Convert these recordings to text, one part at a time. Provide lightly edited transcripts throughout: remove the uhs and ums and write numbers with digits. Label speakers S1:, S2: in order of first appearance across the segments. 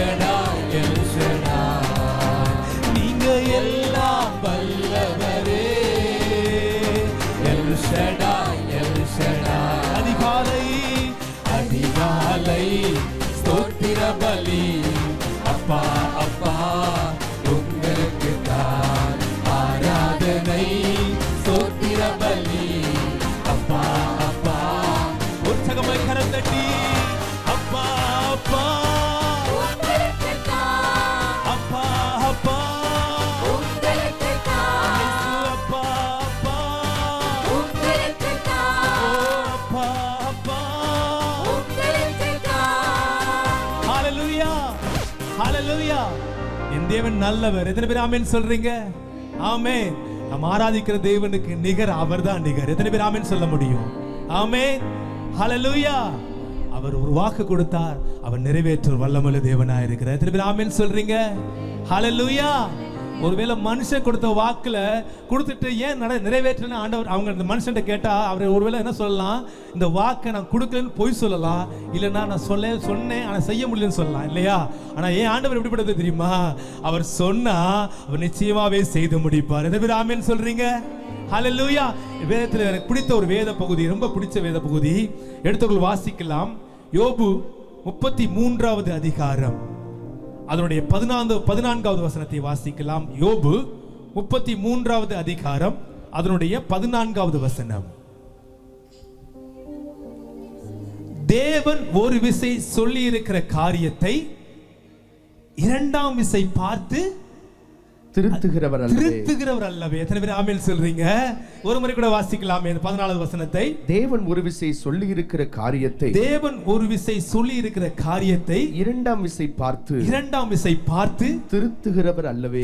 S1: Shaddai L Shaddai, நீங்க எல்லாம் வல்லவரே. L Shaddai L Shaddai. அதிகாலை அதிகாலை ஸ்தோத்திர பலி அப்பா அப்பா உங்களுக்கு தான் ஆராதனை. ஸ்தோத்திர பலி அப்பா அப்பா. உற்சாகமாய் கரம் தட்டி அப்பா அப்பா அப்பா அப்பா அப்பா அப்பா. ஹalleluya ஹalleluya. என் தேவன் நல்லவர். எத்தனை பேர் ஆமென் சொல்றீங்க? ஆமென். நாம் ஆராதிக்கிற தேவனுக்கு நிகர் அவர்தான் நிகர். எத்தனை பேர் ஆமென் சொல்ல முடியும்? ஆமென் ஹalleluya. அவர் ஒரு வாக்கு கொடுத்தார், அவர் நிறைவேற்ற வல்லமையுள்ள தேவனாய் இருக்கிறார். எத்தனை பேர் ஆமென் சொல்றீங்க? ஹalleluya. ஒருவேளை மனுஷன் கொடுத்த வாக்குல கொடுத்துட்டு ஏன் நிறைவேற்றணும் ஆண்டவர் அவங்க அந்த மனுஷன் கேட்டா அவர் ஒருவேளை என்ன சொல்லலாம், இந்த வாக்கை நான் கொடுக்கலன்னு பொய் சொல்லலாம், இல்லைன்னா நான் சொன்னேன் ஆனால் செய்ய முடியலன்னு சொல்லலாம் இல்லையா? ஆனால் ஏன் ஆண்டவர் எப்படிப்பட்டது தெரியுமா? அவர் சொன்னா அவர் நிச்சயமாவே செய்து முடிப்பார். எத்தனை பேர் ஆமென் சொல்றீங்க? ஹalleluya. வேதத்தில் எனக்கு பிடித்த ஒரு வேத பகுதி, ரொம்ப பிடிச்ச வேத பகுதி எடுத்துக்கொள் வாசிக்கலாம். யோபு 33வது அதிகாரம் அதனுடைய 14வது வசனத்தை வாசிக்கலாம். யோபு 33வது அதிகாரம் அதனுடைய 14வது வசனம். தேவன் ஒரு விசை சொல்லி இருக்கிற காரியத்தை இரண்டாம் விசை பார்த்து
S2: திருத்துகிறவர்
S1: அல்லவே. எத்தனை பேர் ஆமென் சொல்றீங்க? ஒரு முறை கூட வாசிக்கலாம் 14வது வசனத்தை.
S2: தேவன் ஒரு விசை சொல்லி இருக்கிற காரியத்தை இரண்டாம் விசை பார்த்து திருத்துகிறவர் அல்லவே.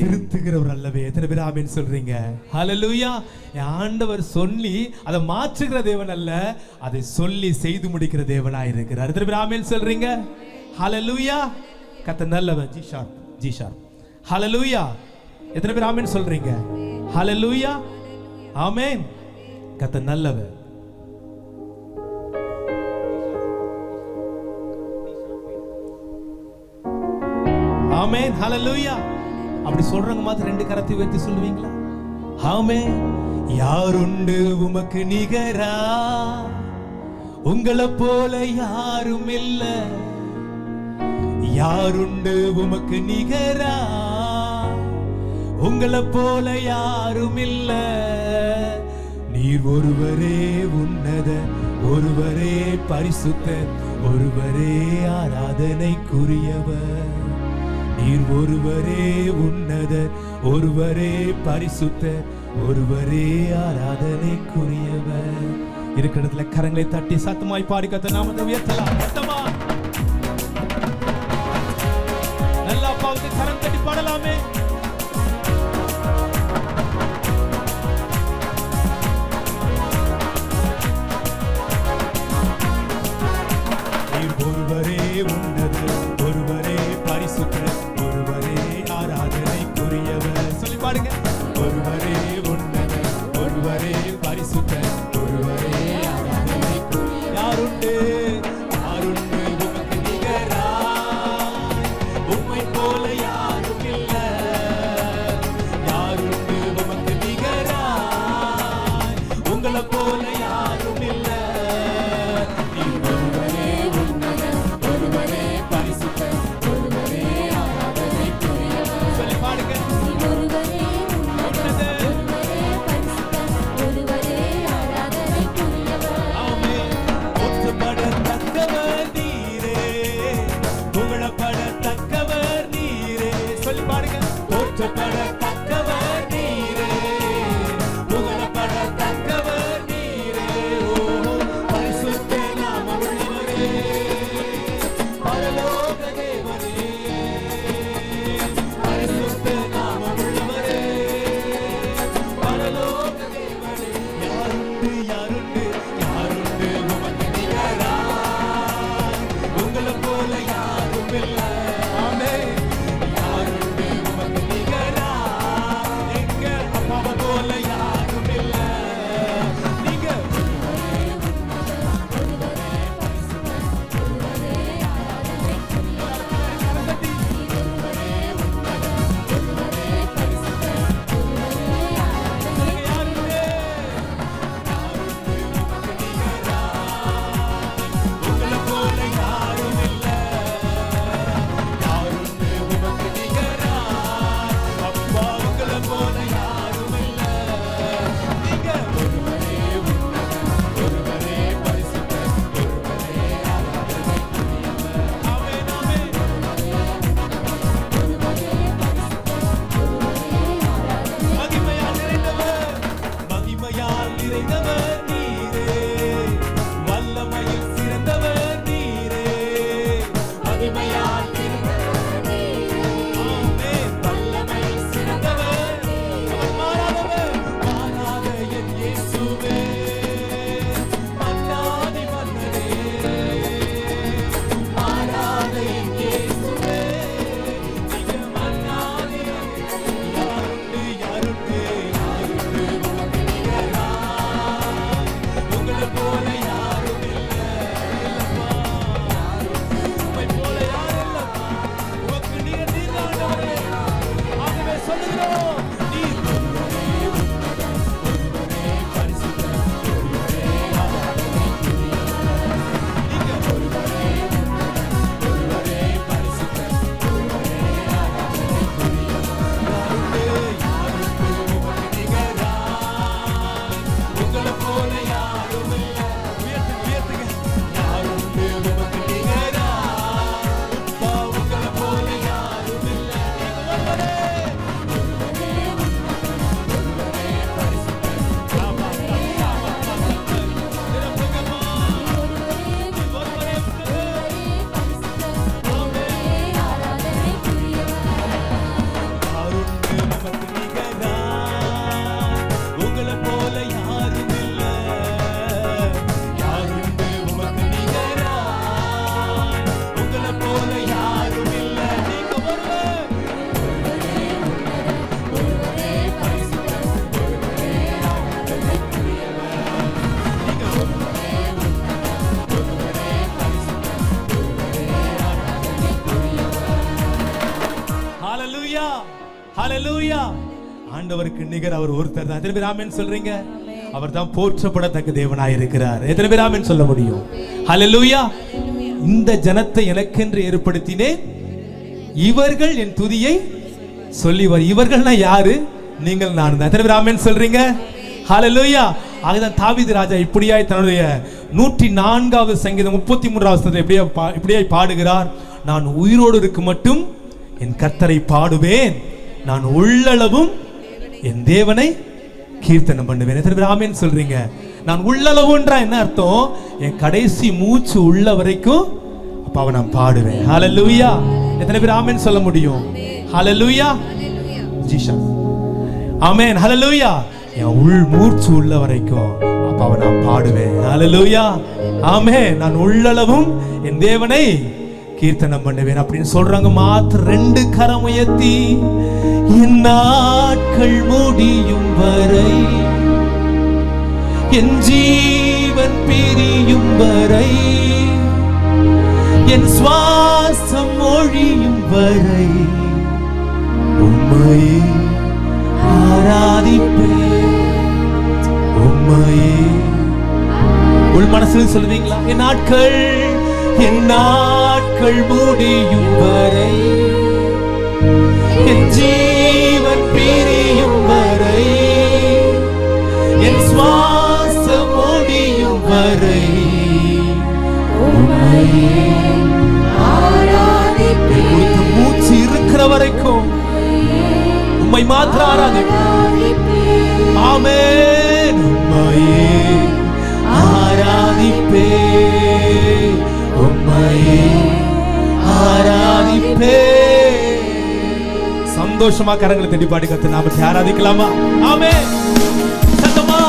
S1: எத்தனை பேர் ஆமென் சொல்றீங்க? ஹalleluya. ஆண்டவர் சொல்லி அதை மாற்றுகிற தேவன் அல்ல, அதை சொல்லி செய்து முடிக்கிற தேவனாய் இருக்கிறார். எத்தனை பேர் ஆமென் சொல்றீங்க? ஹalleluya. கர்த்தர் நல்லவர். G sharp. ஹalleluya. எத்தனை பேர் ஆமென் சொல்றீங்க? ஹalleluya. ஆமென். கர்த்தர் நல்லவர். ஆமென். ஹalleluya. அப்படி சொல்றவங்க மாதிரி ரெண்டு கரத்தை உயர்த்தி சொல்லுவீங்களா? ஆமென். யாருண்டு உமக்கு நிகரா, உங்களை போல யாரும் இல்ல. யாருண்டு உமக்கு நிகரா, உங்களை போல யாரும் இல்ல. நீர் ஒருவரே உன்னத, ஒருவரே பரிசுத்த, ஒருவரே ஆராதனைக்குரியவர். நீர் ஒருவரே உன்னத, ஒருவரே பரிசுத்த, ஒருவரே ஆராதனைக்குரியவர். இருக்கிற இடத்துல கரங்களை தட்டி சத்தமாய் பாடி கர்த்தர் நாமத்தை உயர்த்தலாம். சத்தமா நல்லா அப்பாவுக்கு கரம் தட்டி பாடலாமே. ஒருவரே உன்னத, ஒருவரே பரிசுத்த, ஒருவரே ஆராதனைக்குரியவர். சொல்லி பாடுங்க. ஒருவரே உன்னத, ஒருவரே பரிசுத்த, ஒருவரே ஆராதனைக்குரியவர். யாருண்டு யாருண்டு உமக்கு நிகராய், உம்மை போல யாரும் இல்ல. யாருண்டு உமக்கு நிகராய், உங்களை போல யாரும் இல்ல. போல யாரும் இல்ல. ஆமென். யாருண்டு உமக்கு நிகராய், ஹalleluya ஹalleluya. ஆண்டவருக்கு நிகர் அவர் ஒருத்தர் தான். எத்தனை பேர் ஆமென் சொல்றீங்க? அவர் தான் போற்றப்படத்தக்க தேவனாய் இருக்கிறார். எத்தனை பேர் ஆமென் சொல்ல முடியும்? ஹalleluya. இந்த ஜனத்தை எனக்கென்று ஏற்படுத்தினேன், இவர்கள் என் துதியை சொல்லி இவர்கள்னா யாரு? நீங்கள் நான் தான். எத்தனை பேர் ஆமென் சொல்றீங்க? ஹalleluya. ஆகதான் தாவீது ராஜா இப்படியாய் தன்னுடைய 104வது சங்கீதம் 33வது வசனத்தை இப்படியாய் பாடுகிறார். நான் உயிரோடு இருக்கு மட்டும் என் கர்த்தரை பாடுவேன், நான் உள்ளளவும் என் தேவனை கீர்த்தனம் பண்ணுவேன். எத்தனை பேர் ஆமென் சொல்றீங்க? நான் உள்ளளவுன்றா என்ன அர்த்தம்? என் கடைசி மூச்சு உள்ள வரைக்கும் அப்பாவை நான் பாடுவேன். ஹalleluya. எத்தனை பேர் ஆமென் சொல்ல முடியும்? ஹalleluya ஜீசஸ். ஆமென் ஹalleluya. என் உள் மூச்சு உள்ள வரைக்கும் அப்பாவை நான் பாடுவேன். ஹalleluya ஆமென். நான் உள்ளளவும் என் தேவனை கீர்த்தனம் பண்ணுவேன் அப்படின்னு சொல்றாங்க. மாத்திர 2 கரம் உயர்த்தி என் நாட்கள் முடியும் வரை, என் ஜீவன் பிரியும் வரை, என் சுவாசம் ஒழியும் வரை உம்மையே ஆராதிப்பேன், உம்மையே. உள் மனசில் சொல்லுவீங்களா? என் நாட்கள் முடியும் வரை, என் ஜீவன் பிரியும் வரை, என் சுவாசம் முடியும் வரை உம்மையே ஆராதிப்பேன். மூச்சு இருக்கிற வரைக்கும் உம்மை மாத்திர ஆராதிப்பேன். ஆமென். உம்மையே ஆராதிப்பேன், உம்மையே ஆராதிப்பேன். சந்தோஷமா கரங்களை தட்டி பாடி கர்த்தர் நாமத்தை ஆராதிக்கலாமா? ஆமென். சத்தமா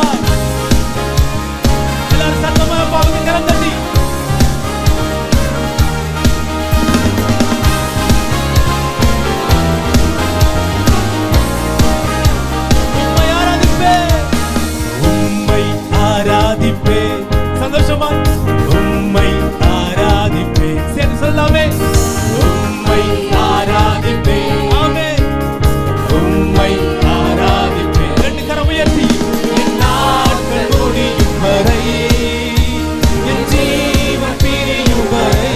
S1: எல்லாரும் சத்தமா பாடுங்க, கரம் தட்டி. உம்மை ஆராதிப்பேன். சந்தோஷமா உம்மை ஆராதிப்பேன். சரி சொல்லாமே. உம்மை ஆராதிப்பேன். ஆமென். உம்மை ஆராதிப்பேன். 2 கரம் உயர்த்தி என் நாட்கள் முடியும் வரை, என் ஜீவன் பிரியும் வரை,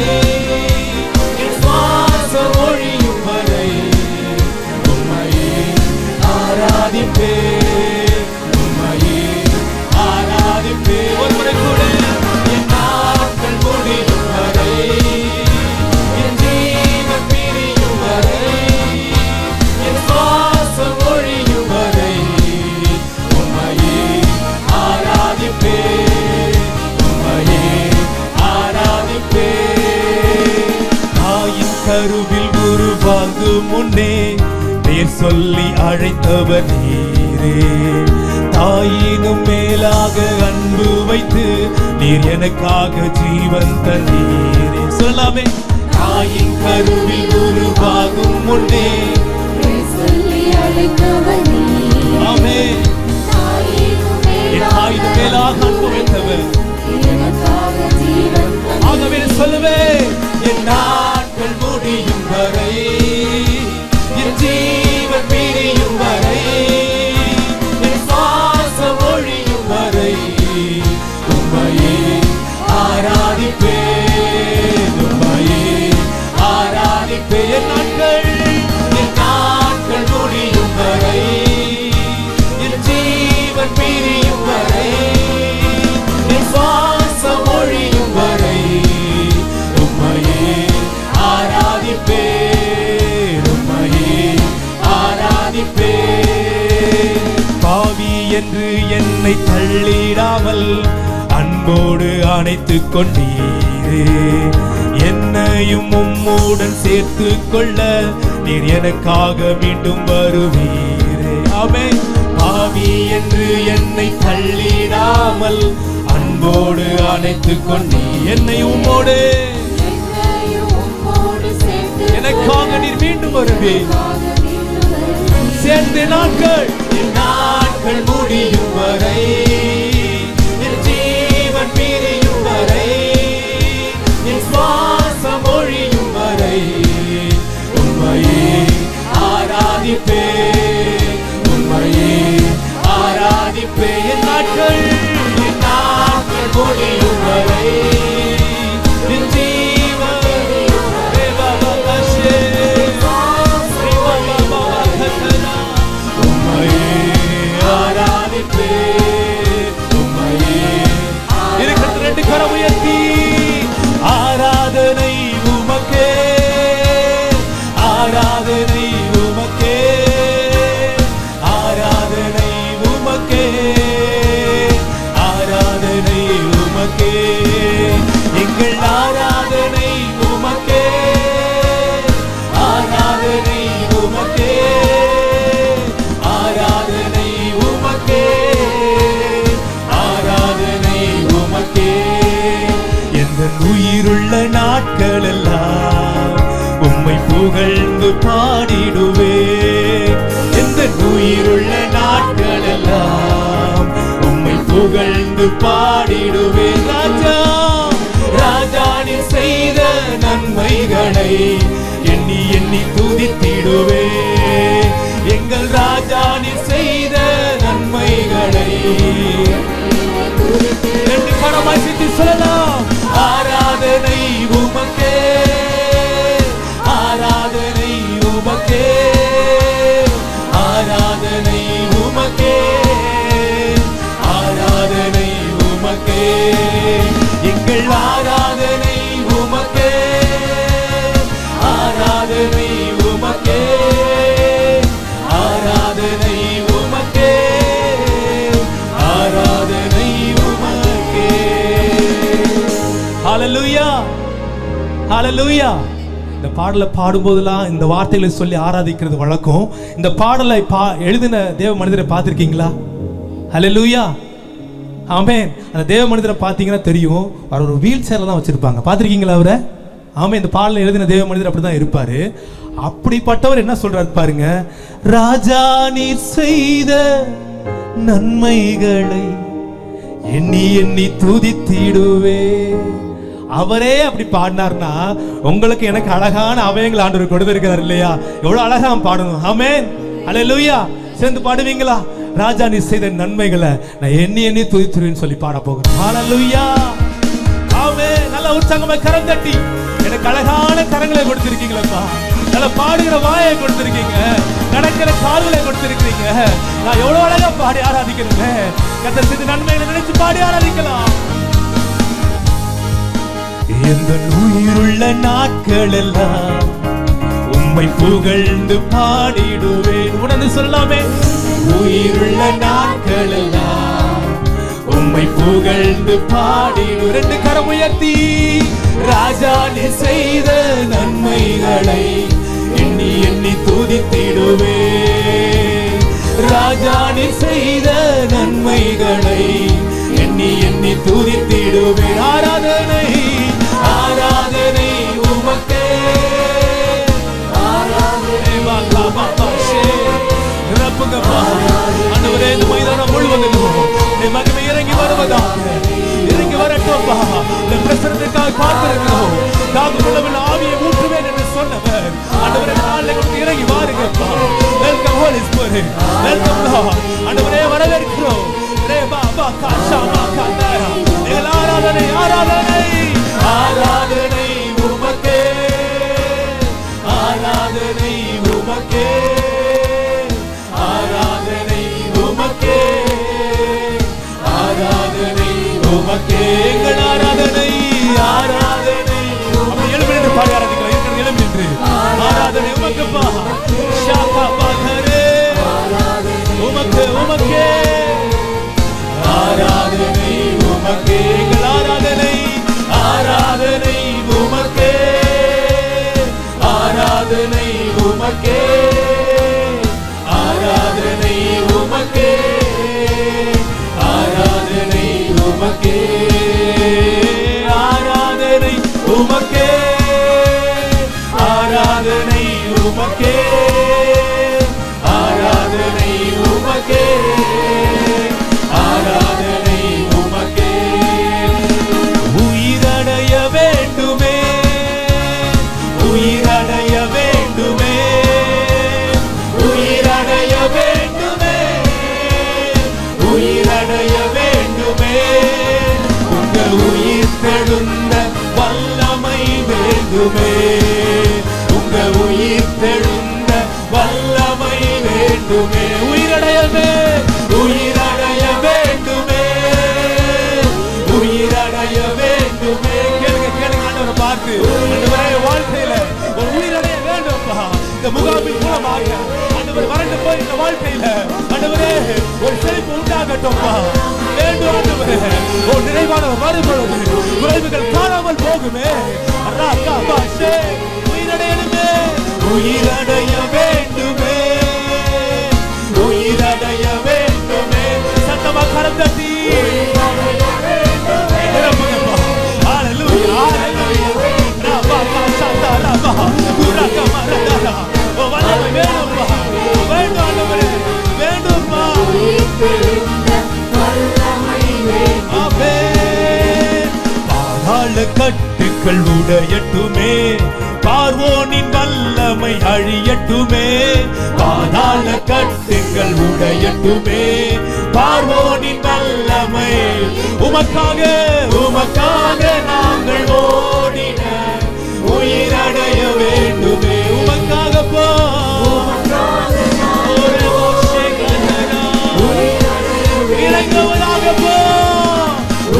S1: என் சுவாசம் ஒழியும் வரை உம்மையே ஆராதிப்பேன், உம்மையே ஆராதிப்பேன். ஒரு முறை கூட என் நாட்கள் முடியும் வரை, என் ஜீவன் பிரியும் வரை, என் சுவாசம் ஒழியும் வரை உம்மையே ஆராதிப்பேன், உம்மையே ஆராதிப்பேன். தாயின் கருவில் உருவாகும் முன்னே பேர் சொல்லி அழைத்தவர் நீரே, தாயினும் மேலாக அன்பு வைத்து நீர் எனக்காக ஜீவன் தந்தீரே. சொல்லாமே. தாயின் கருவில் உருவாகும் முன்னே ஆமென். என் தாயினும் மேலாக அன்பு வைத்தவர். ஆகவே சொல்லுவேன், என் நாட்கள் முடியும் வரை, என் ஜீவன் பிரியும் வரை, என் சுவாசம் ஒழியும் வரை உம்மையே ஆராதிப்பேன், உம்மையே ஆராதிப்பேன். என் நாட்கள் முடியும் வரை, என் ஜீவன் பிரியும் வரை, என் சுவாசம் ஒழியும் வரை உம்மையே ஆராதிப்பேன், உம்மையே ஆராதிப்பேன். பாவி என்று என்னை தள்ளிடாமல் அன்போடு அணைத்துக் கொண்டீரே, என்னையும் உம்முடன் சேர்த்து கொள்ள நீர் எனக்காக மீண்டும் வருவீரே. ஆமென். பாவி என்று என்னை தள்ளிடாமல் அன்போடு அணைத்துக் கொண்டீ, என்னை உம்மோடு எனக்காக நீர் மீண்டும் வருவீர். சேர்ந்த நாட்கள் என் நாட்கள் முடியும் வரை, என் ஜீவன் பிரியும் வரை, என் சுவாசம் ஒழியும் வரை உம்மையே ஆரா ஆராதனை உமக்கே, ஆராதனை உமக்கே, ஆராதனை உமக்கே, எங்கள் ஆராதனை உமக்கே, ஆராதனை உமக்கே, ஆராதனை உமக்கே, ஆராதனை உமக்கே. எந்த உயிருள்ள நாட்கள் எல்லாம் உம்மை புகழ்ந்து பாடிடுவே, எந்த உயிருள்ள நாட்கள் எல்லாம் உம்மை புகழ்ந்து பாடிடுவே. ராஜா ராஜா நீ செய்த நன்மைகளை எண்ணி எண்ணி துதித்திடுவே, எங்கள் ராஜா நீ செய்த நன்மைகளை ரெண்டு கரமாய் சித்தி சொல்லலாம். ஆராதனை உமக்கே, ஆராதனை உமக்கே, ஆராதனை உமக்கே, ஆராதனை உமக்கே, எங்கள் ஆராதனை உமக்கே, ஆராதனை உமக்கே, ஆராதனை உமக்கே, ஆராதனை உமக்கே. ஹல்லேலூயா, ஹல்லேலூயா. இந்த பாடலை பாடும்போதெல்லாம் இந்த வார்த்தைகளை சொல்லி ஆராதிக்கிறது வழக்கம். இந்த பாடலை எழுதின தேவ மனிதரை பார்த்துருக்கீங்களா? ஹல்லேலூயா, ஆமென். அந்த தேவ மனிதரை பார்த்தீங்கன்னா தெரியும், அவர் ஒரு வீல் சேர்ல தான் வச்சிருப்பாங்க. பார்த்துருக்கீங்களா அவரை? ஆமாம், இந்த பாடலை எழுதின தேவ மனிதர் அப்படி தான் இருப்பார். அப்படிப்பட்டவர் என்ன சொல்றாரு பாருங்க, ராஜா நீர் செய்த நன்மைகளை எண்ணி எண்ணி துதித்திடுவே. அவரே அப்படி பாடினார்னா உங்களுக்கு எனக்கு அழகான அவயங்கள் ஆண்டவர் கொடுத்திருக்கிறார் இல்லையா? எவ்வளவு அழகா பாடணும். ஆமென், ஹல்லேலூயா. சேர்ந்து பாடுவீங்களா? ராஜா நீ செய்த நன்மைகளை நான் எண்ணி எண்ணி துதித்திடுவேன்னு சொல்லி பாட போகிறேன். ஹல்லேலூயா, ஆமென். நல்ல உற்சாகமா கரம் தட்டி எனக்கு அழகான கரங்களை கொடுத்திருக்கீங்களப்பா, நல்ல பாடுகிற வாயை கொடுத்திருக்கீங்க, நடக்கிற கால்களை கொடுத்திருக்கீங்க. நான் எவ்வளவு அழகா பாடி ஆராதிக்கிறேன். கர்த்தர் செய்த நன்மைகளை நினைச்சு பாடி ஆராதிக்கலாம். எந்த உயிருள்ள நாட்கள் எல்லாம் உம்மை புகழ்ந்து பாடிடுவேன். உடனே சொல்லாமே, உயிருள்ள நாட்கள் எல்லாம் உம்மை புகழ்ந்து பாடிடு. ரெண்டு கரம் உயர்த்தி, ராஜா நீ செய்த நன்மைகளை எண்ணி எண்ணி துதித்திடுவே, ராஜா நீ செய்த நன்மைகளை எண்ணி எண்ணி துதித்திடுவே. ஆராதனை ஆராதனை உமக்கே, ஆராதனை நிரப்புங்கப்பா ஆண்டவரே. இந்த மைதானம் முழுவதும் மகிமை இறங்கி வருவதாக, இறங்கி வரட்டும்பா. இந்த பிரசனத்திற்காக காத்திருக்கிறோம். தாகுள்ளவன் ஆவியை ஊற்றுவேன் என்று சொன்னவர் ஆண்டவரே நாளை இறங்கி வாருங்கப்பா. Welcome Holy Spirit, welcome Lord. ஆண்டவரே வரவேற்கிறோம். ரே பாபா காஷாமா காந்தாரா. எங்கள் ஆராதனை ஆராதனை ஆராதனை உமக்கே, ஆராதனை உமக்கே, ஆராதனை உமக்கே, ஆராதனை உமக்கே, எங்கள் ஆராதனை ஆராதனை. எழுப்பு என்று பாடி ஆராதிக்கலாம். இருக்கிற எழுப்பு என்று ஆராதனை உமக்குப்பா. ஷாபா பாதரே உமக்கு உமக்கே, ஆராதனை உமக்கே, எங்கள் ஆராதனை ஆராதனை உமக்கே, ஆராதனை உமக்கே, ஆராதனை உமக்கே, ஆராதனை உமக்கே, ஆராதனை உமக்கே, ஆராதனை உமக்கே, ஆராதனை உமக்கே, ஆராதனை உமக்கே. உயிரடைய வேண்டுமே, உயிரடைய வேண்டுமே, உயிரடைய வேண்டுமே, உயிரடைய வேண்டுமே. உங்க உயிர் தெழுந்த வல்லமை வேண்டுமே, உங்க உயிர் தெழுந்த வல்லமை வேண்டுமே. உயிரடையவே உயிரடைய வேண்டுமே, உயிரடைய வேண்டுமே. கேளுங்க கேளுங்க ஆண்டவரை பார்த்து, ஆண்டவரே வாழ்க்கையில ஒரு உயிரடைய வேண்டும்பா. இந்த முக ஆவியின் மூலமாக ஆண்டவர் வறண்டு போய் இந்த வாழ்க்கையில ஆண்டவரே ஒரு செழிப்பு உண்டாகட்டும்ப்பா. வேண்டும் ஆண்டவரே, ஒரு நிறைவான வரும்பொழுது குறைவுகள் காணாமல் போகுமே. உயிரடையணுமே, உயிரடைய வேண்டுமே, உயிரடைய வேண்டுமே. சத்தமா கரம் தட்டி நிரப்புங்கப்பா. ஹல்லேலூயா, ஹல்லேலூயா. ரபா சத்தா ரபா குரக மரதரா. ஓ வல்லமை வேணும்ப்பா, வேண்டும் ஆண்டவரே, வேண்டும்ப்பா. பாதாள கட்டுக்கள் உடையட்டுமே, பார்வோனின் வல்லமை அழியட்டுமே. பாதாள கட்டுக்கள் உடையட்டுமே, பார்வோனின் வல்லமை. உமக்காக உமக்காக நாங்கள் ஓடின உயிரடைய வேண்டுமே. உமக்காக போ இறங்குவதாக போ,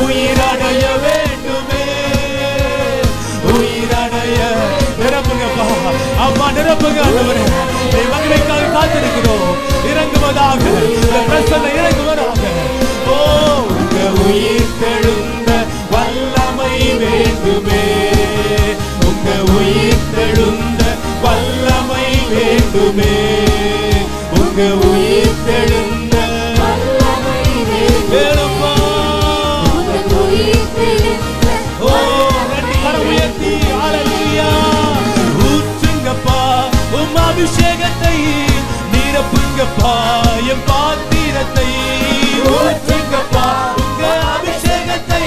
S1: உயிரடைய வேண்டுமே, உயிரடைய. நிரப்புங்கப்பா அம்மா, நிரப்புங்க ஆண்டவரே. மகிமைக்காக காத்திருக்கிறோம். இறங்குவதாக, பிரசன்ன இறங்குவதாக. ஓ உங்க உயிர் தெழுந்த வல்லமை வேண்டுமே, உங்க உயிர் தெழுந்த வல்லமை வேண்டுமே, உங்க உயிர் தெழுந்த வேணுமா. ஓ ரெண்டு கரம் உயர்த்தி ஹல்லேலூயா. ஊற்றுங்கப்பா உம் அபிஷேகத்தை, நிரப்புங்கப்பா என் பாத்திரத்தை. ஊற்றுங்கப்பா உங்க அபிஷேகத்தை,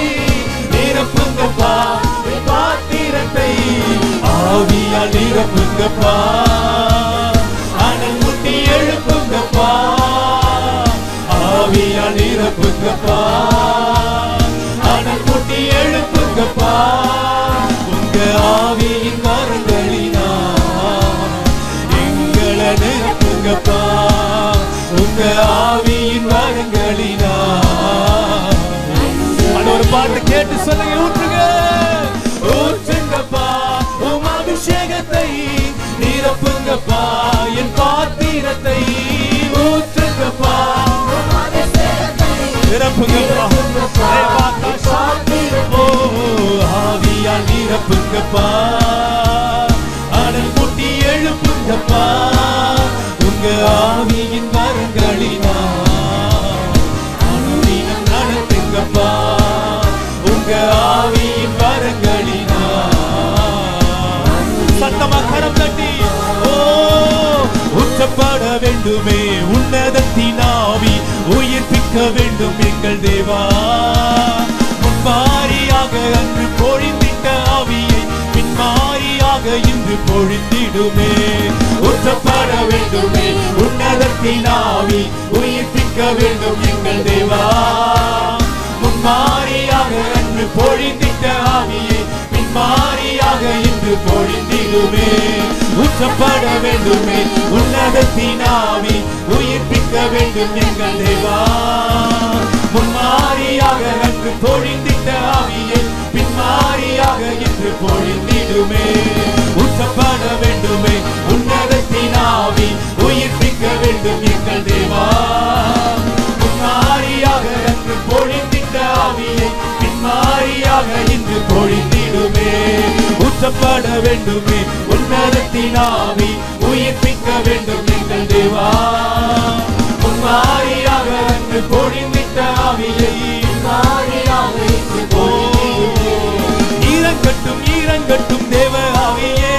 S1: நிரப்புங்கப்பா என் பாத்திரத்தை. ஆவியால் நிரப்புங்கப்பா, அனல் முட்டி எழுப்புங்கப்பா. ஆவியால் நிரப்புங்கப்பா, அனல் முட்டி எழுப்புங்கப்பா. உங்க ஆவியின் வரங்களினா எங்களை நிரப்புங்கப்பா, உங்க ஆவியின் வரங்களினா. ஒரு பாட்டு கேட்டு சொல்லுங்க. ஊற்றுங்க, ஊற்றுங்கப்பா உம் அபிஷேகத்தை, நிரப்புங்கப்பா என் பாத்திரத்தை. ஊற்றுங்கப்பா நிரப்புங்கப்பா, ஓ ஆவியால் நிரப்புங்கப்பா, அனல் முட்டி எழுப்புங்கப்பா. உங்க ஆவியின் வரங்களினா அனுதினம் நடத்துங்கப்பா, உங்க ஆவியின் வரங்களினா. சத்தமா கரம் தட்டி ஓ ஊற்றப்பட வேண்டுமே உன்னதத்தின் ஆவி, உயிர்ப்பிக்க வேண்டும் எங்கள் தேவா. முன்மாரியாக அன்று பொழிந்திட்ட ஆவியை பின்மாரியாக இன்று பொழிந்திடுமே. ஊற்றப்பட வேண்டுமே உன்னதத்தின் ஆவி, உயிர்ப்பிக்க வேண்டும் எங்கள் தேவா. முன்மாரியாக அன்று பொழிந்திட்ட ஆவியை பின்மாரியாக இன்று பொழிந்திடுமே. ஊற்றப்பட வேண்டுமே உன்னதத்தின் ஆவி, உயிர்ப்பிக்க வேண்டும் எங்கள் தேவா. முன்மாரியாக அன்று பொழிந்திட்ட ஆவியை பின்மாரியாக இன்று பொழிந்திடுமே. ஊற்றப்பட வேண்டுமே உன்னதத்தின் ஆவி, உயிர்ப்பிக்க வேண்டும் எங்கள் தேவா. முன்மாரியாக அன்று பொழிந்திட்ட ஆவியை பின்மாரியாக இன்று பொழிந்திடுமே. ஊற்றப்பட வேண்டுமே உன்னதத்தின் ஆவி, உயிர்ப்பிக்க வேண்டும் எங்கள் தேவா. முன்மாரியாக அன்று பொழிந்திட்ட ஆவியை இறங்கட்டும் இறங்கட்டும் தேவ ஆவியே,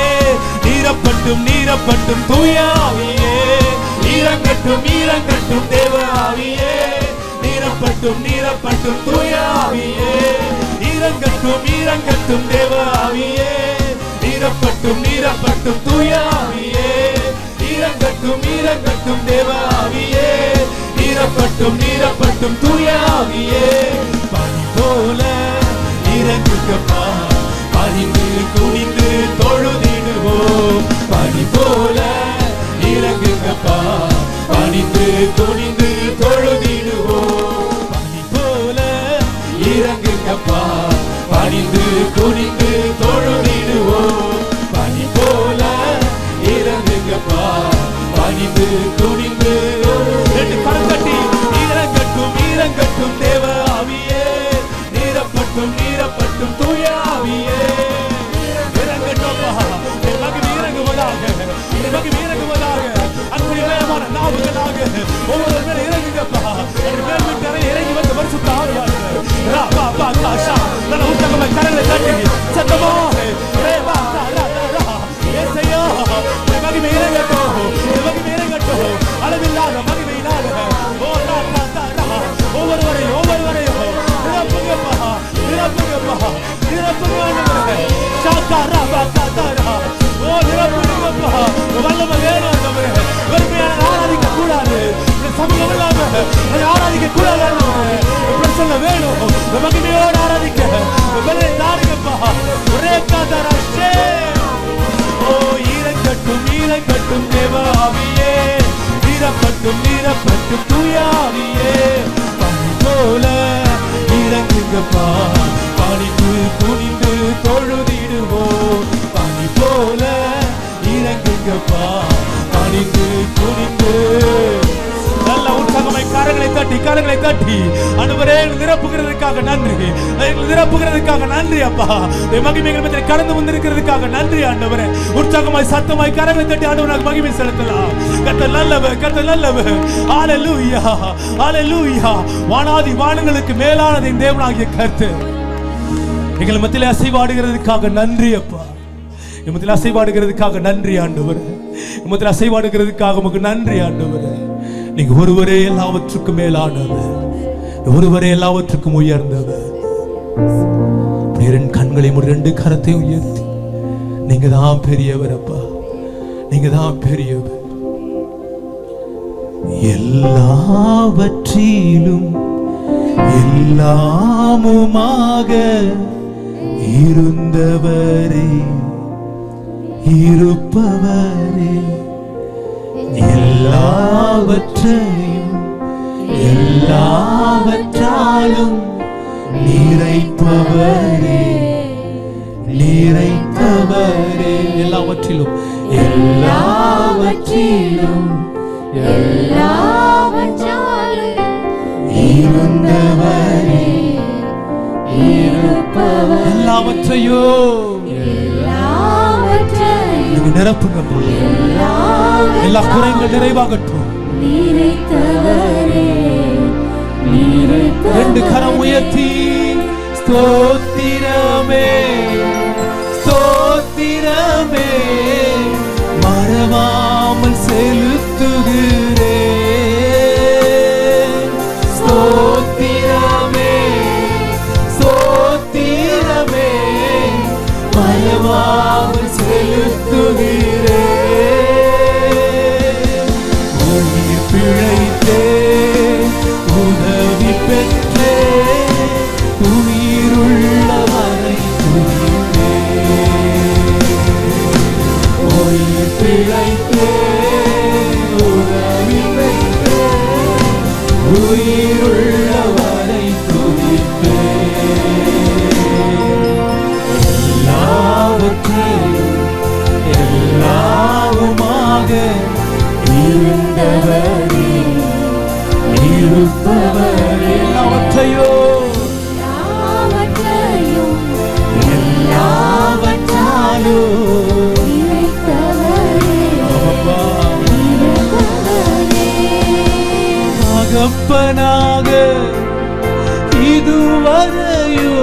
S1: நீரப்பட்டும் நீரப்பட்டும் தூய ஆவியே. இறங்கட்டும் இறங்கட்டும் தேவ ஆவியே, நீரப்பட்டும் நீரப்பட்டும் தூய ஆவியே. இறங்கட்டும் இறங்கட்டும் தேவ ஆவியே, நீரப்பட்டும் நீரப்பட்டும் தூய ஆவியே. இறங்கட்டும் இறங்கட்டும் தேவ ஆவியே, நீரப்பட்டும் நீரப்பட்டும் தூய ஆவியே. பனி போல இறங்குங்கப்பா, பணிந்து குனிந்து தொழுதிடுவோம். பனி போல இறங்குங்கப்பா, பணிந்து குனிந்து தொழுதிடுவோம். பனி போல இறங்குங்கப்பா, பணிந்து குனிந்து தொழுதிடுவோம். பனி போல இறங்குங்கப்பா, குனிந்து குனிந்து ரெண்டு கரம் கட்டி ஈரங்கட்டும் ஈரங்கட்டும் தேவ ஆவியே நீரப்பட்டும் நீரப்பட்டும் தூய ஆவியே இறங்கட்டோப்பா என் மகிமை இறங்குவதாக என் மகிமை இறங்குவதாக அன்புமான நாவுகளாக ஒவ்வொரு மேல இறங்குங்கப்பா என் மேல் வீட்டரை இறங்கி வந்து பரிசுத்த ஆவியாளர் ரா பா பா காஷா நல்ல உத்தம கரங்களை தட்டி சத்தமாக ரே பா ரா ரா ரா ஏசையா என் மகிமை இறங்கட்டும் என் மகிமை இறங்கட்டும் அளவில்லாத மகிமையினால ஓ ரா ரா ரா ஒவ்வொருவரையும் நிரப்புங்கப்பா நிரப்புங்கப்பா நிரப்புங்க சாக்கா ரா பா காதா ரா ஓ நிரப்புங்கப்பா வல்லமை வேணும் ஆண்டவரே வெறுமையான ஆராதிக்க கூடாது சமூகம் இல்லாம ஆராதிக்க கூடாது பிரசன்ன வேணும் மகிமையோடு ஆராதிக்க வெள்ளை தாருங்கப்பா ஒரே காதராஷ்டே ஓ ஈரங்கட்டும் ஈரங்கட்டும் தேவ ஆவியே நீரப்பட்டும் நீரப்பட்டும் தூய ஆவியே பனி போல இறங்குங்கப்பா பனிக்கு குனிந்து தொழுதிடுவோம் பனி போல இறங்குங்கப்பா பனிக்கு குனிந்து நல்ல உற்சாகமாய் கரங்களை தட்டி ஆண்டவரே நிரப்புகிறதுக்காக நன்றி நிரப்புகிறதுக்காக நன்றி அப்பா மகிமைகள் மத்தியிலே கடந்து வந்திருக்கிறதுக்காக நன்றி ஆண்டவரே உற்சாகமாய் சத்தமாய் கரங்களை தட்டி ஆண்டவருக்கு மகிமை செலுத்தலாம் கர்த்தர் நல்லவர் ஹalleluya ஹalleluya வானாதி வானங்களுக்கு மேலானது என் தேவனாகிய கர்த்தர் எங்கள் மத்தியிலே அசைவாடுகிறதுக்காக நன்றி அப்பா என் மத்தியிலே அசைவாடுகிறதுக்காக நன்றி ஆண்டவரே என் மத்தியிலே அசைவாடுகிறதுக்காக உமக்கு நன்றி ஆண்டவரே நீங்க ஒருவரே எல்லாவற்றுக்கும் மேலானவர் ஒருவரே எல்லாவற்றுக்கும் உயர்ந்தவர் என் கண்களை ரெண்டு கரத்தை உயர்த்தி நீங்க தான் பெரியவர் அப்பா நீங்க தான் பெரியவர் எல்லாவற்றிலும் எல்லாமுமாக இருந்தவரே இருப்பவரே எல்லாவற்றையும் எல்லாவற்றாலும் நிறைப்பவரே நிறைத்தவரே எல்லாவற்றிலும் எல்லாவற்றிலும்
S3: எல்லாவற்றாலும்
S1: இருந்தவரே இருப்பவரே எல்லாவற்றையும் நீங்க நிரப்புங்க எல்லா குறைகள் நிறைவாகட்டும் ரெண்டு கரம் உயர்த்தி ஸ்தோத்திரமே ஸ்தோத்திரமே மறவாமல் செலுத்துகிறேன் ஸ்தோத்திரமே ஸ்தோத்திரமே மறவாமல் செலுத்துகிறேன் உயிர் பிழைத்தே உதவி பெற்றே உயிருள்ளவரை துதித்தே உயிர் பிழைத்தே உதவி பெற்றே உயிருள்ளவரை துதித்தே எல்லாவற்றையும் எல்லாவுமாக இருந்தவரே இருப்பவரே எல்லாவற்றையும் எல்லாவற்றாலும் தகப்பனாக இதுவரையோ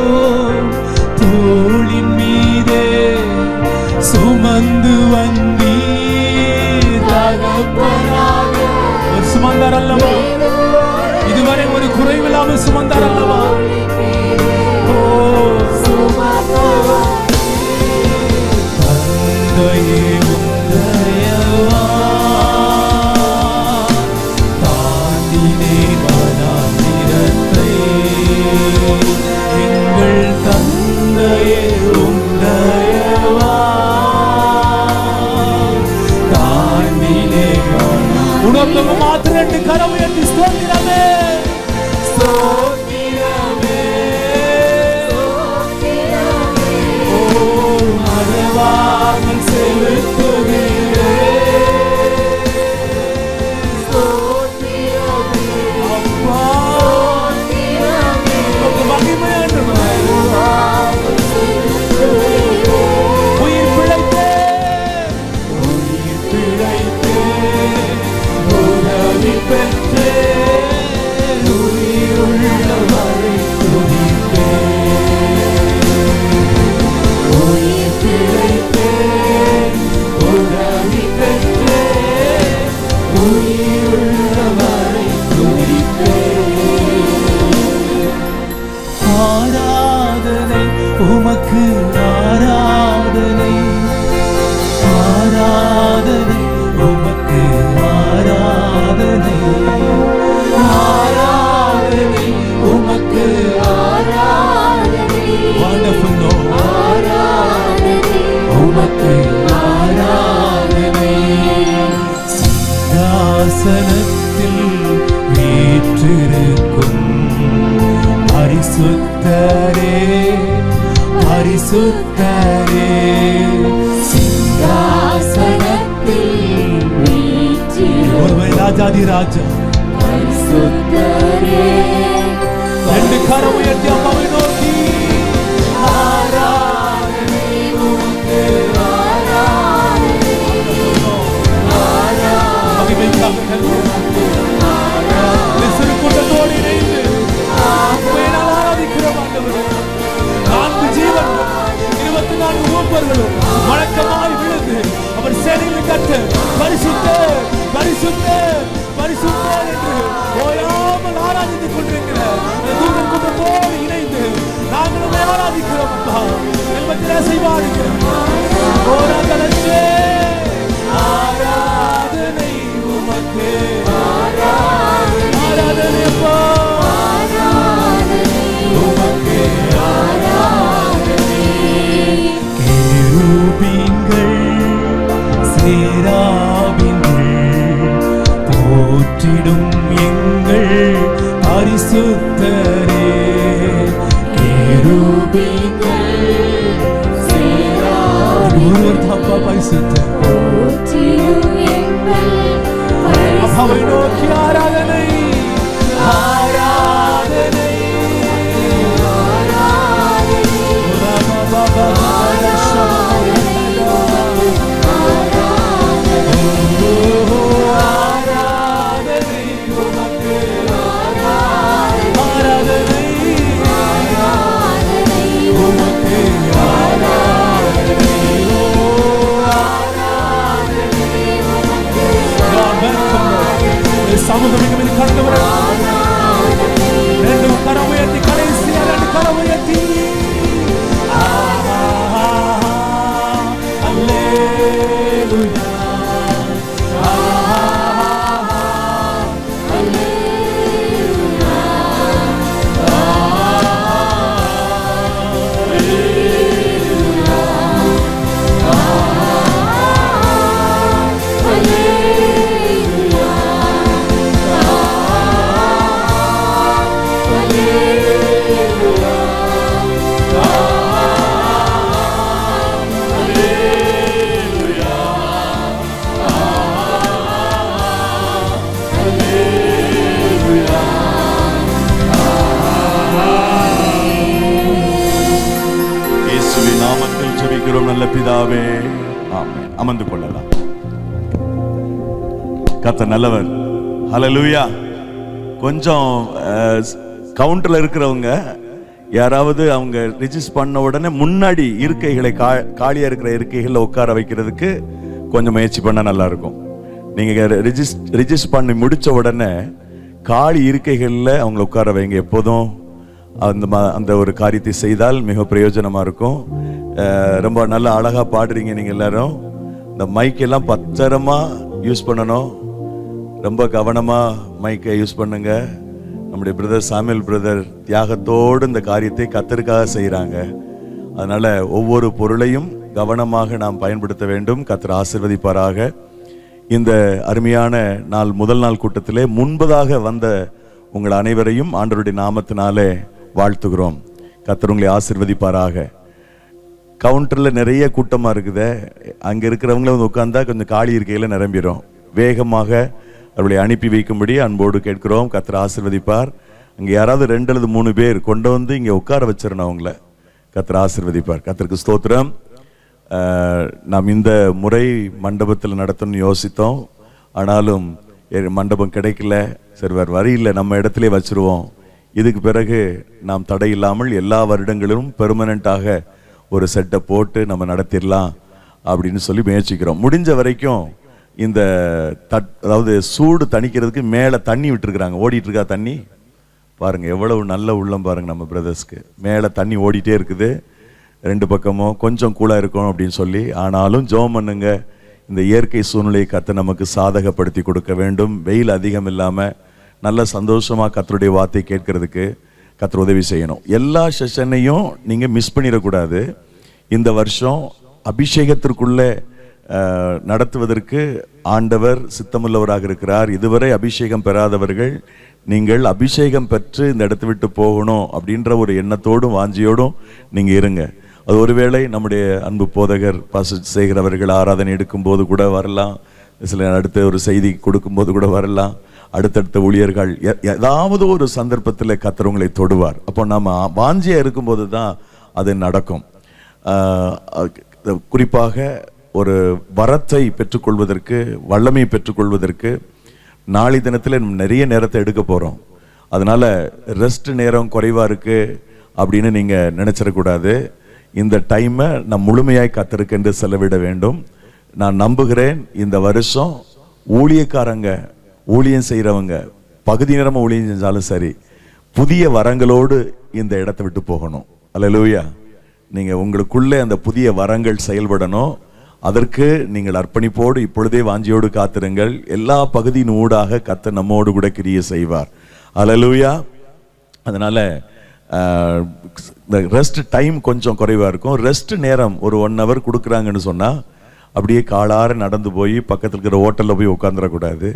S1: தோளின் மீதே சுமந்து வந்தீர் தகப்பனாக சுமந்தார் அல்லவா இதுவரை ஒரு குறைவில்லாமல் சுமந்தார் அல்லவா தந்தையே உந்தயவா தாண்டினே வனாந்திரத்தை எங்கள் தந்தையே உந்தயவா தாண்டினே உனக்கு மாத்திரம் ரெண்டு கரம் உயர்த்தி ஸ்தோத்திரமே ஸ்தோத்திரமே ஓ மறவாமல் செலுத்துகிறேன் உயிருள்ளவரை ஆராதனை உமக்கு, ஆராதனை ஆராதனை உமக்கு, ஆராதனை ஆராதனை உமக்கு, wonderful Lord, உமக்கு ஆராதனை. சிங்காசனத்தில் வீற்றிருக்கும் பரிசுத்தரே, பரிசுத்தரே, சிங்காசனத்தில் ஒருவன் ராஜாதி ராஜா, பரிசுத்தரே. ரெண்டு கரம் உயர்த்தி அம்மாவை நோக்கி ஆராதனை உமக்கு, சிறு கூட்டத்தோடு இணைந்து ஆராதிக்கிறோம் ஆண்டவரே. 4 ஜீவன்கள் 24 மூப்பர்களும் வழக்கமாய் விழுந்து அவர் சேனையில் கட்ட பரிசுத்த பரிசுத்த பரிசுத்த என்று ஓயாமல் ஆராதித்துக் கொண்டிருக்கிற தூதன் கூட்டத்தோடு இணைந்து நாங்களும் ஆராதிக்கிறோம். அப்பா செல்வத்திலே செய்வாடுகிறோம். ஆராதனை உமக்கு, ஆராதனை அப்பா உமக்கு, கேருபீன்கள் சேராபீன்கள் போற்றிடும் எங்கள் பரிசுத்தரே. கேருபீன்கள் ஒருவர் தப்பா பரிசுத்தர் அப்பாவை நோக்கி ஆராதனை ஆராதனை சமூகம் கடந்து வர ரெண்டு கரம் உயர்த்தி, கடைசியா 2 கரம் உயர்த்தி அல்லேலூயா
S3: நல்ல பிதாவே, ஆமென். அமர்ந்து கொள்ளலாம். கர்த்தர் நல்லவர். ஹல்லேலூயா. கொஞ்சம் கவுண்டர்ல இருக்கிறவங்க யாராவது அவங்க ரிஜிஸ்டர் பண்ண உடனே முன்னாடி இருக்கைகளை காலியா இருக்கிற இருக்கைகளை உட்கார வைக்கிறதுக்கு கொஞ்சம் முயற்சி பண்ணா நல்லா இருக்கும். நீங்க ரிஜிஸ்டர் பண்ணி முடிச்ச உடனே காலி இருக்கைகள்ல அவங்களை உட்கார வைங்க. எப்போதும் அந்த ஒரு காரியத்தை செய்தால் மிக பிரயோஜனமா இருக்கும். ரொம்ப நல்லா அழகா பாடுறீங்க நீங்க எல்லாரும். இந்த மைக்கெல்லாம் பத்திரமா யூஸ் பண்ணணும். ரொம்ப கவனமா மைக்கை யூஸ் பண்ணுங்க. நம்முடைய பிரதர் சாமுவேல் பிரதர் தியாகத்தோடு இந்த காரியத்தை கர்த்தருக்காக செய்கிறாங்க. அதனால ஒவ்வொரு பொருளையும் கவனமாக நாம் பயன்படுத்த வேண்டும். கர்த்தர் ஆசீர்வதிப்பாராக. இந்த அருமையான முதல் நாள் கூட்டத்திலே முன்பதாக வந்த உங்கள் அனைவரையும் ஆண்டவருடைய நாமத்தினாலே வாழ்த்துகிறோம். கர்த்தர் உங்களை ஆசீர்வதிப்பாராக. கவுண்டர்ல நிறைய கூட்டமா இருக்குது. அங்க இருக்கிறவங்கள வந்து உட்கார்ந்தா கொஞ்சம் காலி இருக்கையில நிரம்பிடும். வேகமாக அவர்களை அனுப்பி வைக்கும்படி அன்போடு கேட்கிறோம். கர்த்தர் ஆசீர்வதிப்பார். அங்க யாராவது 2 அல்லது 3 பேர் கொண்டு வந்து இங்க உட்கார வச்சிடணும். அவங்கள கர்த்தர் ஆசீர்வதிப்பார். கர்த்தருக்கு ஸ்தோத்திரம். நாம் இந்த முறை மண்டபத்தில் நடத்தணும்னு யோசித்தோம். ஆனாலும் மண்டபம் கிடைக்கல. சரி, வேறு வரி இல்லை, நம்ம இடத்திலே வச்சிருவோம். இதுக்கு பிறகு நாம் தடை இல்லாமல் எல்லா வருடங்களிலும் பெர்மனண்டாக ஒரு செட்டை போட்டு நம்ம நடத்திடலாம் அப்படின்னு சொல்லி முயற்சிக்கிறோம். முடிஞ்ச வரைக்கும் இந்த அதாவது சூடு தணிக்கிறதுக்கு மேலே தண்ணி விட்டுருக்குறாங்க. ஓடிட்டு இருக்கா தண்ணி? பாருங்க எவ்வளவு நல்ல உள்ளம் பாருங்க நம்ம பிரதர்ஸ்க்கு. மேலே தண்ணி ஓடிட்டே இருக்குது, ரெண்டு பக்கமும் கொஞ்சம் கூலாக இருக்கும் அப்படின்னு சொல்லி. ஆனாலும் ஜெபம் பண்ணுங்க, இந்த இயற்கை சூழ்நிலையை கர்த்தர் நமக்கு சாதகப்படுத்தி கொடுக்க வேண்டும். வெயில் அதிகம் இல்லாமல் நல்ல சந்தோஷமாக கர்த்தருடைய வார்த்தை கேட்கறதுக்கு கர்த்தர் உதவி செய்யணும். எல்லா செஷனையும் நீங்கள் மிஸ் பண்ணிடக்கூடாது. இந்த வருஷம் அபிஷேகத்திற்குள்ளே நடத்துவதற்கு ஆண்டவர் சித்தமுள்ளவராக இருக்கிறார். இதுவரை அபிஷேகம் பெறாதவர்கள் நீங்கள் அபிஷேகம் பெற்று இந்த இடத்தை விட்டு போகணும் அப்படின்ற ஒரு எண்ணத்தோடும் வாஞ்சியோடும் நீங்கள் இருங்க. அது ஒருவேளை நம்முடைய அன்பு போதகர் பாஸ்டர் சேகர் அவர்கள் ஆராதனை எடுக்கும்போது கூட வரலாம், சில அடுத்த ஒரு செய்தி கொடுக்கும்போது கூட வரலாம், அடுத்தடுத்த ஊழியர்கள் ஏதாவது ஒரு சந்தர்ப்பத்தில் கர்த்தர் உங்களை தொடுவார். அப்போ நம்ம வாஞ்சியாக இருக்கும்போது தான் அது நடக்கும். குறிப்பாக ஒரு வரத்தை பெற்றுக்கொள்வதற்கு, வல்லமை பெற்றுக்கொள்வதற்கு நாளை தினத்தில் நிறைய நேரத்தை எடுக்க போகிறோம். அதனால் ரெஸ்ட் நேரம் குறைவாக இருக்குது அப்படின்னு நீங்கள் நினச்சிடக்கூடாது. இந்த டைமை நான் முழுமையாய் கர்த்தருக்கென்று செலவிட வேண்டும். நான் நம்புகிறேன் இந்த வருஷம் ஊழியக்காரங்க, ஊழியம் செய்கிறவங்க, பகுதி நேரமாக ஊழியம் செஞ்சாலும் சரி, புதிய வரங்களோடு இந்த இடத்தை விட்டு போகணும். அல்லேலூயா. நீங்கள் உங்களுக்குள்ளே அந்த புதிய வரங்கள் செயல்படணும். அதற்கு நீங்கள் அர்ப்பணிப்போடு இப்பொழுதே வாஞ்சியோடு காத்திருங்கள். எல்லா பகுதியின் ஊடாக கர்த்தர் நம்மோடு கூட கிரியை செய்வார். அல்லேலூயா. அதனால இந்த ரெஸ்ட் டைம் கொஞ்சம் குறைவாக இருக்கும். ரெஸ்ட் நேரம் ஒரு 1 hour கொடுக்குறாங்கன்னு சொன்னால் அப்படியே காலார நடந்து போய் பக்கத்தில் இருக்கிற ஹோட்டலில் போய் உட்காந்துடக்கூடாது.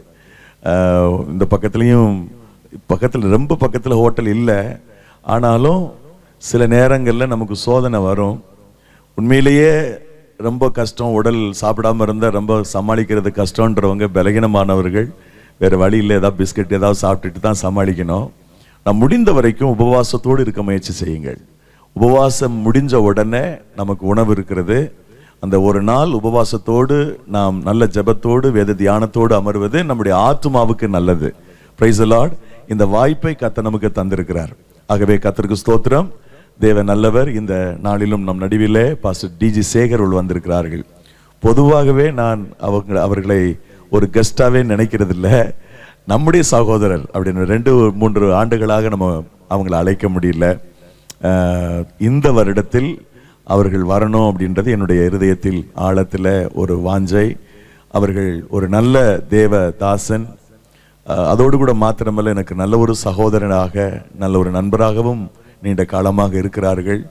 S3: இந்த பக்கத்தில் ரொம்ப பக்கத்தில் ஹோட்டல் இல்லை, ஆனாலும் சில நேரங்களில் நமக்கு சோதனை வரும். உண்மையிலேயே ரொம்ப கஷ்டம், உடல் சாப்பிடாமல் இருந்தால் ரொம்ப சமாளிக்கிறது கஷ்டன்றவங்க, பலகீனமானவர்கள், வேறு வழி இல்லை, ஏதாவது பிஸ்கட் ஏதாவது சாப்பிட்டுட்டு தான் சமாளிக்கணும். நான் முடிந்த வரைக்கும் உபவாசத்தோடு இருக்க முயற்சி செய்யுங்கள். உபவாசம் முடிஞ்ச உடனே நமக்கு உணவு இருக்கிறது. அந்த ஒரு நாள் உபவாசத்தோடு நாம் நல்ல ஜெபத்தோடு வேத தியானத்தோடு அமர்வது நம்முடைய ஆத்துமாவுக்கு நல்லது. Praise the Lord. இந்த வாய்ப்பை கர்த்தர் நமக்கு தந்திருக்கிறார். ஆகவே கர்த்தருக்கு ஸ்தோத்திரம். தேவன் நல்லவர். இந்த நாளிலும் நம் நடுவிலே பாஸ்டர் டிஜி சேகர் வந்திருக்கிறார்கள். பொதுவாகவே நான் அவர்களை ஒரு கெஸ்டாவே நினைக்கிறதில்ல, நம்முடைய சகோதரர் அப்படின்னு 2-3 ஆண்டுகளாக நம்ம அவங்களை அழைக்க முடியல. இந்த வருடத்தில் அவர்கள் வரணும் அப்படின்றது என்னுடைய இருதயத்தில் ஆழத்தில் ஒரு வாஞ்சை. அவர்கள் ஒரு நல்ல தேவ தாசன், அதோடு கூட மாத்திரமல்ல எனக்கு நல்ல ஒரு சகோதரனாக, நல்ல ஒரு நண்பராகவும் நீண்ட காலமாக இருக்கிறார்கள்.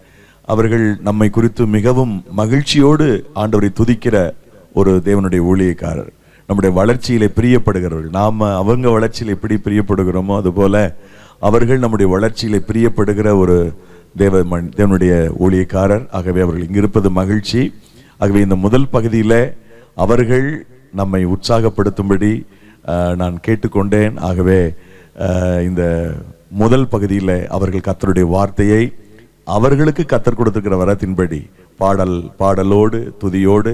S3: அவர்கள் நம்மை குறித்து மிகவும் மகிழ்ச்சியோடு ஆண்டவரை துதிக்கிற ஒரு தேவனுடைய ஊழியக்காரர். நம்முடைய வளர்ச்சியிலே பிரியப்படுகிறவர்கள். நாம் அவங்க வளர்ச்சியில் எப்படி பிரியப்படுகிறோமோ அதுபோல அவர்கள் நம்முடைய வளர்ச்சியிலே பிரியப்படுகிற ஒரு தேவனுடைய ஊழியக்காரர். ஆகவே அவர்கள் இங்கு இருப்பது மகிழ்ச்சி. ஆகவே இந்த முதல் பகுதியில் அவர்கள் நம்மை உற்சாகப்படுத்தும்படி நான் கேட்டுக்கொண்டேன். ஆகவே இந்த முதல் பகுதியில் அவர்கள் கர்த்தருடைய வார்த்தையை அவர்களுக்கு கர்த்தர் கொடுத்திருக்கிற வரத்தின்படி பாடலோடு துதியோடு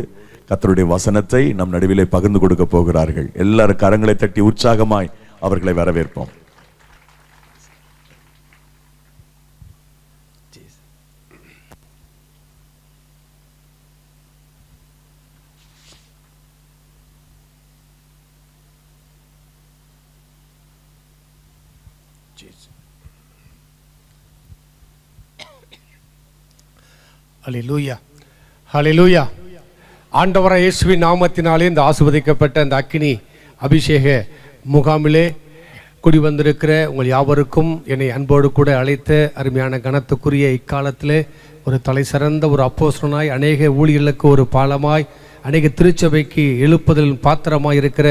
S3: கர்த்தருடைய வசனத்தை நம் நடுவிலே பகிர்ந்து கொடுக்க போகிறார்கள். எல்லாரும் கரங்களை தட்டி உற்சாகமாய் அவர்களை வரவேற்போம்.
S4: ஹல்லேலூயா, ஹல்லேலூயா. ஆண்டவராகிய இயேசுவின் நாமத்தினாலே இந்த ஆசீர்வதிக்கப்பட்ட இந்த அக்கினி அபிஷேக முகாமிலே கூடி வந்திருக்கிற உங்கள் யாவருக்கும் என்னை அன்போடு கூட அழைத்த அருமையான கனத்துக்குரிய இக்காலத்திலே ஒரு தலை சிறந்த ஒரு அப்போஸ்தலனாய், அநேக ஊழியர்களுக்கு ஒரு பாலமாய், அநேக திருச்சபைக்கு எழுப்புதல் பாத்திரமாய் இருக்கிற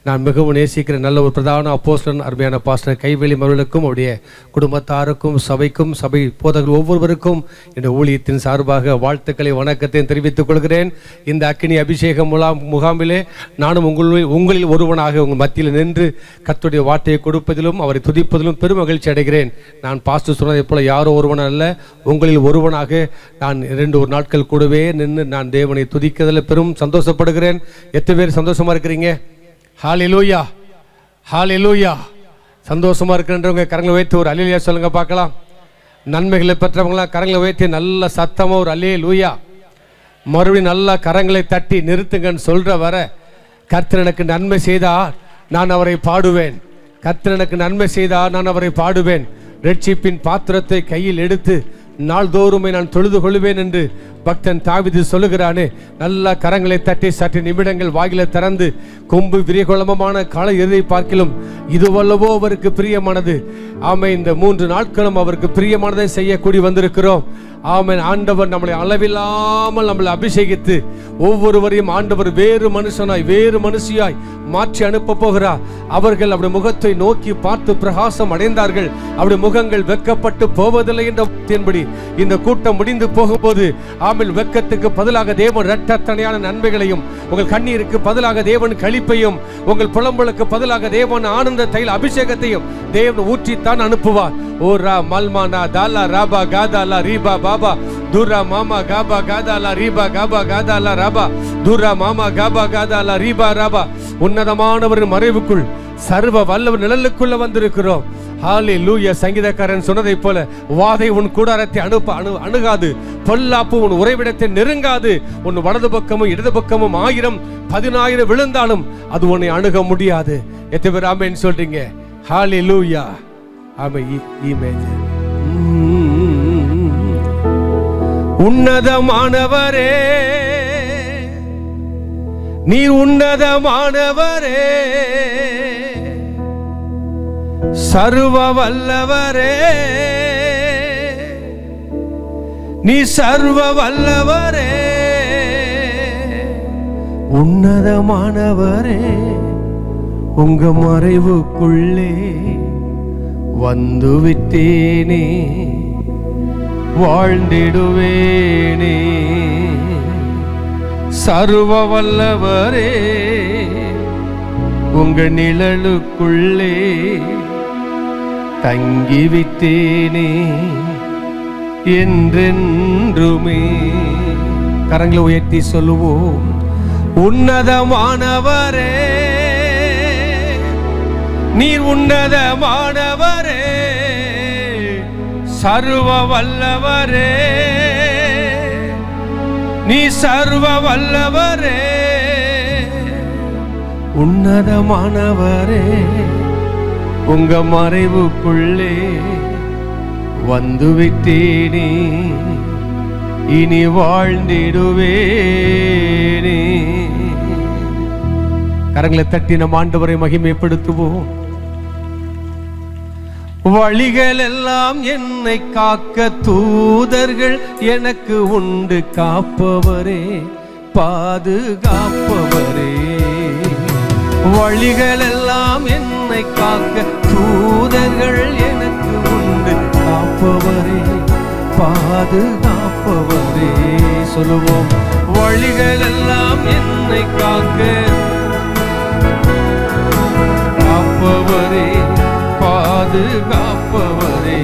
S4: நான் மிகவும் நேசிக்கிற நல்ல ஒரு பிரதான அப்போஸ்தலன் அருமையான பாஸ்டர் கைவேலி அவர்களுக்கும் அவருடைய குடும்பத்தாருக்கும் சபைக்கும் சபை போதகர்கள் ஒவ்வொருவருக்கும் இந்த ஊழியத்தின் சார்பாக வாழ்த்துக்களை வணக்கத்தையும் தெரிவித்துக் கொள்கிறேன். இந்த அக்கினி அபிஷேக முகாமிலே நானும் உங்களில் ஒருவனாக உங்கள் மத்தியில் நின்று கர்த்தருடைய வார்த்தையை கொடுப்பதிலும் அவரை துதிப்பதிலும் பெரும் மகிழ்ச்சி அடைகிறேன். நான் பாஸ்டர் சொன்னதை போல யாரோ ஒருவன் அல்ல, உங்களில் ஒருவனாக நான் 2 நாட்கள் கூடவே நின்று நான் தேவனை துதிக்கிறதில் பெரும் சந்தோஷப்படுகிறேன். எத்தனை பேர் சந்தோஷமா இருக்கிறீங்க? ஹல்லேலூயா, ஹல்லேலூயா. சந்தோஷமா இருக்கின்றவங்க கரங்களை உயர்த்தி ஒரு அல்லேலூயா சொல்லுங்க பார்க்கலாம். நன்மைகளை பெற்றவங்களாம் கரங்களை உயர்த்தி நல்ல சத்தமாக ஒரு அல்லேலூயா. மறுபடியும் நல்லா கரங்களை தட்டி நிறுத்துங்கன்னு சொல்ற வர கர்த்தர் எனக்கு நன்மை செய்தார், நான் அவரை பாடுவேன். கர்த்தர் எனக்கு நன்மை செய்தார், நான் அவரை பாடுவேன். ரட்சிப்பின் பாத்திரத்தை கையில் எடுத்து நாள்தோறுமே நான் தொழுது கொள்வேன் என்று பக்தன் தாவீது சொல்லுகிறானே. நல்ல கரங்களை தட்டி சற்று நிமிடங்கள் வாயில திறந்து கொம்பு விரிகுளமமான கால இறுதியை பார்க்கிலும் இதுவல்லவோ அவருக்கு பிரியமானது. ஆமென். இந்த 3 நாட்களும் அவருக்கு பிரியமானதை செய்யக்கூடி வந்திருக்கிறோம். ஆமென். ஆண்டவர் நம்மளை அளவில்லாமல் நம்மளை அபிஷேகித்து ஒவ்வொருவரையும் ஆண்டவர் வேறு மனுஷனாய் வேறு மனுஷியாய் மாற்றி அனுப்ப போகிறார். அவர்கள் அவருடைய முகத்தை நோக்கி பார்த்து பிரகாசம் அடைந்தார்கள். அவருடைய முகங்கள் வெக்கப்பட்டு போவதில்லை என்படி இந்த கூட்டம் முடிந்து போகும்போது ஆமென், வெக்கத்துக்கு பதிலாக தேவன் இரட்டத்தனையான நன்மைகளையும், உங்கள் கண்ணீருக்கு பதிலாக தேவன் களிப்பையும், உங்கள் புலம்பலுக்கு பதிலாக தேவன் ஆனந்த தைல அபிஷேகத்தையும் தேவன் ஊற்றித்தான் அனுப்புவார். ஓ ரா மல்மானா தாலா ராபா காதாலா ரீபா பாபா துரா மாமா காபா காதாலா ரீபா காபா காதாலா ராபா துரா மாமா காபா காதாலா ரீபா ராபா. உன்னதமானவரின் மறைவுக்குள் சர்வ வல்லவர் நிழலுக்குள்ள வந்திருக்கிறோம். ஹல்லேலூயா. சங்கீதக்காரன் சொன்னதை போல வாதை உன் கூடாரத்தை அணுகாது, பொல்லாப்பு உன் உறைவிடத்தை நெருங்காது. உன் வலது பக்கமும் இடது பக்கமும் 1000-10,000 விழுந்தாலும் அது உன்னை அணுக முடியாது. எத்தனை பேர் ஆமென் சொல்றீங்க? ஹல்லேலூயா. உன்னதமானவரே, நீ உன்னதமானவரே, சர்வ வல்லவரே, நீ சர்வ வல்லவரே, உன்னதமானவரே. உங்க மறைவுக்குள்ளே வந்து விட்டேனே, வாழ்ந்திடுவேனே. சர்வ வல்லவரே, உங்க நிழலுக்குள்ளே தங்கிவிட்டேனே என்றென்றுமே. கரங்களை உயர்த்தி சொல்லுவோம். உன்னதமானவரே, நீர் உன்னதமானவரே, சர்வ வல்லவரே, நீ சர்வ வல்லவரே, உன்னதமானவரே. உங்க மறைவுக்குள்ளே வந்து விட்டேனே, இனி வாழ்ந்திடுவேனே. கரங்களை தட்டி நம் ஆண்டவரை மகிமைப்படுத்துவோம். வழிகள் எல்லாம் என்னை காக்க தூதர்கள் எனக்கு உண்டு, காப்பவரே பாதுகாப்பவரே. வழிகள் எல்லாம் என்னை காக்க தூதர்கள் எனக்கு உண்டு, காப்பவரே பாதுகாப்பவரே. சொல்லுவோம். வழிகள் எல்லாம் என்னை காக்க காப்பவரே பாதுகாப்பவரே.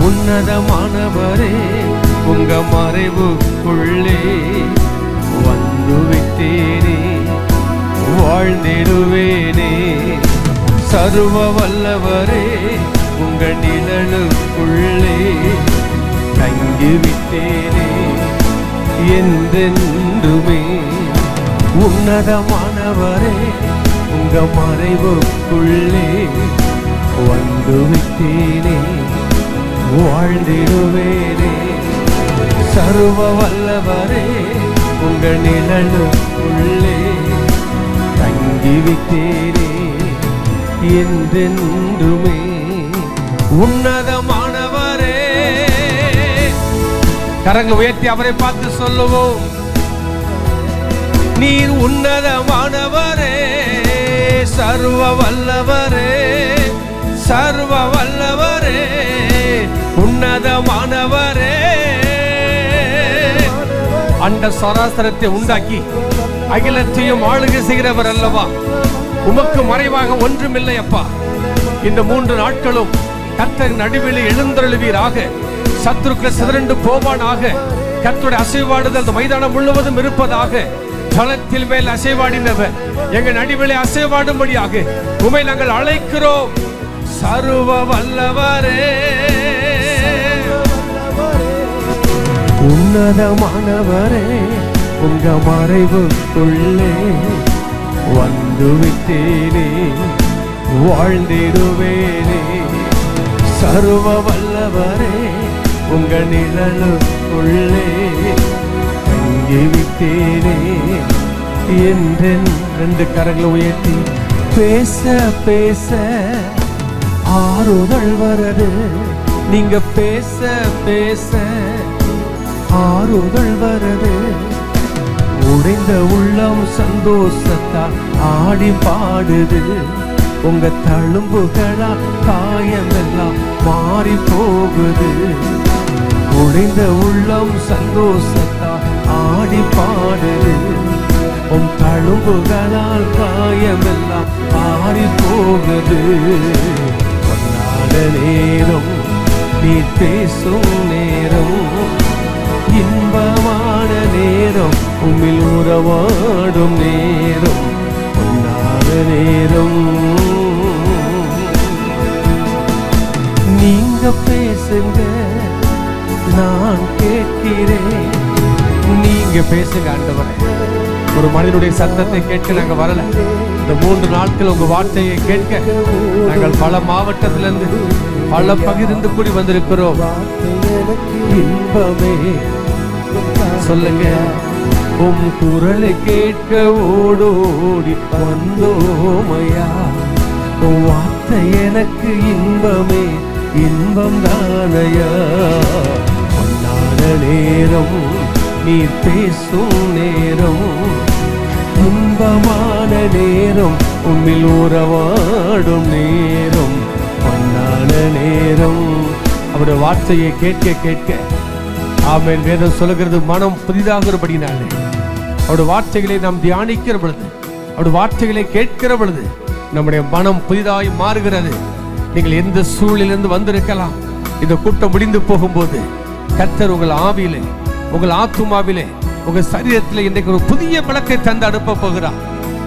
S4: உன்னதமானவரே, உங்க மறைவுக்குள்ளே வந்து விட்டேனே, வாழ்ந்திடுவேனே. சர்வ வல்லவரே, உங்க நிழலுக்குள்ளே தங்கிவிட்டேனே என்றென்றுமே. உன்னதமானவரே, உங்க மறைவுக்குள்ளே வந்து விட்டேனே, வாழ்ந்திடுவேனே. சர்வ வல்லவரே, உங்க நிழலுக்குள்ளே தங்கிவிட்டேனே என்றென்றுமே. உன்னதமானவரே, கரங்களை உயர்த்தி அவரை பார்த்து சொல்லுவோம். நீர் உன்னதமானவரே, சர்வ வல்லவரே, சர்வ வல்லவரே, உன்னதமானவரே. அண்ட சராசரத்தை உண்டாக்கி அகிலத்தையும் ஆளுகை செய்கிறவர் அல்லவா? உமக்கு மறைவாக ஒன்றுமில்லை அப்பா. இந்த 3 நாட்களும் கர்த்தர் நடுவில் எழுந்தருளுவீராக. சத்துருக்கள் சிதறண்டு போவானாக. கர்த்தருடைய அசைவாடுதல் அந்த மைதானம் முழுவதும் இருப்பதாக. ஜலத்தில் மேல் அசைவாடினவர் எங்கள் நடுவிலே அசைவாடும்படியாக உமை நாங்கள் அழைக்கிறோம். சர்வ வல்லவரே, உன்னதமானவரே, உங்க மறைவுக்குள்ளே வந்து விட்டேனே, வாழ்ந்திடுவேனே. சர்வ வல்லவரே, உங்க நிழலுக்குள்ளே தங்கி விட்டேனே என்றென். ரெண்டு கரங்களை உயர்த்தி பேச பேச ஆறுதல் வருது. நீங்க பேச பேச ஆறுதல் வருது. உடைந்த உள்ளம் சந்தோஷத்தால் ஆடி பாடுது. உங்க தழும்புகளா காயமெல்லாம் மாறி போகுது. உடைந்த உள்ளம் சந்தோஷத்தால் ஆடி பாடுது. உன் தழும்புகளால் காயமெல்லாம் மாறி போகுது. பொன்னான நேரம், நீ பேசும் நேரம், இன்பமான நேரம், உம்மில் உறவாடும் நேரம், பொன்னான நேரம். நீங்க பேசுங்க, நான் கேட்கிறேன். நீங்க பேசுங்க ஆண்டவரே. ஒரு மனிதனுடைய சத்தத்தை கேட்க நாங்க வரல. இந்த 3 நாட்கள் உங்க வார்த்தையை கேட்க நாங்கள் பல மாவட்டத்திலிருந்து, பல பகிர்ந்து கூடி வந்திருக்கிறோம். இன்பமே சொல்லுங்க. உம் குரலை கேட்க ஓடோடி வந்தோமையா. வார்த்தை எனக்கு இன்பமே, இன்பம் தானையா. பொன்னான நேரம், நீ பேசும் நேரம், இன்பமான நேரம், உம்மில் உறவாடும் நேரம், பொன்னான நேரம். அவருடைய வார்த்தையை கேட்க கேட்க, ஆமென், வேதம் சொல்லுகிறது, மனம் புதிதாகிறபடினாலே அவருடைய வார்த்தைகளை நாம் தியானிக்கிற பொழுது, அவருடைய வார்த்தைகளை கேட்கிற பொழுது நம்முடைய மனம் புதிதாய் மாறுகிறது. நீங்கள் எந்த சூழலிலிருந்து வந்திருக்கலாம், இந்த கூட்டம் முடிந்து போகும்போது கர்த்தர் உங்கள் ஆவியிலே, உங்கள் ஆத்துமாவிலே, உங்க சரீரத்தில் இன்றைக்கு ஒரு புதிய விளக்கை தந்து அனுப்ப போகிறார்.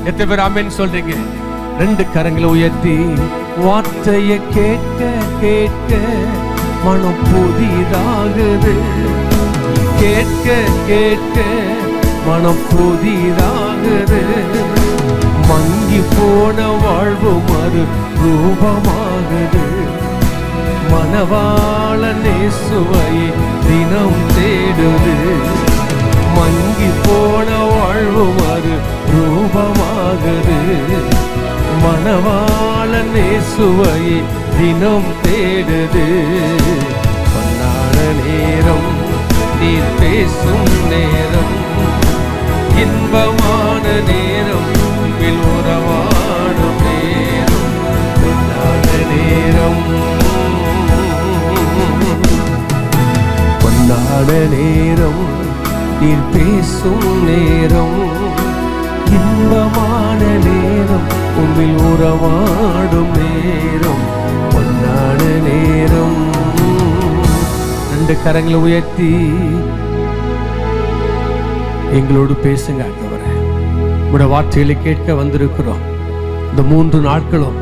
S4: எத்தனை பேர் ஆமென் சொல்றீங்க? 2 கரங்களை உயர்த்தி வார்த்தையை கேட்க கேட்க மனம் புதிதாகுது. கேட்க கேட்க மனம் புதிதாகுது. மங்கி போன வாழ்வு மறு ரூபமாகுது. மணவாளன் இயேசுவையே தினம் தேடுது. மங்கி போன வாழ்வு மறு ரூபமாகுது. மணவாளன் இயேசுவையே தினம் தேடுது. பொன்னான நேரம், நீர் பேசும் நேரம், இன்பமான நேரம், உம்மில் உறவாடும் நேரம், பொன்னான நேரம். பொன்னான நேரம், நீர் பேசும் நேரம், இன்பமான நேரம், உம்மில் உறவாடும் நேரம், பொன்னான நேரம். 2 கரங்களை உயர்த்தி எங்களோடு பேசுங்க ஆண்டவரே. உங்களுடைய வார்த்தைகளை கேட்க வந்திருக்கிறோம். இந்த 3 நாட்களும்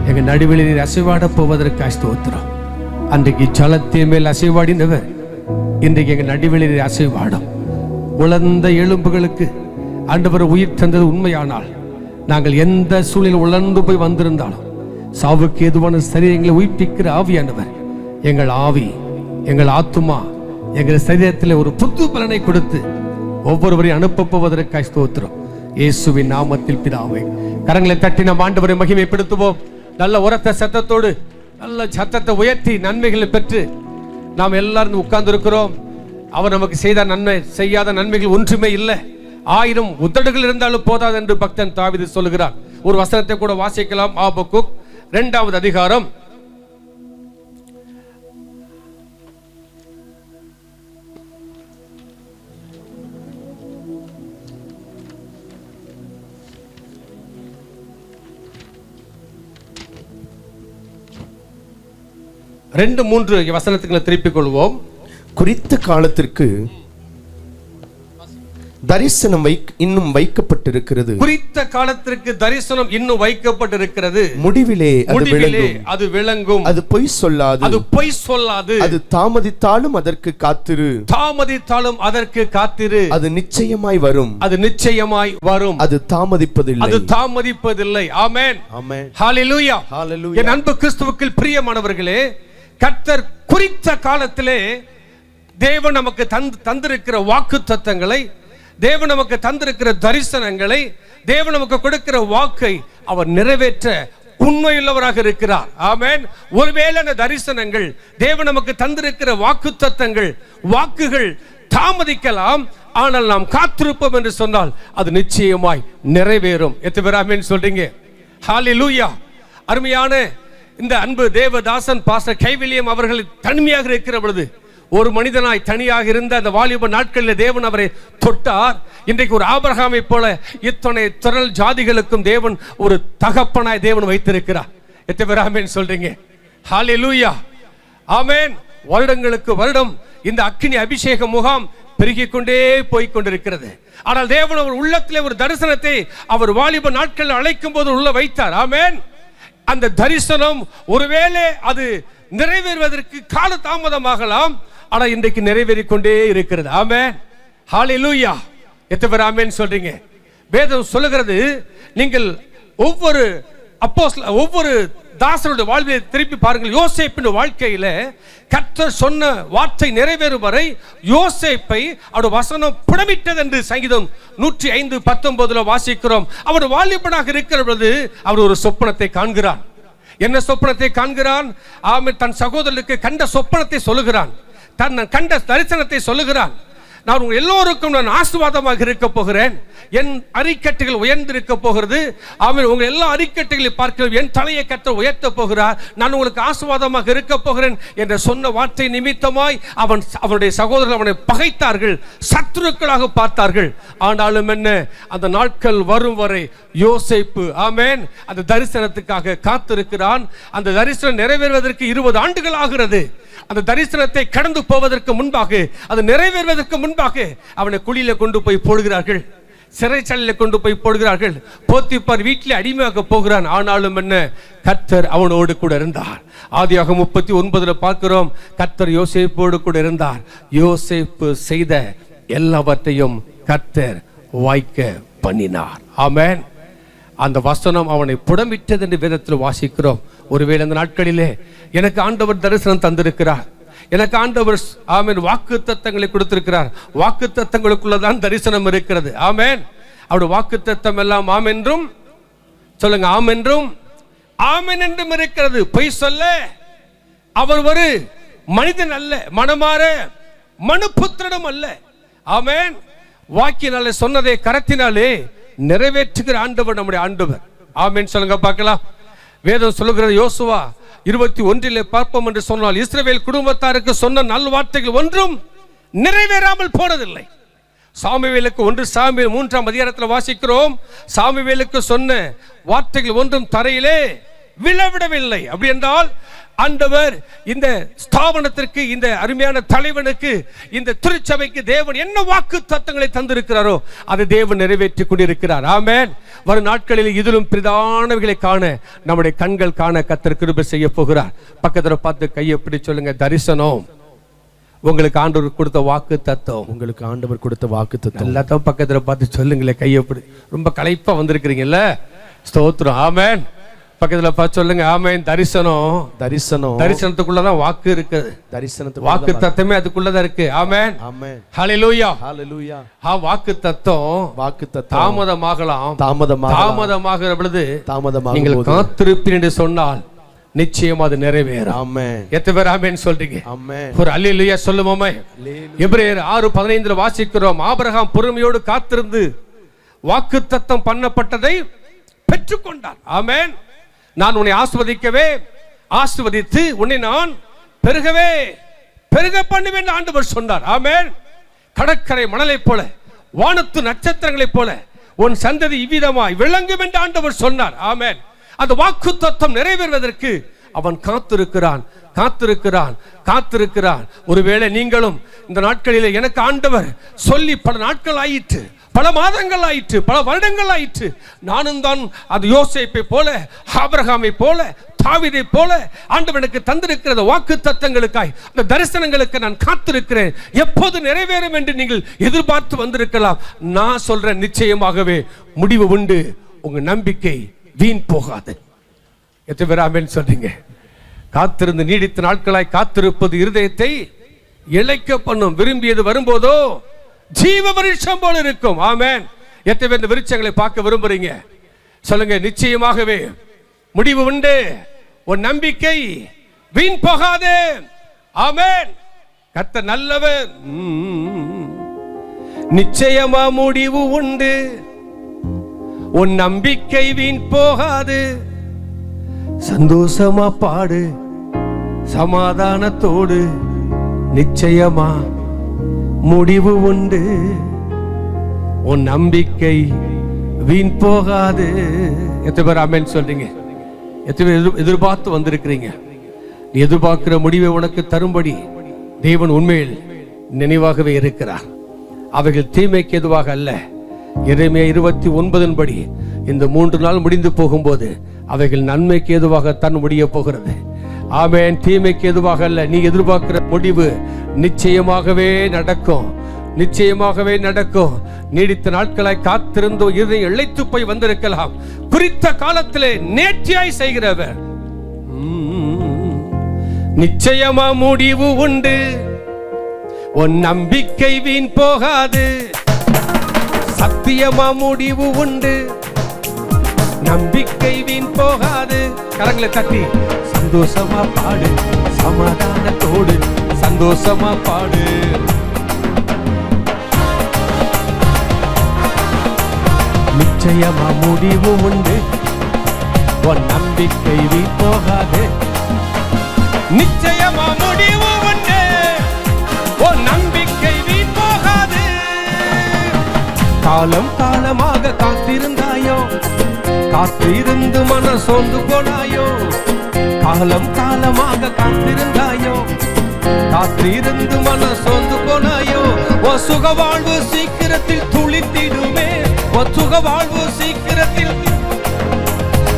S4: எங்க நடுவில் நீர் அசைவாட போவதற்கு ஸ்தோத்திரம். அன்றைக்கு ஜலத்தின் மேல் அசைவாடினவர் இன்றைக்கு எங்க நடுவில் நீர் அசைவாடும். உலர்ந்த எலும்புகளுக்கு ஆண்டவர் உயிர் தந்தது உண்மையானால், நாங்கள் எந்த சூழலில் உலர்ந்து போய் வந்திருந்தாலும் சாவுக்கு ஏதுவான சரீரங்களை உயிர்ப்பிக்கிற ஆவியானவர் எங்கள் ஆவி, எங்கள் ஆத்துமா, எங்கள் சரீரத்தில் ஒரு புது பலனை கொடுத்து ஒவ்வொருவரையும் அனுப்ப போவதற்காக ஸ்தோத்திரம். இயேசுவின் நாமத்தில் பிதாவே. கரங்களை தட்டி நாம் ஆண்டவரை மகிமைப்படுத்துவோம். நல்ல உரத்த சத்தத்தோடு, நல்ல சத்தத்தை உயர்த்தி நன்மைகளை பெற்று நாம் எல்லாரும் உட்கார்ந்து இருக்கிறோம். அவர் நமக்கு செய்த நன்மை, செய்யாத நன்மைகள் ஒன்றுமே இல்லை. 1000 உதடுகள் இருந்தாலும் போதாது என்று பக்தன் தாவீது சொல்லுகிறார். ஒரு வசனத்தை கூட வாசிக்கலாம். ஆபக்குக் 2வது அதிகாரம் 2-3 வசனத்துக்கு திருப்பிக் கொள்வோம்.
S2: குறித்த காலத்திற்கு தரிசனம் இன்னும் வைக்கப்பட்டிருக்கிறது.
S4: குறித்த காலத்திற்கு தரிசனம் இன்னும் வைக்கப்பட்டிருக்கிறது.
S2: முடிவிலே
S4: அது விளங்கும்.
S2: அது பொய் சொல்லாது. அது தாமதித்தாலும் அதற்கு காத்திரு. அது நிச்சயமாய் வரும். அது தாமதிப்பதில்லை. ஆமென்.
S4: ஹalleluya. என் அன்பு கிறிஸ்துவுக்குள் பிரியமானவர்களே, கர்த்தர் குறித்த காலத்திலே தேவன் நமக்கு தந்திருக்கிற வாக்குத்தத்தங்களை, தேவன் நமக்கு தந்திருக்கிற தரிசனங்களை, தேவன் நமக்கு கொடுக்கிற வாக்கை அவர் நிறைவேற்ற உண்மையுள்ளவராக இருக்கிறார். ஆமென். ஒருவேளை அந்த தரிசனங்கள், தேவன் நமக்கு தந்திருக்கிற வாக்குத்தத்தங்கள், வாக்குகள் தாமதிக்கலாம், ஆனால் நாம் காத்திருப்போம் என்று சொன்னால் அது நிச்சயமாய் நிறைவேறும். எத்தனை பேர் ஆமென் சொல்றீங்க? ஹalleluya. அருமையான இந்த அன்பு தேவதாசன் பாஸ்டர் கைவிலியம் அவர்கள் தனிமையாக இருக்கிற பொழுது, ஒரு மனிதனாய் தனியாக இருந்த அந்த வாலிப நாட்களில் தேவன் அவரை தொட்டார். இன்றைக்கு ஒரு ஆபிரகாமை போல இத்தனை திரள் ஜாதிகளுக்கும் தேவன் ஒரு தகப்பனாய் தேவன் வைத்திருக்கிறார். எத்தனை பேர் ஆமென் சொல்றீங்க? ஹalleluya. ஆமென். வருடங்களுக்கு வருடம் இந்த அக்கினி அபிஷேக முகாம் பெருகிக் கொண்டே போய் கொண்டிருக்கிறது. ஆனால் தேவன் அவர் உள்ளத்திலே ஒரு தரிசனத்தை அவர் வாலிப நாட்களில் அழைக்கும் போது உள்ள வைத்தார். ஆமென். அந்த தரிசனம் ஒருவேளை அது நிறைவேறுவதற்கு கால தாமதமாகலாம், ஆனா இன்றைக்கு நிறைவேறிக் கொண்டே இருக்கிறது. ஆமென். ஹalleluya. எத்தனை பேர் ஆமென் சொல்றீங்க? வேதம் சொல்லுகிறது, நீங்கள் ஒவ்வொரு தாசனுடைய வாழ்வை திருப்பி பாருங்கள். யோசேப்பின் வாழ்க்கையில கர்த்தர் சொன்ன வார்த்தை நிறைவேறும் வரை யோசேப்பை அவர் வசனம் புடமிட்டது என்று சங்கீதம் 105:19 வாசிக்கிறோம். அவர் வாலிபனாக இருக்கிற பொழுது அவர் ஒரு சொப்பனத்தை காண்கிறான். என்ன சொப்பனத்தை காண்கிறான்? ஆமென். தன் சகோதரனுக்கு கண்ட சொப்பனத்தை சொல்லுகிறான், தன் கண்ட தரிசனத்தை சொல்லுகிறான். நான் உங்கள் எல்லோருக்கும் நான் ஆசீர்வாதமாக இருக்க போகிறேன், என் அரிக்கட்டுகள் உயர்ந்திருக்க போகிறது. அவன் உங்கள் எல்லா அரிக்கட்டுகளை பார்க்க என் தலையை கர்த்தர் உயர்த்த போகிறார், நான் உங்களுக்கு ஆசீர்வாதமாக இருக்க போகிறேன் என்ற சொன்ன வார்த்தை நிமித்தமாய் அவனுடைய சகோதரர்கள் அவனை பகைத்தார்கள், சத்துருக்களாக பார்த்தார்கள். ஆனாலும் என்ன, அந்த நாட்கள் வரும் வரை யோசேப்பு ஆமென் அந்த தரிசனத்துக்காக காத்திருக்கிறான். அந்த தரிசனம் நிறைவேறுவதற்கு 20 ஆண்டுகள் ஆகிறது. அந்த தரிசனத்தை கடந்து போவதற்கு முன்பாக, அது நிறைவேறுவதற்கு முன்பாக அவனை குழியில கொண்டு போய் போடுகிறார்கள், சிறைச்சாலையில கொண்டு போய் போடுகிறார்கள். போத்திபார் வீட்டில் அடிமையாக போகிறான். ஆனாலும் என்ன, கர்த்தர் அவனோடு கூட இருந்தார். ஆதியாகமம் 39 பார்க்கிறோம், கர்த்தர் யோசேப்போடு கூட இருந்தார். யோசேப்பு செய்த எல்லாவற்றையும் கர்த்தர் வாய்க்க பண்ணினார். ஆமென். அந்த வசனம் அவனை புடமிட்டது என்று வேதத்தில் வாசிக்கிறோம். ஒருவேளை அந்த நாட்களிலே எனக்கு ஆண்டவர் தரிசனம் தந்திருக்கிறார், எனக்கு ஆண்டவர் ஆமென் வாக்கு தத்தங்களை கொடுத்திருக்கிறார். வாக்கு தத்தங்களுக்குள்ளதான் தரிசனம் இருக்கிறது. ஆமென். அவருடைய வாக்கு தத்தம் எல்லாம் ஆம் என்றும் சொல்லுங்க, ஆம் என்றும் ஆமென் என்றும் இருக்கிறது. பொய் சொல்ல அவர் ஒரு மனிதன் அல்ல, மனமாற மனுபுத்திரனும் அல்ல. ஆமென். வாக்கினாலே சொன்னதை கரத்தினாலே நிறைவேற்றுகிற ஆண்டவர் நம்முடைய ஆண்டவர். ஆமென் சொல்லுங்க பார்க்கலாம். வேதம் சொல்லுகிறது, யோசுவா 21 பார்ப்போம் என்று சொன்னால், இஸ்ரவேல் குடும்பத்தாருக்கு சொன்ன நல்வார்த்தைகள் ஒன்றும் நிறைவேறாமல் போனதில்லை. சாமுவேலுக்கு 1 சாமுவேல் 3ஆம் அதிகாரத்தில் வாசிக்கிறோம், சாமுவேலுக்கு சொன்ன வார்த்தைகள் ஒன்றும் தரையிலே விழவிடவில்லை. அப்படி என்றால் ஆண்டவர் இந்த ஸ்தாபனத்திற்கு, இந்த அருமையான தலைவனுக்கு, இந்த திருச்சபைக்கு தேவன் என்ன வாக்கு தத்தங்களை தந்திருக்கிறாரோ அதை தேவன் நிறைவேற்றி கொண்டிருக்கிறார். ஆமென். வரும் நாட்களில் இதிலும் பிரதானவைகளை காண நம்முடைய கண்கள் காண கர்த்தர் கிருபை செய்ய போகிறார். பக்கத்தில் பார்த்து கையை பிடி சொல்லுங்க, தரிசனம் உங்களுக்கு ஆண்டவர் கொடுத்த வாக்கு தத்தம்.
S2: உங்களுக்கு ஆண்டவர் கொடுத்த வாக்கு தத்தம்
S4: எல்லாத்தையும் பக்கத்தில் பார்த்து சொல்லுங்களேன், கையை பிடி. ரொம்ப களைப்பா வந்திருக்கிறீங்கல்ல, ஸ்தோத்திரம். ஆமென். பக்கத்துல பார்த்து சொல்லுங்க, ஆமென். தரிசனத்துக்குள்ளதான் வாக்கு இருக்கு. தரிசனத்துக்கு வாக்கு தத்தமே அதுக்குள்ளதான் இருக்கு. ஆமென். ஆமென். ஹல்லேலூயா. ஹல்லேலூயா. வாக்கு தத்தம் தாமதமாகலாம், தாமதமாகிற பொழுது நீங்கள் காத்திருப்பீர் என்று சொன்னால் நிச்சயம் அது நிறைவேறும். ஆமென். எத்தனை பேர் ஆமென் சொல்றீங்க? ஆமென். ஒரு அல்லேலூயா சொல்லுவோமே. எபிரேயர் 6:15 வாசிக்கிறோம், ஆபிரகாம் பொறுமையோடு காத்திருந்து வாக்கு தத்தம் பண்ணப்பட்டதை பெற்றுக்கொண்டார். ஆமென். நான் உன்னை ஆசீர்வதித்து உன்னை நான் பெருக பண்ணுவேன் ஆண்டவர் சொன்னார். ஆமென். கடற்கரை மணலை போல, வானத்து நட்சத்திரங்களைப் போல உன் சந்ததி இவ்விதமாய் விளங்கும் என்று ஆண்டவர் சொன்னார். ஆமென். அந்த வாக்குத்தத்தம் நிறைவேறுவதற்கு அவன் காத்திருக்கிறான், காத்திருக்கிறான், காத்திருக்கிறான். ஒருவேளை நீங்களும் இந்த நாட்களிலே எனக்கு ஆண்டவர் சொல்லி பல நாட்கள் ஆயிற்று, பல மாதங்கள் ஆயிற்று, பல வருடங்கள் ஆயிற்று, நானும் தான் அது யோசேப்பை போல, ஆபிரகாமை போல, தாவீதை போல ஆண்டவனுக்கு தந்திருக்கிற வாக்கு தத்தங்களுக்காய், அந்த தரிசனங்களுக்கு நான் காத்திருக்கிறேன், எப்போது நிறைவேறும் என்று நீங்கள் எதிர்பார்த்து வந்திருக்கலாம். நான் சொல்றேன், நிச்சயமாகவே முடிவு உண்டு. உங்க நம்பிக்கை வீண் போகாது. எத்தனை பேர் ஆமென் சொல்றீங்க? காத்திருந்து நீடித்த நாட்களாய் காத்திருப்பது இருதயத்தை இளைக்க பண்ணும். விரும்பியது வரும்போதோ ஜீவ விருட்சம் போல இருக்கும். ஆமென். எத்தனை பேர் இந்த விருட்சங்களை பார்க்க விரும்புறீங்க? சொல்லுங்க, நிச்சயமாகவே முடிவு உண்டு. உன் நம்பிக்கை வீண் போகாது. ஆமென். கர்த்தர் நல்லவர். நிச்சயமா முடிவு உண்டு. உன் நம்பிக்கை வீண் போகாது. சந்தோஷமா பாடு, சமாதானத்தோடு, நிச்சயமா முடிவு உண்டு. உன் நம்பிக்கை வீண் போகாது. எத்தனை பேர் ஆமென் சொல்றீங்க? எத்தனை பேர் எதிர்பார்த்து வந்திருக்கிறீங்க? நீ எதிர்பார்க்கிற முடிவை உனக்கு தரும்படி தேவன் உண்மையில் நினைவாகவே இருக்கிறார். அவைகள் தீமைக்கு எதுவாக அல்ல. எரேமியா 29 படி இந்த 3 நாள் முடிந்து போகும்போது அவைகள் நன்மைக்கு எதுவாக தான் முடிய போகிறது. ஆமென். தீமைக்கு எதுவாக அல்ல. நீ எதிர்பார்க்கிற முடிவு நிச்சயமாகவே நடக்கும், நிச்சயமாகவே நடக்கும். நீடித்த நாட்களாய் காத்திருந்தோ இருதயம் இளைத்து போய் வந்திருக்கலாம். குறித்த காலத்திலே நேர்த்தியாய் செய்கிறவர். நிச்சயமா முடிவு உண்டு. உன் நம்பிக்கை வீண் போகாது. சத்தியமா முடிவு உண்டு. நம்பிக்கை வீண் போகாது. கரங்களை தட்டி சந்தோஷமா பாடு, சமாதானத்தோடு, சந்தோஷமா பாடு. நிச்சயமா முடிவு உண்டு. உன் நம்பிக்கை வீண் போகாது. நிச்சயமா முடிவு உண்டு. உன் நம்பிக்கை வீண் போகாது. காலம் காலமாக காத்திருந்தாயோ, காத்திருந்து மன சோர்ந்து போனாயோ? காலம் காலமாக காத்திருந்தாயோ, காத்திருந்து மன சோர்ந்து போனாயோ? உன் சுகவாழ்வு சீக்கிரத்தில் துளித்திடுமே. உன் சுகவாழ்வு சீக்கிரத்தில்.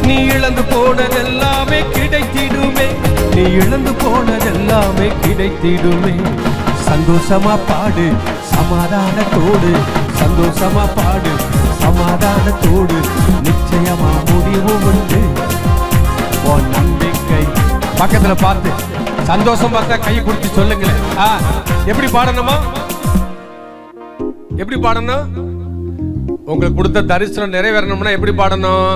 S4: நீ இழந்து போனதெல்லாமே கிடைத்திடுமே. நீ இழந்து போனதெல்லாமே கிடைத்திடுமே. சந்தோஷமா பாடு, சமாதானத்தோடு, சந்தோஷமா பாடு, சமாதானத்தோடு. நிச்சயமா முடிவு உண்டு. உன் நம்பிக்கை. பக்கத்துல பார்த்து சந்தோஷம் பார்த்தா கை குடிச்சு சொல்லுங்களேன். எப்படி பாடணுமா? எப்படி பாடணும்? உங்களுக்கு கொடுத்த தரிசனம் நிறைவேறணும்னா எப்படி பாடணும்?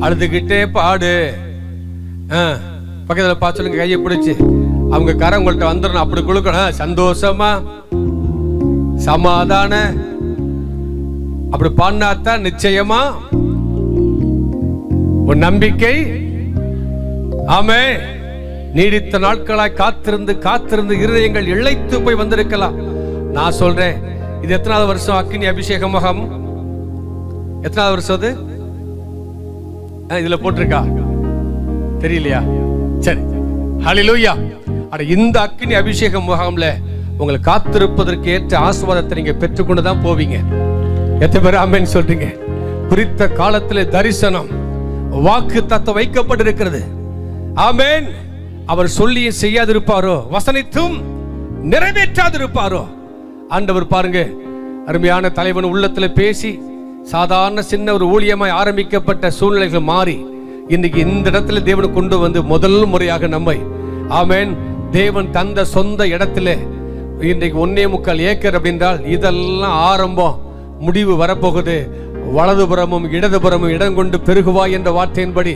S4: அழுதுகிட்டே பாடு. பக்கத்துல பார்த்து சொல்லுங்க, கையை பிடிச்சு. அவங்க கரை உங்கள்கிட்ட வந்துடணும், அப்படி கொடுக்கணும். சந்தோஷமா, சமாதான, அப்படி பாடினாத்தான் நிச்சயமா உன் நம்பிக்கை. ஆமே. நீடித்த நாட்களாய் காத்திருந்து காத்திருந்து இருதயங்கள் இளைத்து போய் வந்திருக்கலாம். நான் சொல்றேன், இது எத்தனாவது வருஷம் அக்கினி அபிஷேக முகாம்? எத்தனாவது வருஷம் அது? இதுல போட்டிருக்கா தெரியலையா? சரி, ஹல்லேலூயா. அட, இந்த அக்கினி அபிஷேக முகாம்ல உங்களை காத்திருப்பதற்கு ஏற்ற ஆசீர்வாதத்தை நீங்க பெற்றுக்கொண்டு தான் போவீங்க. எத்தனை பேர் ஆமென் சொல்றீங்க? குறித்த காலத்திலே தரிசனம், வாக்கு தத்தம் வைக்கப்பட்டிருக்கிறது. ஆமென். அவர் சொல்லியே செய்யாதிருப்பாரோ, வசனித்தும் நிறைவேற்றாதிருப்பாரோ? ஆண்டவர் பாருங்க, அருமையான தலைவன் உள்ளத்துல பேசி சாதாரண சின்ன ஒரு ஊழியமாய் ஆரம்பிக்கப்பட்ட சூழ்நிலைகள் மாறி இன்னைக்கு இந்த இடத்துல தேவனை கொண்டு வந்து முதல் முறையாக நம்மை, ஆமென், தேவன் தந்த சொந்த இடத்துல இன்றைக்கு 1.25 ஏக்கர் அப்படின்றால் இதெல்லாம் ஆரம்பம். முடிவு வரப்போகுது. வலதுபுறமும் இடதுபுறமும் இடம் கொண்டு பெருகுவாய் என்ற வார்த்தையின்படி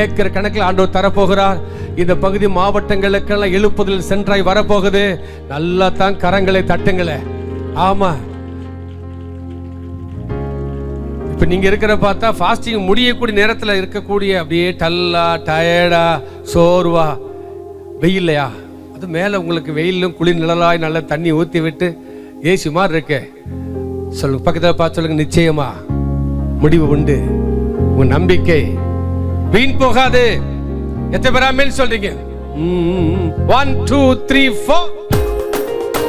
S4: ஏக்கர் கணக்கில் ஆண்டவர் தரப்போகிறார். இந்த பகுதி மாவட்டங்களுக்கெல்லாம் எழுப்புதல் சென்றாய் வரப்போகுது. நல்லா தான் கரங்களை தட்டுங்களே. ஆமா, இப்ப நீங்க இருக்கிற பார்த்தா ஃபாஸ்டிங் முடியக்கூடிய நேரத்தில் இருக்கக்கூடிய அப்படியே டல்லா, டயர்டா, சோர்வா, வெயில்லையா? அது மேல உங்களுக்கு வெயிலும் குளிர் நிழலாய் நல்ல தண்ணி ஊற்றி விட்டு ஏசி மாதிரி இருக்கு. சொல்லுங்க, பக்கத்தில் பார்த்து சொல்லுங்க, நிச்சயமா முடிவு உண்டு. உன் நம்பிக்கை வீண் போகாது. எத்தனை பேர் ஆமென் சொல்றீங்க? 1 2 3 4.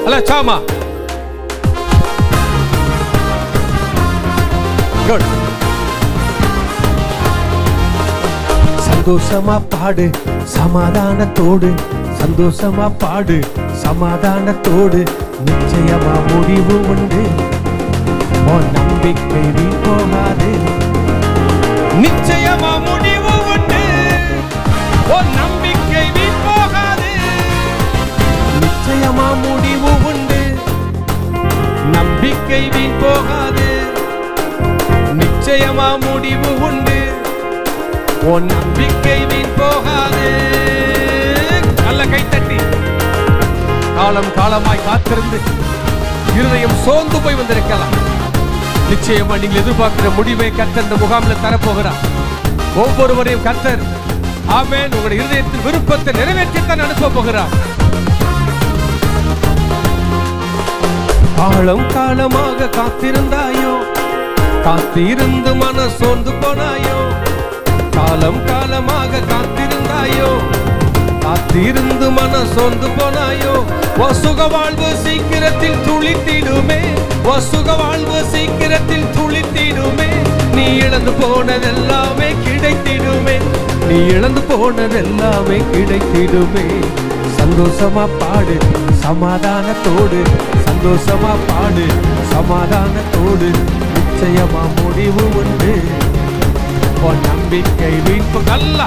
S4: அல்ல சாமா. குட். சந்தோஷமா பாடு சமாதானத்தோடு, சந்தோஷமா பாடு சமாதானத்தோடு, நிச்சயமா முடிவு உண்டு, உன் நம்பிக்கை வீண் போகாது. நிச்சயமா முடிவு உண்டு, உன் நம்பிக்கை வீண் போகாது. நிச்சயமா முடிவு உண்டு, நம்பிக்கை வீண் போகாது. நிச்சயமா முடிவு உண்டு, உன் நம்பிக்கை வீண் போகாது. நல்ல கைத்தட்டி. காலம் காலமாய் காத்திருந்து இருதயம் சோர்ந்து போய் வந்திருக்கலாம். நிச்சயமா நீங்கள் எதிர்பார்க்கிற முடிவை கர்த்தர் இந்த முகாமில் தரப்போகிறார். ஒவ்வொருவரையும் கர்த்தர் ஆமென் உங்களுடைய இருதயத்தின் விருப்பத்தை நிறைவேற்றித்தான் அனுப்ப போகிறார். காலம் காலமாக காத்திருந்தாயோ, காத்திருந்து மன சோர்ந்து போனாயோ. காலம் காலமாக காத்திருந்தாயோ, காத்திருந்து மன சோர்ந்து போனாயோ. சுக வாழ்வு சீக்கிரத்தில் துளித்திடுமே, சுக வாழ்வு சீக்கிரத்தில் துளித்திடுமே. நீ இழந்து போனதெல்லாமே கிடைத்திடுமே, நீ இழந்து போனதெல்லாமே கிடைத்திடுமே. சந்தோஷமா பாடு சமாதானத்தோடு, சந்தோஷமா பாடு சமாதானத்தோடு, நிச்சயமா முடிவு உண்டு, உன் நம்பிக்கை வீண் போகல்ல.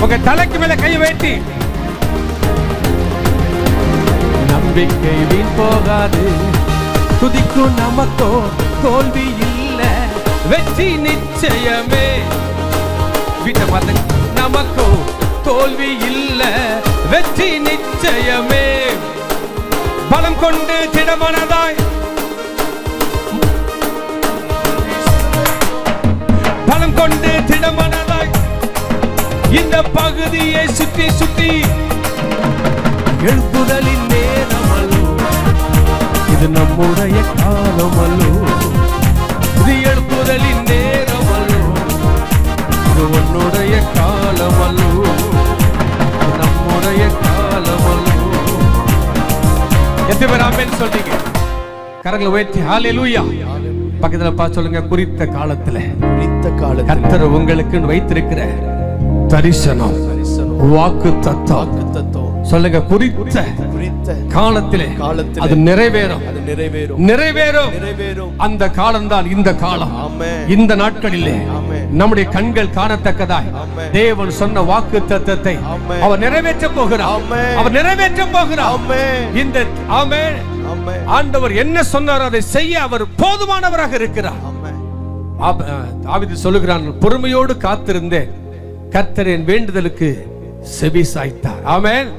S4: உங்க தலைக்கு மேல கை வைத்தி, நம்பிக்கை வீண் போகாது. துதிக்கும் நமக்கோ தோல்வி இல்ல, வெற்றி நிச்சயமே. வீட்டை பார்த்து, நமக்கோ தோல்வி இல்ல, வெற்றி நிச்சயமே. பலம் கொண்டு திடமனதாய், பலம் கொண்டு திடமனதாய் இந்த பகுதியை சுற்றி சுற்றி எழுப்புதலின் நேரமல்லோ, இது நம்முடைய காலமல்லோ. இது எழுப்புதலின் நேரமல்லோ, இது உன்னுடைய காலமல்லோ, நம்முடைய காலமல்லோ. எத்தனை பேர் ஆமென் சொல்றீங்க? கரங்களை உயர்த்தி ஹல்லேலூயா. பக்கத்துல பார்த்து சொல்லுங்க, குறித்த காலத்துல, குறித்த காலத்துல கர்த்தர் உங்களுக்கு வைத்திருக்கிற தரிசனம், வாக்கு தத்தம் சொல்லுங்க. குறித்த காலத்திலே அது நிறைவேறும், நிறைவேறும். அந்த காலம் தான் இந்த காலம். இந்த நாட்களிலே நம்முடைய கண்கள் காணத்தக்கதாய் தேவன் சொன்ன வாக்கு தத்தத்தை அவர் நிறைவேற்ற போகிறார், அவர் நிறைவேற்ற போகிறார். இந்த ஆமென். ஆண்டவர் என்ன சொன்னார் அதை செய்ய அவர் போதுமானவராக இருக்கிறார். தாவீது சொல்லுகிறான், பொறுமையோடு காத்திருந்தேன், கர்த்தர் என் வேண்டுதலுக்கு செவி சாய்த்தார். ஆமென்.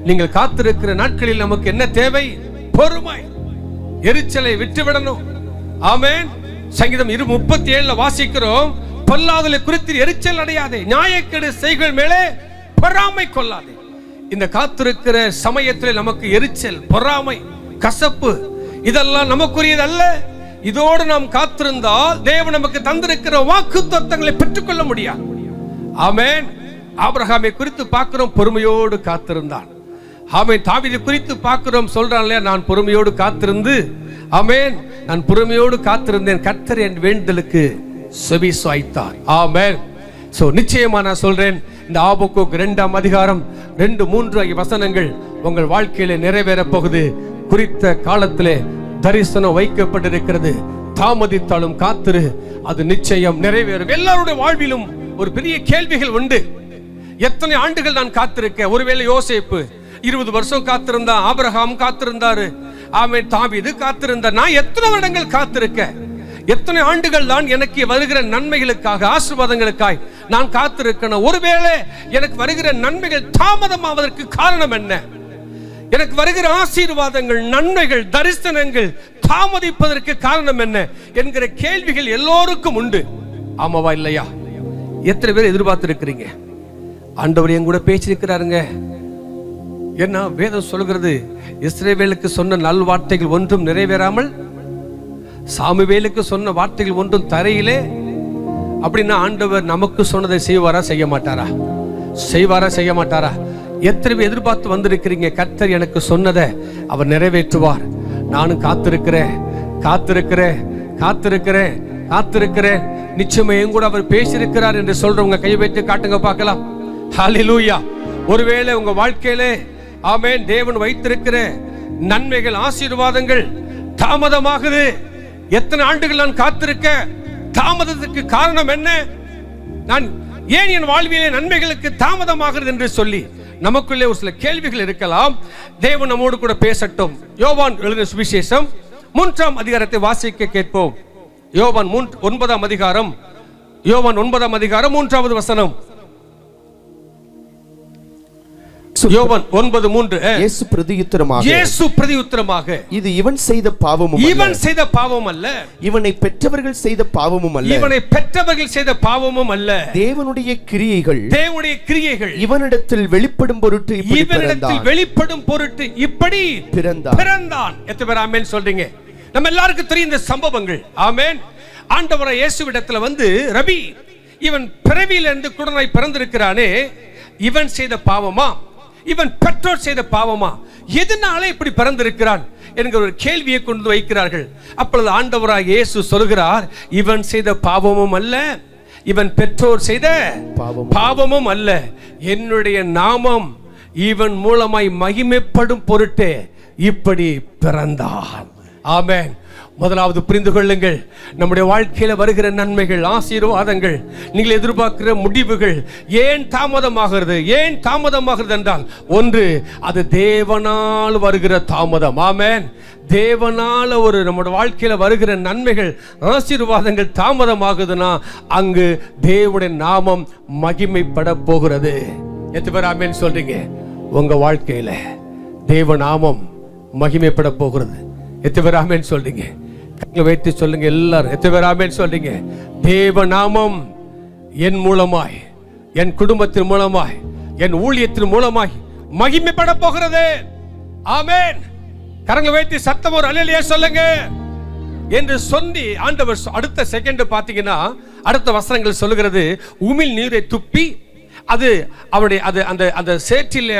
S4: நீங்கள் காத்திருக்கிற நாட்களில் நமக்கு என்ன தேவை? பொறுமை. எரிச்சலை விட்டுவிடணும். ஆமென். சங்கீதம் 37 வாசிக்கிறோம், பொல்லாதலை குறித்து எரிச்சல் அடையாதே, நியாயக்கேடு செய்கள் மேலே பொறாமை கொள்ளாதே. இந்த காத்திருக்கிற சமயத்தில் நமக்கு எரிச்சல், பொறாமை, கசப்பு இதெல்லாம் நமக்குரியது அல்ல. இதோடு நாம் காத்திருந்தால் தேவன் நமக்கு தந்திருக்கிற வாக்குத்தத்தங்களை பெற்றுக்கொள்ள முடியாது. ஆமென். ஆபிரகாமை குறித்து பார்க்கிறோம், பொறுமையோடு காத்திருந்தான். ஆமென். தாவீதை குறித்து பார்க்கிறோம், சொல்றான் இல்லையா, நான் பொறுமையோடு காத்திருந்து, ஆமென், நான் பொறுமையோடு காத்திருந்தேன், கர்த்தர் என் வேண்டுதலுக்கு செவி சாய்த்தார். ஆமென். சோ நிச்சயமா நான் சொல்றேன், இந்த ஆபக்கூக் 2ஆம் அதிகாரம் 2-3 வசனங்கள் உங்கள் வாழ்க்கையில நிறைவேற போகுது. குறித்த காலத்திலே தரிசனம் வைக்கப்பட்டிருக்கிறது. தாமதித்தாலும் காத்திரு, அது நிச்சயம் நிறைவேறும். எல்லாருடைய வாழ்விலும் ஒரு பெரிய கேள்விகள் உண்டு. எத்தனை ஆண்டுகள் நான் காத்திருக்க? ஒருவேளை யோசேப்பு 20 வருஷம் காத்திருந்தா, ஆபிரகாம் காத்திருந்தாரு, ஆமென், தாவீது காத்திருந்தார். நான் எத்தனை வருடங்கள் காத்திருக்க? எத்தனை ஆண்டுகள் தான் எனக்கு வருகிற நன்மைகளுக்காக, ஆசீர்வாதங்களுக்காய் நான் காத்திருக்கணும். ஒருவேளை எனக்கு வருகிற நன்மைகள் தாமதமாவதற்கு காரணம் என்ன? எனக்கு வருகிற ஆசீர்வாதங்கள், நன்மைகள், தரிசனங்கள் தாமதிப்பதற்கு காரணம் என்ன என்கிற கேள்விகள் எல்லோருக்கும் உண்டு. ஆமாவா இல்லையா? எத்தனை பேர் எதிர்பார்த்திருக்கிறீங்க? ஆண்டவர் என் கூட பேசியிருக்கிறாருங்க. என்ன வேதம் சொல்கிறது? இஸ்ரவேலுக்கு சொன்ன நல்வார்த்தைகள் ஒன்றும் நிறைவேறாமல், சாமுவேலுக்கு சொன்ன வார்த்தைகள் ஒன்றும் தரையிலே. அப்படின்னா ஆண்டவர் நமக்கு சொன்னதை செய்வாரா, செய்ய மாட்டாரா? செய்வாரா செய்ய மாட்டாரா? எத்தனை பேர் எதிர்பார்த்து வந்திருக்கிறீங்க? கர்த்தர் எனக்கு சொன்னதை அவர் நிறைவேற்றுவார். நானும் காத்திருக்கிறேன், காத்திருக்கிறேன், காத்திருக்கிறேன், காத்திருக்கிறேன். நிச்சயமா என் கூட அவர் பேசியிருக்கிறார் என்று சொல்றவங்க கையை வைத்து காட்டுங்க பார்க்கலாம். ஹல்லேலூயா. ஒருவேளை உங்க வாழ்க்கையிலே ஆமென் தேவன் வைத்திருக்கிற நன்மைகள், ஆசீர்வாதங்கள் தாமதமாகுது. எத்தனை ஆண்டுகள் நான் காத்திருக்க, தாமதத்துக்கு காரணம் என்ன? நான் ஏன் என் வாழ்விலே நன்மைகளுக்கு தாமதமாகிறது என்று சொல்லி நமக்குள்ளே ஒரு சில கேள்விகள் இருக்கலாம். தேவன் நம்மோடு கூட பேசட்டும். யோவான் எழுதின சுவிசேஷம் 3ஆம் அதிகாரத்தை வாசிக்க கேட்போம். யோவான் 9ஆம் அதிகாரம், யோவான் 9ஆம் அதிகாரம் 3வது வசனம். யோவான் 9:3.
S2: இயேசு பிரதியுத்தரமாக, இது இவன் செய்த பாவமும்
S4: இவன் செய்த பாவம் அல்ல,
S2: இவனை பெற்றவர்கள் செய்த பாவமும் அல்ல,
S4: இவனை பெற்றவர்கள் செய்த பாவமும் அல்ல,
S2: தேவனுடைய கிரியைகள்,
S4: தேவனுடைய கிரியைகள்
S2: இவனிடத்தில் வெளிப்படும் பொருட்டு
S4: இவனிடத்தில் வெளிப்படும் பொருட்டு இப்படி பிறந்தான். எத்தனை பேர் ஆமென் சொல்றீங்க? நம்ம எல்லாருக்கும் தெரியும் இந்த சம்பவங்கள். ஆமென். ஆண்டவராகிய இயேசுவிடத்துல வந்து, ரபி, இவன் பிறவியிலிருந்து குருடனாய் பிறந்திருக்கிறானே, இவன் செய்த பாவமா, இவன் பெற்றோர் செய்த பாவமா, எதனால இப்படி பிறந்திருக்கிறான் என்கிற ஒரு கேள்வியை கொண்டு வைக்கிறார்கள். அப்பொழுது ஆண்டவராகிய இயேசு சொல்கிறார், இவன் செய்த பாவமும் அல்ல, இவன் பெற்றோர் செய்த பாவமும் அல்ல, என்னுடைய நாமம் இவன் மூலமாய் மகிமைப்படும் பொருட்டே இப்படி பிறந்தான். ஆமென். முதலாவது புரிந்து கொள்ளுங்கள், நம்முடைய வாழ்க்கையில வருகிற நன்மைகள், ஆசீர்வாதங்கள், நீங்கள் எதிர்பார்க்கிற முடிவுகள் ஏன் தாமதமாகிறது? ஏன் தாமதமாகிறது என்றால், ஒன்று, அது தேவனால் வருகிற தாமதம். ஆமென். தேவனால ஒரு நம்முடைய வாழ்க்கையில வருகிற நன்மைகள், ஆசீர்வாதங்கள் தாமதமாகுதுன்னா அங்கு தேவனுடைய நாமம் மகிமைப்பட போகிறது. எத்தனை பேர் ஆமென் சொல்றீங்க? உங்க வாழ்க்கையில தேவ நாமம் மகிமைப்பட போகிறது. எத்தனை பேர் ஆமென் சொல்றீங்க? வைத்து சொல்லுங்க எல்லாரும். எத்தனை பேர் ஆமென் சொல்றீங்க? தேவ நாமம் என் மூலமாய், என் குடும்பத்தின் மூலமாய், என் ஊழியத்தின் மூலமாய் மகிமைப்பட போகிறது. ஆமென். கரங்களை வைத்து சத்தம் ஒரு அல்லேலூயா சொல்லுங்க என்று சொல்லி ஆண்டவர் அடுத்த செகண்ட் பாத்தீங்கன்னா, அடுத்த வசனங்கள் சொல்லுகிறது, உமிழ் நீரை துப்பி அது அவருடைய அந்த சேற்றிலே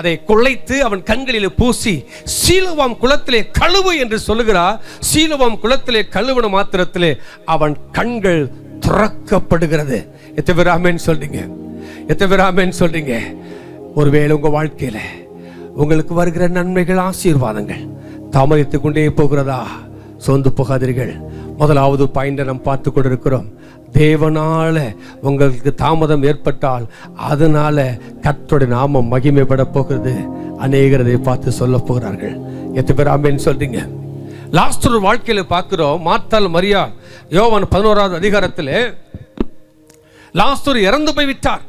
S4: அதை குழைத்து அவன் கண்களில் பூசி சீலோவாம் குளத்திலே கழுவு என்று சொல்லுகிறார். சீலோவாம் குளத்திலே கழுவுன மாத்திரத்திலே அவன் கண்கள் திறக்கப்படுகிறது. எத்தனை பேர் ஆமென் சொல்றீங்க? எத்தனை பேர் ஆமென் சொல்றீங்க? ஒருவேளை உங்க வாழ்க்கையில உங்களுக்கு வருகிற நன்மைகள், ஆசீர்வாதங்கள் தாமதித்துக் கொண்டே போகிறதா? சோர்ந்து போகாதீர்கள். முதலாவது பாயிண்ட் நாம் பார்த்து கொண்டிருக்கிறோம். தேவனால உங்களுக்கு தாமதம் ஏற்பட்டால் அதனால கர்த்தருடைய நாமம் மகிமைப்பட போகிறது. அநேகரை பார்த்து சொல்ல போகிறார்கள். எத்தனை பேர் ஆமென் சொல்றீங்க? லாஸ்டர் வாழ்க்கையில பார்க்கிறோம். மார்த்தாள் மரியாள், யோவான் 11வது அதிகாரத்தில் லாஸ்டர் இறந்து போய் விட்டார்.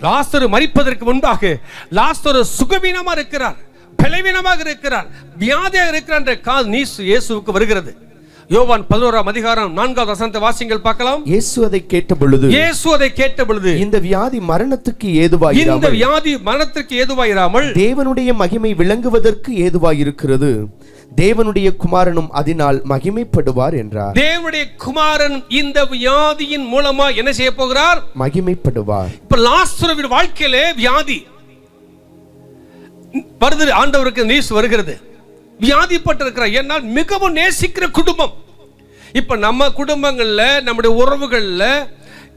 S4: லாஸ்டர் மரிப்பதற்கு முன்பாக லாஸ்டர் சுகவீனமா இருக்கிறார், பலவீனமாக இருக்கிறார், வியாதியாக இருக்கிறார் என்ற நியூஸ் இயேசுவுக்கு வருகிறது. யோவான் 11ஆம் அதிகாரம் 4வது வசனத்தை வாசிங்கள் பார்க்கலாம்.
S2: இயேசு அதை கேட்ட பொழுது இந்த வியாதி மரணத்துக்கு ஏதுவாயிராமல் தேவனுடைய மகிமை விளங்குவதற்கு ஏதுவாயிருக்கிறது, தேவனுடைய குமாரனும் அதனால் மகிமைப்படுவார் என்றார்.
S4: தேவனுடைய குமாரன் இந்த வியாதியின் மூலமா என்ன செய்ய போகிறார்?
S2: மகிமைப்படுவார்.
S4: இப்ப லாசருவின் வாழ்க்கையிலே வியாதி வருது. ஆண்டவருக்கு நியூஸ் வருகிறது, வியாதிப்பட்டிருக்கிறார். ஏன்னால் மிகவும் நேசிக்கிற குடும்பம். இப்ப நம்ம குடும்பங்கள்ல, நம்முடைய உறவுகள்ல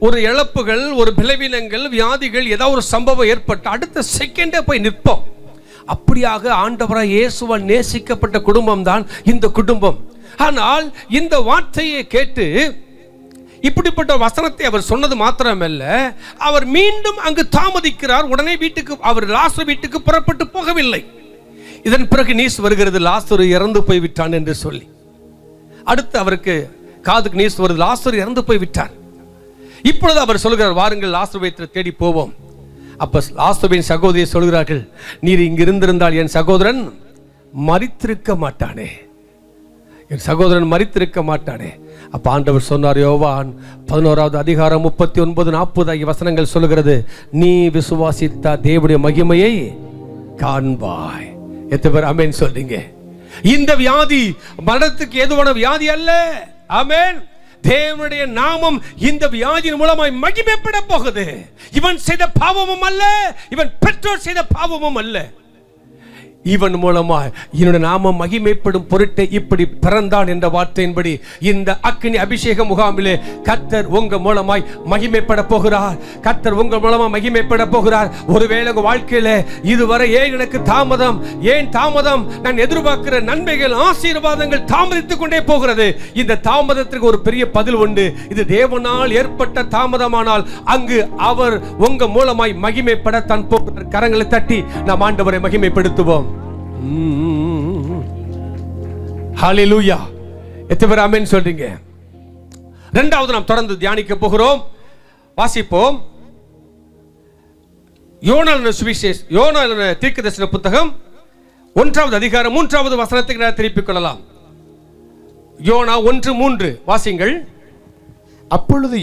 S4: ஒரு இழப்புகள், ஒரு பலவீனங்கள், வியாதிகள், ஏதாவது ஒரு சம்பவம் ஏற்பட்டு அடுத்த செகண்டே போய் நிற்போம். அப்படியாக ஆண்டவராய் இயேசுவால் நேசிக்கப்பட்ட குடும்பம் தான் இந்த குடும்பம். ஆனால் இந்த வார்த்தையை கேட்டு இப்படிப்பட்ட வசனத்தை அவர் சொன்னது மாத்திரமல்ல, அவர் மீண்டும் அங்கு தாமதிக்கிறார். உடனே வீட்டுக்கு, அவர் லாசரு வீட்டுக்கு புறப்பட்டு போகவில்லை. இதன் பிறகு நியூஸ் வருகிறது, லாசரு இறந்து போய் விட்டான் என்று சொல்லி. அடுத்து அவருக்கு காதுக்கு நியூஸ் வருது, லாசரு இறந்து போய் விட்டார். இப்பொழுது அவர் சொல்கிறார், வாருங்கள் லாசருவை தேடி போவோம். அப்ப லாசருவின் சகோதரி சொல்கிறார்கள், நீர் இங்கு இருந்திருந்தால் என் சகோதரன் மரித்திருக்க மாட்டானே, என் சகோதரன் மரித்திருக்க மாட்டானே. அப்ப ஆண்டவர் சொன்னார், யோவான் 11வது அதிகாரம் 39-40 ஆகிய வசனங்கள் சொல்லுகிறது, நீ விசுவாசித்தா தேவனுடைய மகிமையை காண்பாய். எத்தனை பேர் ஆமென் சொல்றீங்க? இந்த வியாதி மரணத்துக்கு ஏதுவான வியாதி அல்ல. ஆமென். தேவனுடைய நாமம் இந்த வியாதியின் மூலமாய் மகிமைப்பட போகுது. இவன் செய்த பாவமும் அல்ல, இவன் பெற்றோர் செய்த பாவமும் அல்ல, இவன் மூலமாய் என்னுடைய நாமம் மகிமைப்படும் பொருட்டே இப்படி பிறந்தான் என்ற வார்த்தையின்படி இந்த அக்கினி அபிஷேக முகாமிலே கர்த்தர் உங்க மூலமாய் மகிமைப்பட போகிறார். கர்த்தர் உங்க மூலமா மகிமைப்பட போகிறார். ஒருவேளை உங்க வாழ்க்கையில இதுவரை ஏன் எனக்கு தாமதம், ஏன் தாமதம், நான் எதிர்பார்க்கிற நன்மைகள் ஆசீர்வாதங்கள் தாமதித்துக் கொண்டே போகிறது. இந்த தாமதத்திற்கு ஒரு பெரிய பதில் உண்டு. இது தேவனால் ஏற்பட்ட தாமதமானால் அங்கு அவர் உங்க மூலமாய் மகிமைப்பட தன் போகிறார். கரங்களை தட்டி நாம் ஆண்டவரை மகிமைப்படுத்துவோம். ஹalleluya. எத்தனை பேர் ஆமென் சொல்றீங்க? இரண்டாவது நாம் தொடர்ந்து தியானிக்க போகிறோம். வாசிப்போம். யோனா தீர்க்கதரிசன புத்தகம் 1வது அதிகாரம் 3வது வசனத்தை நாம் திருப்பிக் கொள்ளலாம். யோனா 1:3 வாசிங்கள்.
S2: அப்பொழுது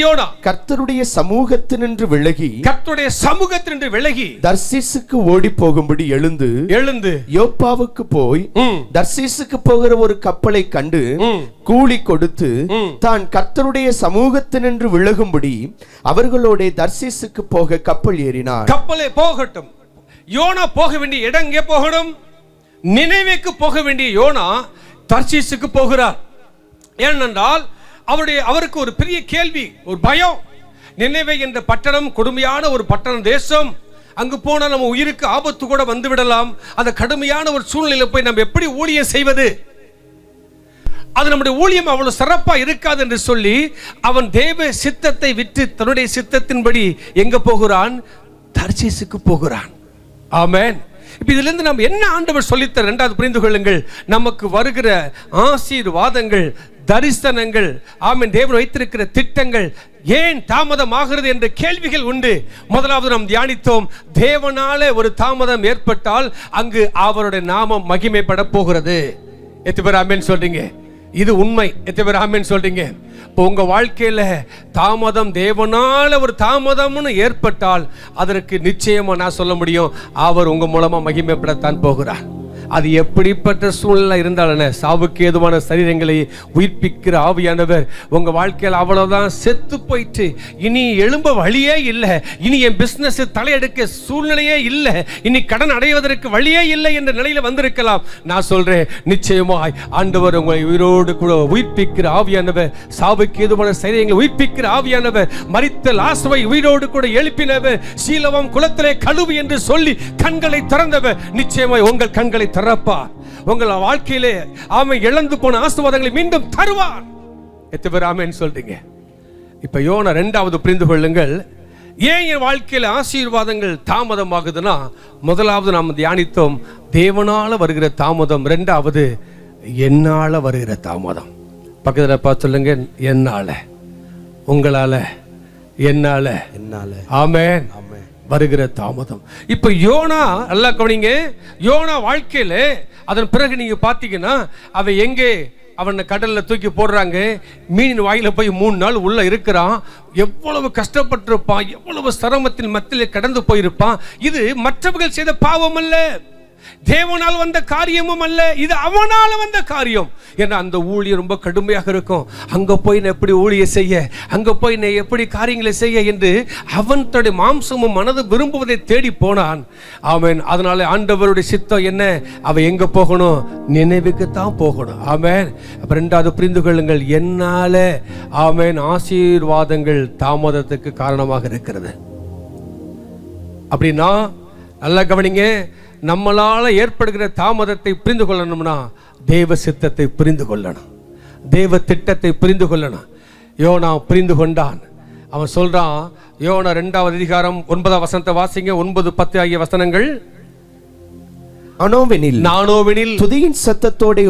S2: யோனா கர்த்தருடைய சமூகத்தினின்று விலகி தர்சீசுக்கு ஓடி போகும்படி எழுந்து யோப்பாவுக்கு போய் தர்சீசுக்கு போகிற ஒரு கப்பலை கண்டு கூலி கொடுத்து தான் கர்த்தருடைய சமூகத்தினின்று விலகும்படி அவர்களோட தர்சீசுக்கு போக கப்பல் ஏறினார்.
S4: கப்பலே போகட்டும். யோனா போக வேண்டிய இடம் எங்கே போகணும்? நினைவேக்கு போக வேண்டிய யோனா தர்சீசுக்கு போகிறார். ஏனென்றால் அவருக்கு ஒரு பெரிய கேள்வி, ஒரு பயம். நினைவே என்ற பட்டணம் கொடுமையான ஒரு பட்டணம், தேசம். அங்கு போனால் நம்ம உயிருக்கு ஆபத்து கூட வந்து விடலாம். அந்த கடுமையான ஒரு சூழ்நிலையில போய் நம்ம எப்படி ஊழியம் செய்வது? அது நம்முடைய ஊழியம் அவ்வளவு சிறப்பா இருக்காது என்று சொல்லி அவன் தேவ சித்தத்தை விட்டு தன்னுடைய சித்தத்தின்படி எங்க போகிறான்? தர்சீசுக்கு போகிறான். ஆமென். இப்ப இதுல இருந்து நம்ம என்ன ஆண்டவர் சொல்லித்தர இரண்டாவது புரிந்து கொள்ளுங்கள். நமக்கு வருகிற ஆசீர்வாதங்கள், தரிசனங்கள், ஆமென், தேவன் வைத்திருக்கிற திட்டங்கள் ஏன் தாமதமாகிறது என்ற கேள்விகள் உண்டு. முதலாவது நாம் தியானித்தோம், தேவனாலே ஒரு தாமதம் ஏற்பட்டால் அங்கு அவருடைய நாமம் மகிமைப்பட போகிறது. எத்தனை பேர் ஆமென் சொல்றீங்க? இது உண்மை. எத்தனை பேர் ஆமென் சொல்றீங்க? இப்போ உங்க வாழ்க்கையில தாமதம், தேவனால ஒரு தாமதம்னு ஏற்பட்டால் அதற்கு நிச்சயமா நான் சொல்ல முடியும், அவர் உங்க மூலமா மகிமைப்படத்தான் போகிறார். அது எப்படிப்பட்ட சூழ்நிலை இருந்தாலும் சாவுக்கு ஏதுவான சரீரங்களை உயிர்ப்பிக்கிற ஆவியானவர் உங்க வாழ்க்கையில் அவ்வளவுதான் செத்து போயிட்டு இனி எழும்ப வழியே இல்லை, இனி என் பிசினஸ் தலையெடுக்க சூழ்நிலையே இல்லை, இனி கடன் அடைவதற்கு வழியே இல்லை என்ற நிலையில வந்திருக்கலாம். நான் சொல்றேன், நிச்சயமாய் ஆண்டவர் உங்களை உயிரோடு கூட உயிர்ப்பிக்கிற ஆவியானவர், சாவுக்கு ஏதுவான சரீரங்களை உயிர்ப்பிக்கிற ஆவியானவர், மரித்த லாசரை உயிரோடு கூட எழுப்பினவர், சீலவம் குளத்திலே கழுவு என்று சொல்லி கண்களை திறந்தவர், நிச்சயமாய் உங்கள் கண்களை திறப்பார். உங்கள் வாழ்க்கையிலே ஆமென் இழந்து போன ஆசீர்வாதங்களை மீண்டும் தருவார். எத்தனை பேர் ஆமென் சொல்றீங்க? இப்ப யோனா இரண்டாவது புரிந்து கொள்ளுங்கள், ஏன் என் வாழ்க்கையில ஆசீர்வாதங்கள் தாமதமாகுதுன்னா, முதலாவது நாம் தியானித்தோம் தேவனால வருகிற தாமதம், இரண்டாவது என்னால வருகிற தாமதம். பக்கத்துல பார்த்து சொல்லுங்க, என்னால, உங்களால, என்னால, ஆமென் வருகிற தாமதம். இப்ப யோனா நல்லா கவனிங்க, யோனா வாழ்க்கையில அதன் பிறகு நீங்க பாத்தீங்கன்னா அவன் எங்கே அவனை கடல்ல தூக்கி போடுறாங்க, மீனின் வாயில போய் 3 நாள் உள்ள இருக்கிறான். எவ்வளவு கஷ்டப்பட்டிருப்பான், எவ்வளவு சிரமத்தின் மத்தியில் கடந்து போயிருப்பான். இது மற்றவர்கள் செய்த பாவம் அல்ல, தேவனால் வந்த காரியமும் அல்ல, இது அவனால வந்த காரியம். ஏன்னா அந்த ஊழியம் ரொம்ப கடுமையாக இருக்கும். அங்க போய் நான் எப்படி ஊழியம் செய்ய, அங்க போய் நான் எப்படி காரியங்களை செய்ய என்று அவன் தன்னுடைய மாம்சமும் மனது விரும்புவதை தேடி போனான். ஆமென். அதனால ஆண்டவருடைய சித்தம் என்ன? அவன் எங்க போகணும்? நினைவுக்கு தான் போகணும். ஆமென். அப்ப இரண்டாவது புரிந்து கொள்ளுங்கள், என்னால ஆமென் ஆசீர்வாதங்கள் தாமதத்துக்கு காரணமாக இருக்கிறது. அப்படின்னா நல்லா கவனிங்க, நம்மளால ஏற்படுகிற தாமதத்தை புரிந்து கொள்ளணும்னா தேவ சித்தத்தை புரிந்து கொள்ளணும், தேவ திட்டத்தை புரிந்து கொள்ளணும். யோனா புரிந்து கொண்டான். அவன் சொல்றான், யோனா 2வது அதிகாரம் 9வது வசனத்தை வாசிங்க. 9, 10 ஆகிய வசனங்கள். நானோவெனில் துதியின் சத்தத்தோட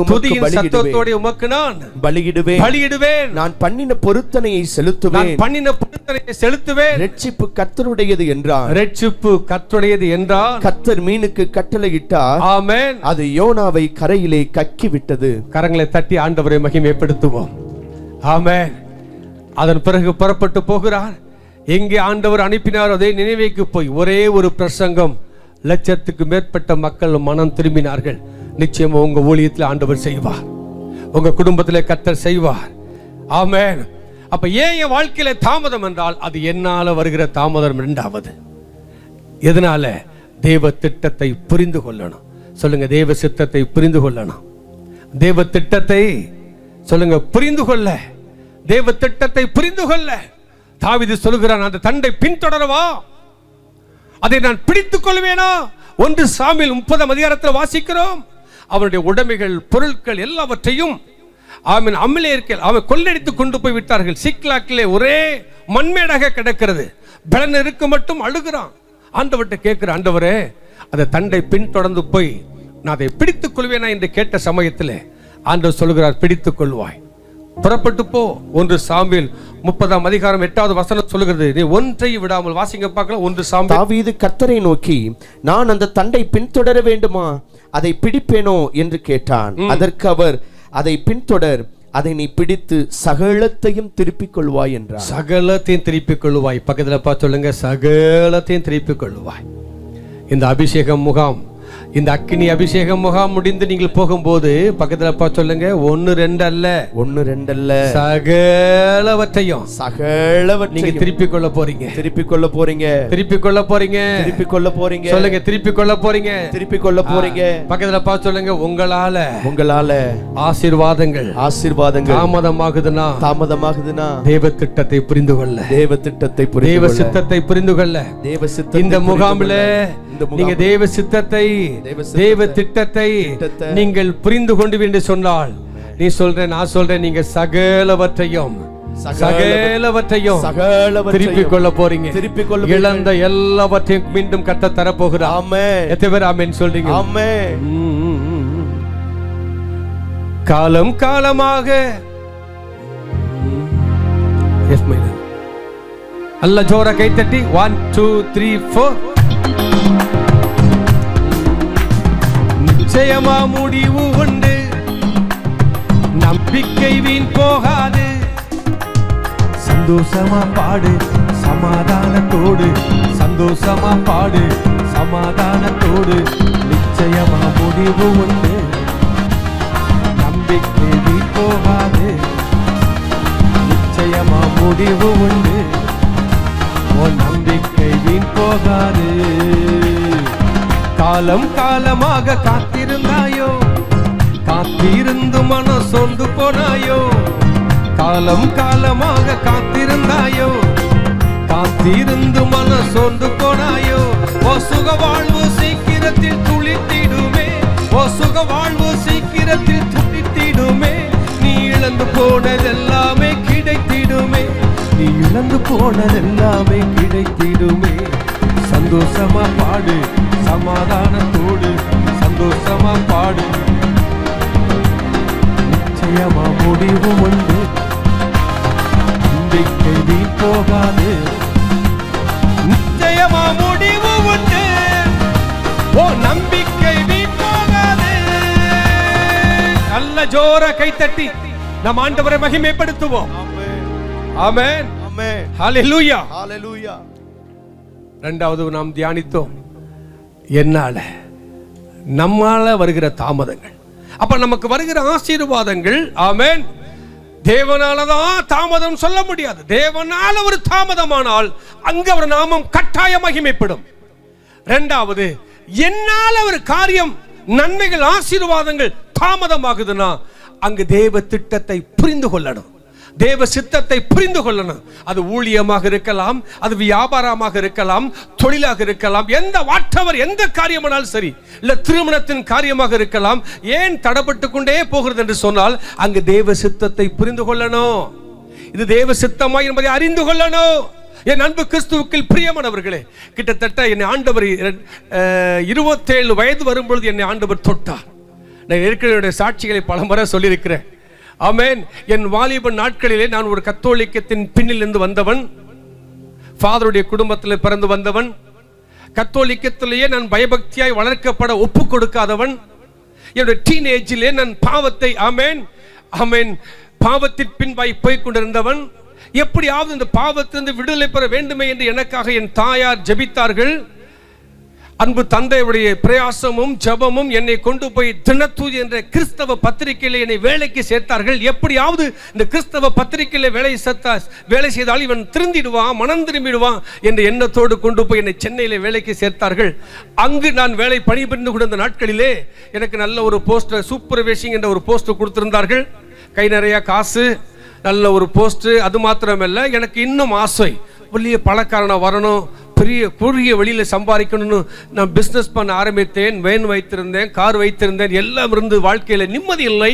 S4: உமக்கு நான் பலியிடுவேன். நான் பண்ணின பொருத்தனையை செலுத்துவேன். ரட்சிப்பு கர்த்தருடையது என்றார். கர்த்தர் மீனுக்கு கட்டளையிட்டார். ஆமென். அது யோனாவை கரையிலே கக்கி விட்டது. கரங்களை தட்டி ஆண்டவரை மகிமைப்படுத்துவோம். ஆமென். அதன் பிறகு புறப்பட்டு போகிறார். எங்கே ஆண்டவர் அனுப்பினார் அதே நினைவேக்கு போய் ஒரே ஒரு பிரசங்கம், லட்சத்துக்கு மேற்பட்ட மக்கள் மனம் திரும்பினார்கள். நிச்சயமா உங்க ஊழியத்தில் ஆண்டவர் செய்வார், உங்க குடும்பத்தில் கர்த்தர் செய்வார். ஆமென். அப்ப ஏன் என் வாழ்க்கையில தாமதம் என்றால் அது என்னால வருகிற தாமதம். இரண்டாவது, எதனால? தேவ திட்டத்தை புரிந்து கொள்ளணும். சொல்லுங்க, தேவ சித்தத்தை புரிந்து கொள்ளணும். தேவ திட்டத்தை சொல்லுங்க, புரிந்து கொள்ள. தேவ திட்டத்தை புரிந்து கொள்ள தாவீது சொல்கிறான், அந்த தண்டை பின்தொடரவா, அதை நான் பிடித்துக் கொள்வேனா? 1 சாமுவேல் 30 அதிகாரத்தில் வாசிக்கிறோம். அவனுடைய உடைமைகள், பொருட்கள் எல்லாவற்றையும் அமலேயர்கள் அவன் கொள்ளடித்து கொண்டு போய் விட்டார்கள். சிக்லாக்கிலே ஒரே மண்மேடாக கிடக்கிறது. பலன் இருக்க மட்டும் அழுகிறான். ஆண்டவர்கிட்ட கேட்கிற, ஆண்டவரே அந்த தண்டை பின்தொடர்ந்து போய் நான் அதை பிடித்துக் கொள்வேனா என்று கேட்ட சமயத்தில் ஆண்டவர் சொல்கிறார், பிடித்துக் கொள்வாய், புறப்பட்டு போ. 1 சாமுவேல் 30 அதிகாரம் 8வது வசனம் சொல்லுகிறது. நீ ஒன்றை விடாமல் வாசிங்க பார்க்கலாம். 1 சாமுவேல்.
S2: தாவீது கர்த்தரை நோக்கி, நான் அந்த தண்டை பின்தொடர வேண்டுமா, அதை பிடிப்பேனோ என்று கேட்டான். அதற்கு அவர், அதை பின்தொடர், அதை நீ பிடித்து சகலத்தையும் திருப்பிக் கொள்வாய் என்றார்.
S4: சகலத்தையும் திருப்பிக் கொள்வாய். பக்கத்தில் பார்த்து சொல்லுங்க, சகலத்தையும் திருப்பிக் கொள்வாய். இந்த அபிஷேகம் முகாம், இந்த அக்கினி அபிஷேக முகாம் முடிந்து நீங்கள் போகும்போது பக்கத்துல பார்த்து சொல்லுங்க, 1 2 அல்ல,
S2: 1 2 அல்ல,
S4: சகலவற்றையும் நீங்க திருப்பிக் கொள்ள போறீங்க.
S2: திருப்பிக் கொள்ள போறீங்க.
S4: திருப்பிக் கொள்ள போறீங்க.
S2: திருப்பிக் கொள்ள போறீங்க.
S4: சொல்லுங்க, திருப்பிக் கொள்ள போறீங்க.
S2: திருப்பிக் கொள்ள போறீங்க.
S4: பக்கத்துல பார்த்து சொல்லுங்க, உங்களால
S2: ஆசீர்வாதங்கள்
S4: தாமதமாகுதுன்னா தேவ திட்டத்தை புரிந்து கொள்ள,
S2: தேவ சித்தத்தை
S4: புரிந்து கொள்ள, இந்த முகாமில நீங்க தேவ சித்தத்தை, தேவ திட்டத்தை நீங்கள் புரிந்து கொண்டு என்று சொன்னால், நீ சொல்ற, நான் சொல்றேன், நீங்க சகலவற்றையும் திருப்பிக் கொள்ள போறீங்க. இழந்த எல்லாவற்றையும் மீண்டும் கட்ட தரப்போகிறார். ஆமென். எத்தனை பேர் ஆமென் சொல்றீங்க?
S2: ஆமென்.
S4: காலம் காலமாக அல்ல, ஜோர கை தட்டி 1 2 3 4. நிச்சயமா முடிவு உண்டு, நம்பிக்கை வீண் போகாது. சந்தோஷமா பாடு சமாதானத்தோடு, சந்தோஷமா பாடு சமாதானத்தோடு. நிச்சயமா முடிவு உண்டு, நம்பிக்கை வீண் போகாது. நிச்சயமா முடிவு உண்டு, நம்பிக்கை வீண் போகாது. காலம் காலமாக காத்திருந்தாயோ, காத்திருந்து மனம் சொந்து போனாயோ. காலம் காலமாக காத்திருந்தாயோ, காத்திருந்து மனம் சொந்து போனாயோ. ஓ சுக வாழ்வு சீக்கிரத்தில் துளித்திடுமே, ஓ சுக வாழ்வு சீக்கிரத்தில் துளித்திடுமே. நீ இழந்து போனதெல்லாமே கிடைத்திடுமே, நீ இழந்து போனதெல்லாமே கிடைத்திடுமே. சந்தோஷமா பாடு சமாதானத்தோடு, சந்தோஷமா பாடு. நிச்சயமா முடிவு உண்டு, நம்பிக்கை வீண் போகாது. நிச்சயமா முடிவு உண்டு, ஓ நம்பிக்கை வீண் போகாது. நல்ல ஜோர கைத்தட்டி நம் ஆண்டவரை மகிமைப்படுத்துவோம். ஆமென். ஆமென். ஹல்லேலூயா.
S2: ஹல்லேலூயா.
S4: இரண்டாவது நாம் தியானித்தோம், என்னால நம்மால வருகிற தாமதங்கள். அப்ப நமக்கு வருகிற ஆசீர்வாதங்கள், ஆமென், தேவனாலதான் தாமதம் சொல்ல முடியாது. தேவனால ஒரு தாமதமானால் அங்க ஒரு நாமம் கட்டாய மகிமைப்படும். இரண்டாவது, என்னால ஒரு காரியம், நன்மைகள், ஆசீர்வாதங்கள் தாமதமாகுதுன்னா அங்கு தேவ திட்டத்தை புரிந்து கொள்ளணும், தேவ சித்தத்தை புரிந்து கொள்ளணும். அது ஊழியமாக இருக்கலாம், அது வியாபாரமாக இருக்கலாம், தொழிலாக இருக்கலாம், எந்த காரியமானாலும் சரி, இல்ல திருமணத்தின் காரியமாக இருக்கலாம். ஏன் தடப்பட்டு கொண்டே போகிறது என்று சொன்னால் அங்கு தேவ சித்தத்தை புரிந்து கொள்ளணும். இது தேவ சித்தமா என்பதை அறிந்து கொள்ளணும். என் அன்பு கிறிஸ்துவுக்குள் பிரியமானவர்களே, கிட்டத்தட்ட என்னை ஆண்டவர் 27 வயது வரும்பொழுது என்னை ஆண்டவர் தொட்டார். நான் இருக்கிற சாட்சிகளை பல முறை சொல்லியிருக்கிறேன். ஆமென். என் வாலிப நாட்களிலே நான் ஒரு கத்தோலிக்கத்தின் பின்னிலிருந்து வந்தவன், ஃபாதருடைய குடும்பத்தில் பிறந்து வந்தவன். கத்தோலிக்கத்திலேயே நான் பயபக்தியாய் வளர்க்கப்பட ஒப்பு கொடுக்காதவன். என்னுடைய டீனேஜிலே நான் பாவத்தை, ஆமென் ஆமென், பாவத்தின் பின்பாய் போய் கொண்டிருந்தவன். எப்படியாவது இந்த பாவத்திலிருந்து விடுதலை பெற வேண்டுமே என்று எனக்காக என் தாயார் ஜெபித்தார்கள். அன்பு தந்தையுடைய பிரயாசமும் ஜபமும் என்னை கொண்டு போய் தினத்தூதி என்ற கிறிஸ்தவ பத்திரிகையில் என்னை வேலைக்கு சேர்த்தார்கள். எப்படியாவது இந்த கிறிஸ்தவ பத்திரிகையில் வேலை செய்தால் இவன் திருந்திடுவான், மனம் திரும்பிடுவான் என்ற எண்ணத்தோடு கொண்டு போய் என்னை சென்னையில் வேலைக்கு சேர்த்தார்கள். அங்கு நான் வேலை பணிபுரிந்து கொண்ட நாட்களிலே எனக்கு நல்ல ஒரு போஸ்ட், சூப்பர்வைசிங் என்ற ஒரு போஸ்ட் கொடுத்திருந்தார்கள். கை நிறைய காசு, நல்ல ஒரு போஸ்ட். அது மாத்திரமல்ல, எனக்கு இன்னும் ஆசை, வெளிய பணக்காரனா வரணும், பெரிய குறுகிய வழியில் சம்பாதிக்கணும்னு நான் பிஸ்னஸ் பண்ண ஆரம்பித்தேன். வேன் வைத்திருந்தேன், கார் வைத்திருந்தேன், எல்லாம் இருந்து வாழ்க்கையில் நிம்மதி இல்லை.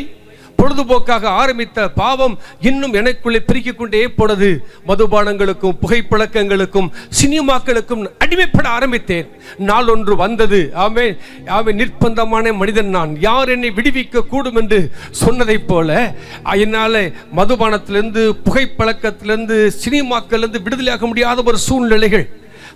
S4: பொழுதுபோக்காக ஆரம்பித்த பாவம் இன்னும் எனக்குள்ளே பிரிக்கிக் கொண்டே போனது. மதுபானங்களுக்கும் புகைப்பழக்கங்களுக்கும் சினிமாக்களுக்கும் அடிமைப்பட ஆரம்பித்தேன். நாள் ஒன்று வந்தது. ஆமே நிர்பந்தமான மனிதன் நான், யார் என்னை விடுவிக்க கூடும் என்று சொன்னதை போல என்னால் மதுபானத்திலிருந்து, புகைப்பழக்கத்திலிருந்து, சினிமாக்களிலிருந்து விடுதலையாக முடியாத ஒரு சூழ்நிலைகள்.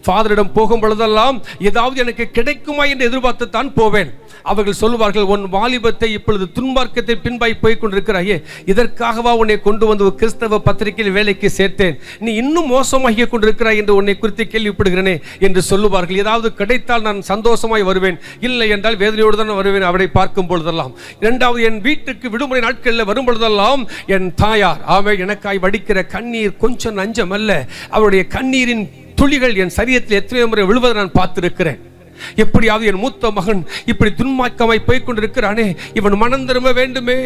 S4: ஃபாதரிடம் போகும் பொழுதெல்லாம் ஏதாவது எனக்கு கிடைக்குமா என்று எதிர்பார்த்து தான் போவேன். அவர்கள் சொல்லுவார்கள், உன் வாலிபத்தை இப்பொழுது துன்மார்க்கத்தை பின்பாய் போய் கொண்டிருக்கிறாயே, இதற்காகவா உன்னை கொண்டு வந்து ஒரு கிறிஸ்தவ பத்திரிகையில் வேலைக்கு சேர்த்தேன், நீ இன்னும் மோசமாகி கொண்டிருக்கிறாய் என்று உன்னை குறித்து கேள்விப்படுகிறேனே என்று சொல்லுவார்கள். ஏதாவது கிடைத்தால் நான் சந்தோஷமாய் வருவேன், இல்லை என்றால் வேதனையோடு தான் வருவேன் அவரை பார்க்கும் பொழுதெல்லாம். இரண்டாவது, என் வீட்டுக்கு விடுமுறை நாட்களில் வரும் பொழுதெல்லாம் என் தாயார் எனக்காய் வடிக்கிற கண்ணீர் கொஞ்சம் நஞ்சம் அல்ல. அவருடைய கண்ணீரின் துளிகள் என் சரீரத்தில் எத்தனை முறை விழுவதை நான் பார்த்திருக்கிறேன். எப்படியாவது என் மூத்த மகன் இப்படி துன்மார்க்கமாய் போய் கொண்டிருக்கிறானே, இவன் மனம் திரும்ப வேண்டுமே,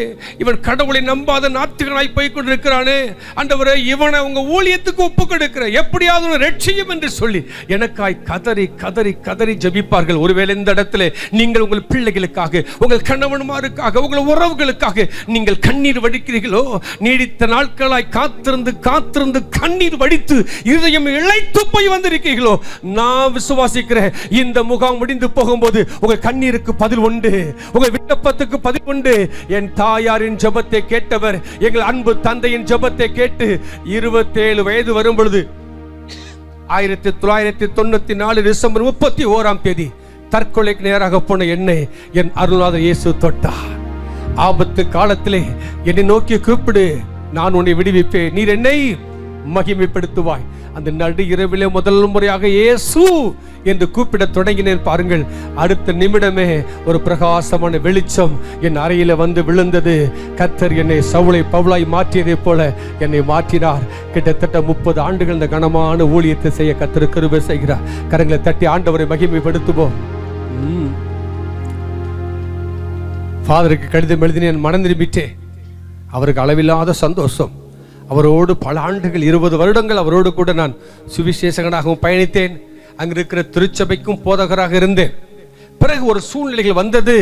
S4: இவன் கடவுளை நம்பாத நாத்திகனாய் போய் கொண்டிருக்கிறானே, ஆண்டவரே இவனை உங்க ஊழியத்துக்கு ஒப்பு கொடுக்கிற, எப்படியாவது ரட்சியும் என்று சொல்லி எனக்காய் கதறி கதறி கதறி ஜபிப்பார்கள். ஒருவேளை இந்த இடத்துல நீங்கள் உங்கள் பிள்ளைகளுக்காக, உங்கள் கணவன்மாருக்காக, உங்கள் உறவுகளுக்காக நீங்கள் கண்ணீர் வடிக்கிறீர்களோ, நீடித்த நாட்களாய் காத்திருந்து காத்திருந்து கண்ணீர் வடித்து இருதயம் இழைத்து போய் வந்திருக்கீர்களோ, நான் விசுவாசிக்கிறேன் இந்த முகாம் முடிந்து போகும்போது உங்கள் கண்ணீருக்கு பதில் உண்டு, உங்கள் விண்ணப்பத்துக்கு பதில் உண்டு. என் தாயாரின் ஜெபத்தை கேட்டவர், எங்கள் அன்பு தந்தையின் ஜெபத்தை கேட்டு 27 வயது வரும் பொழுது 1994 டிசம்பர் 31 தற்கொலைக்கு நேராக போன என்னை என் அருள்நாதர் இயேசு தொட்டார். ஆபத்து காலத்திலே என்னை நோக்கி கூப்பிடு, நான் உன்னை விடுவிப்பேன், நீர் என்னை மகிமைப்படுத்துவாய். அந்த நடு இரவிலே முதல் முறையாக இயேசு என்று கூப்பிட தொடங்கினேன். பாருங்கள், அடுத்த நிமிடமே ஒரு பிரகாசமான வெளிச்சம் என் அறையில வந்து விழுந்தது. கர்த்தர் என்னை சவுளை பவுலாய் மாற்றியதை போல என்னை மாற்றினார். கிட்டத்தட்ட 30 ஆண்டுகள் இந்த கனமான ஊழியத்தை செய்ய கர்த்தர் கிருபை செய்கிறார். கரங்களை தட்டி ஆண்டவரை மகிமைப்படுத்துவோம். ஃபாதருக்கு கடிதம் எழுதினேன், மனம் திரும்பிட்டேன். அவருக்கு அளவில்லாத சந்தோஷம். அவரோடு பல ஆண்டுகள் 20 வருடங்கள் அவரோடு கூட நான் சுவிசேஷகனாகவும் பயணித்தேன். அங்க இருக்கிற திருச்சபைக்கும் போதகராக இருந்தேன். பிறகு ஒரு சூழ்நிலைகள் வந்தது.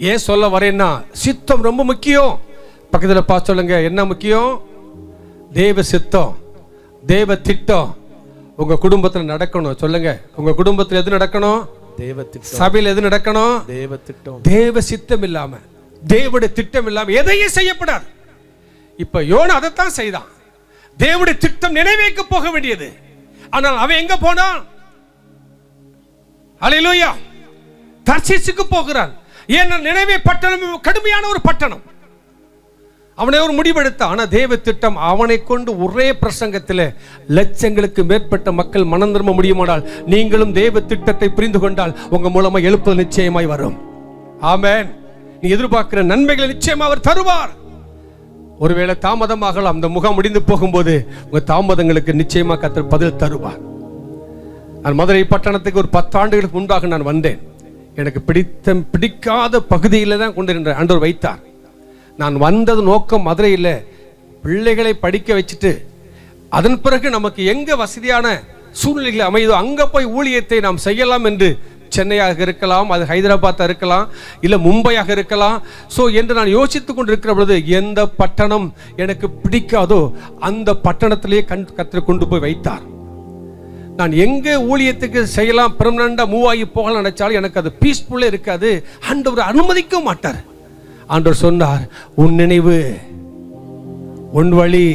S4: ஏன் சொல்ல வரேன்னா, சித்தம் ரொம்ப முக்கியம். பக்கத்தில் பார்த்து சொல்லுங்க, என்ன முக்கியம்? தேவ சித்தம், தேவ திட்டம் உங்க குடும்பத்தில் நடக்கணும். சொல்லுங்க, உங்க குடும்பத்தில் எது நடக்கணும்?
S2: தேவ திட்டம்.
S4: சபையில் எது நடக்கணும்?
S2: தேவ திட்டம்.
S4: தேவ சித்தம் இல்லாம, தேவனுடைய திட்டம் இல்லாம எதையும் செய்யப்படாது. இப்ப யோனா அதைத்தான் செய்தான். தேவனுடைய திட்டம் நிறைவேற்ற போக வேண்டியது. ஆனால் அவன் எங்க போனான்? அல்லேலூயா, தர்சீசுக்கு போகிறான். ஏன்னா நினைவே பட்டணம் கடுமையான ஒரு பட்டணம். அவனை ஒரு முடிவெடுத்தான். ஆனா தேவ திட்டம் அவனை கொண்டு ஒரே பிரசங்கத்தில் லட்சங்களுக்கு மேற்பட்ட மக்கள் மனம் திரும்ப முடியுமானால், நீங்களும் தேவ திட்டத்தை புரிந்து கொண்டால் உங்க மூலமா எழுப்புதல் நிச்சயமாய் வரும். ஆமென். நீ எதிர்பார்க்கிற நன்மைகளை நிச்சயமா அவர் தருவார். ஒருவேளை தாமதமாகலாம். அந்த முகாம் முடிந்து போகும்போது உங்க தாமதங்களுக்கு நிச்சயமா கர்த்தர் பதில் தருவார். நான் மதுரை பட்டணத்துக்கு ஒரு 10 ஆண்டுகளுக்கு முன்பாக நான் வந்தேன். எனக்கு பிடிக்காத பகுதியில் தான் கொண்டு ஆண்டவர் வைத்தார். நான் வந்தது நோக்கம் மதுரையில் பிள்ளைகளை படிக்க வச்சுட்டு அதன் பிறகு நமக்கு எங்க வசதியான சூழ்நிலைகள் அமைதோ அங்க போய் ஊழியத்தை நாம் செய்யலாம் என்று. சென்னையாக இருக்கலாம், அது ஹைதராபாத் இருக்கலாம், இல்ல மும்பையாக இருக்கலாம். சோ என்று நான் யோசித்துக் கொண்டிருக்கிற பொழுது எந்த பட்டணம் எனக்கு பிடிக்காதோ அந்த பட்டணத்திலேயே கர்த்தர் கொண்டு போய் வைத்தார். நான் எங்க ஊழியத்துக்கு செய்யலாம், பெர்மனண்டா மூவ் ஆகி போகலாம் நினைச்சாலும் எனக்கு அது பீஸ்ஃபுல்லா இருக்காது. ஆண்டவர் அனுமதிக்க மாட்டார். ஆண்டவர் சொன்னார், உன் நினைவு, உன் வழி,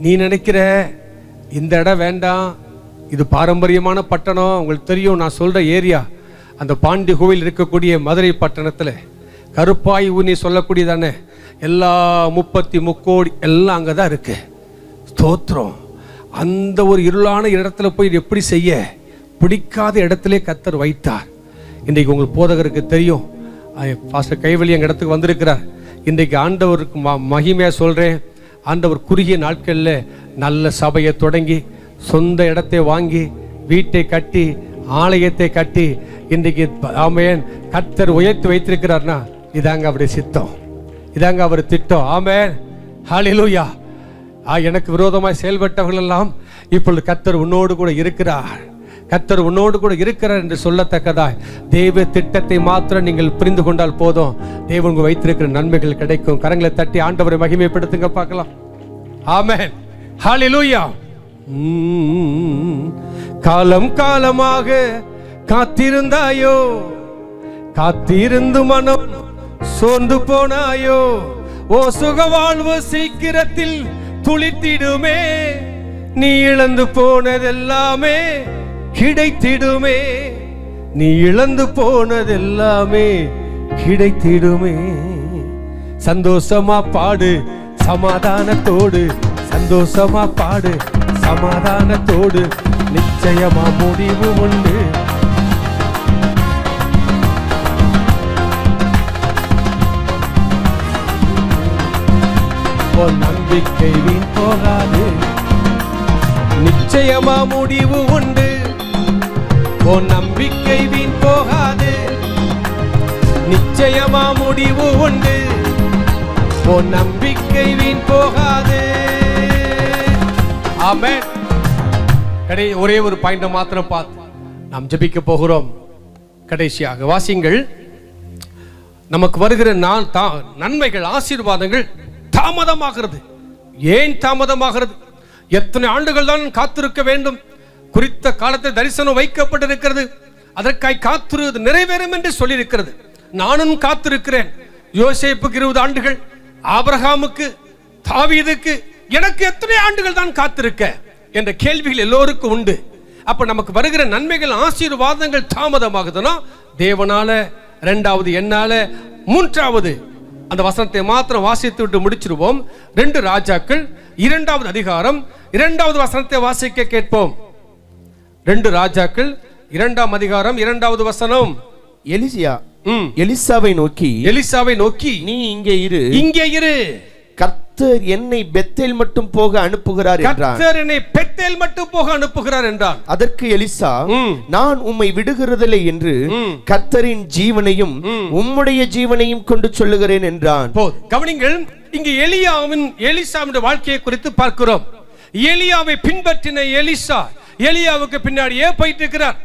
S4: நீ நினைக்கிற இந்த இடம் வேண்டாம், இது பாரம்பரியமான பட்டணம். உங்களுக்கு தெரியும், நான் சொல்ற ஏரியா அந்த பாண்டி கோவில் இருக்கக்கூடிய மதுரை பட்டணத்தில் கருப்பாய் ஊனி சொல்லக்கூடியதானே எல்லா 33 கோடி எல்லாம் அங்கே தான் இருக்கு. ஸ்தோத்திரம். அந்த ஒரு இருளான இடத்துல போய் எப்படி செய்ய பிடிக்காத இடத்திலே கர்த்தர் வைத்தார். இன்றைக்கு உங்களுக்கு போதகருக்கு தெரியும், பாஸ்டர் கைவலி எங்கள் இடத்துக்கு வந்திருக்கிறார். இன்றைக்கு ஆண்டவருக்கு மகிமையாக சொல்கிறேன், ஆண்டவர் குறுகிய நாட்களில் நல்ல சபையை தொடங்கி சொந்த இடத்தை வாங்கி வீட்டை கட்டி ஆலயத்தை கட்டி இன்றைக்கு ஆமென் கர்த்தர் உயர்த்தி வைத்திருக்கிறார்னா இதாங்க அவருடைய சித்தம், இதாங்க அவர் திட்டம். ஆமென், ஹல்லேலூயா. எனக்கு விரோதமாய் செயல்பட்டவர்கள் எல்லாம் இப்பொழுது கர்த்தர் உன்னோடு கூட இருக்கிறார், கர்த்தர் உன்னோடு கூட இருக்கிறார் என்று சொல்லத்தக்கதாய் தேவ திட்டத்தை மாத்திரம் நீங்கள் புரிந்து கொண்டால் போதும், தேவன் வைத்திருக்கிற நன்மைகள் கிடைக்கும். கரங்களை தட்டி ஆண்டவரை மகிமைப்படுத்துங்க பார்க்கலாம். ஆமென், ஹல்லேலூயா. காலம் காலமாக காத்திருந்தாயோ, காத்திருந்து மனம் சோர்ந்து போனாயோ, ஓ சுகவாழ்வு சீக்கிரத்தில் துளித்திடுமே, நீ இழந்து போனதெல்லாமே கிடைத்திடுமே, நீ இழந்து போனதெல்லாமே கிடைத்திடுமே. சந்தோஷமா பாடு சமாதானத்தோடு, சந்தோஷமா பாடு சமாதானத்தோடு, நிச்சயமா முடிவு உண்டு. நம்பிக்கை வீண் போகாது, நிச்சயமா முடிவு உண்டு. உன் நம்பிக்கை வீண் போகாது, நிச்சயமா முடிவு உண்டு. உன் நம்பிக்கை வீண் போகாது. ஆமென். ஒரே ஒரு பாயிண்ட் மாத்திரம் பார்த்து நாம் ஜெபிக்க போகிறோம். கடைசியாக வாசிங்கள். நமக்கு வருகிற நன்மைகள் ஆசீர்வாதங்கள் தாமதமாகிறது. ஏன் தாமதமாகிறது? எத்தனை ஆண்டுகள் தான் காத்திருக்க வேண்டும்? குறித்த காலத்தில் தரிசனம் வைக்கப்பட்டிருக்கிறது, அதற்காய் காத்திரு நிறைவேறும் என்று சொல்லியிருக்கிறது. நானும் காத்திருக்கிறேன். யோசேப்புக்கு 20 ஆண்டுகள், ஆபிரகாமுக்கு, தாவீதுக்கு, எனக்கு எத்தனை ஆண்டுகள் தான் காத்திருக்க என்ற கேள்விகள் எல்லோருக்கும் உண்டு. அப்ப நமக்கு வருகிற நன்மைகள் ஆசீர்வாதங்கள் தாமதமாகுதுன்னா தேவனால, இரண்டாவது என்னால, மூன்றாவது அந்த வசனத்தை மாத்திரம் வாசித்து விட்டு முடிச்சிருவோம். 2 ராஜாக்கள் 2வது அதிகாரம் 2வது வசனத்தை வாசிக்க கேட்போம். 2 ராஜாக்கள் 2ஆம் அதிகாரம் 2வது வசனம்.
S2: எலிசாவை நோக்கி நீ இங்கே இரு, கர்த்தர் என்னை பெத்தேல் மட்டும் போக அனுப்புகிறார் என்றார்.
S4: கர்த்தர் என்னை பெத்தேல் மட்டும் போக அனுப்புகிறார் என்றார்.
S2: அதற்கு எலிசா, நான் உம்மை விடுகிறதில்லை என்று கர்த்தரின் ஜீவனையும் உம்முடைய ஜீவனையும் கொண்டு சொல்லுகிறேன் என்றான்.
S4: கவனிங்கள், இங்கு எலிசாவுடைய வாழ்க்கையை குறித்து பார்க்கிறோம். எலியாவை பின்பற்றின எலிசா எலியாவுக்கு பின்னாடியே போயிட்டு இருக்கிறார்.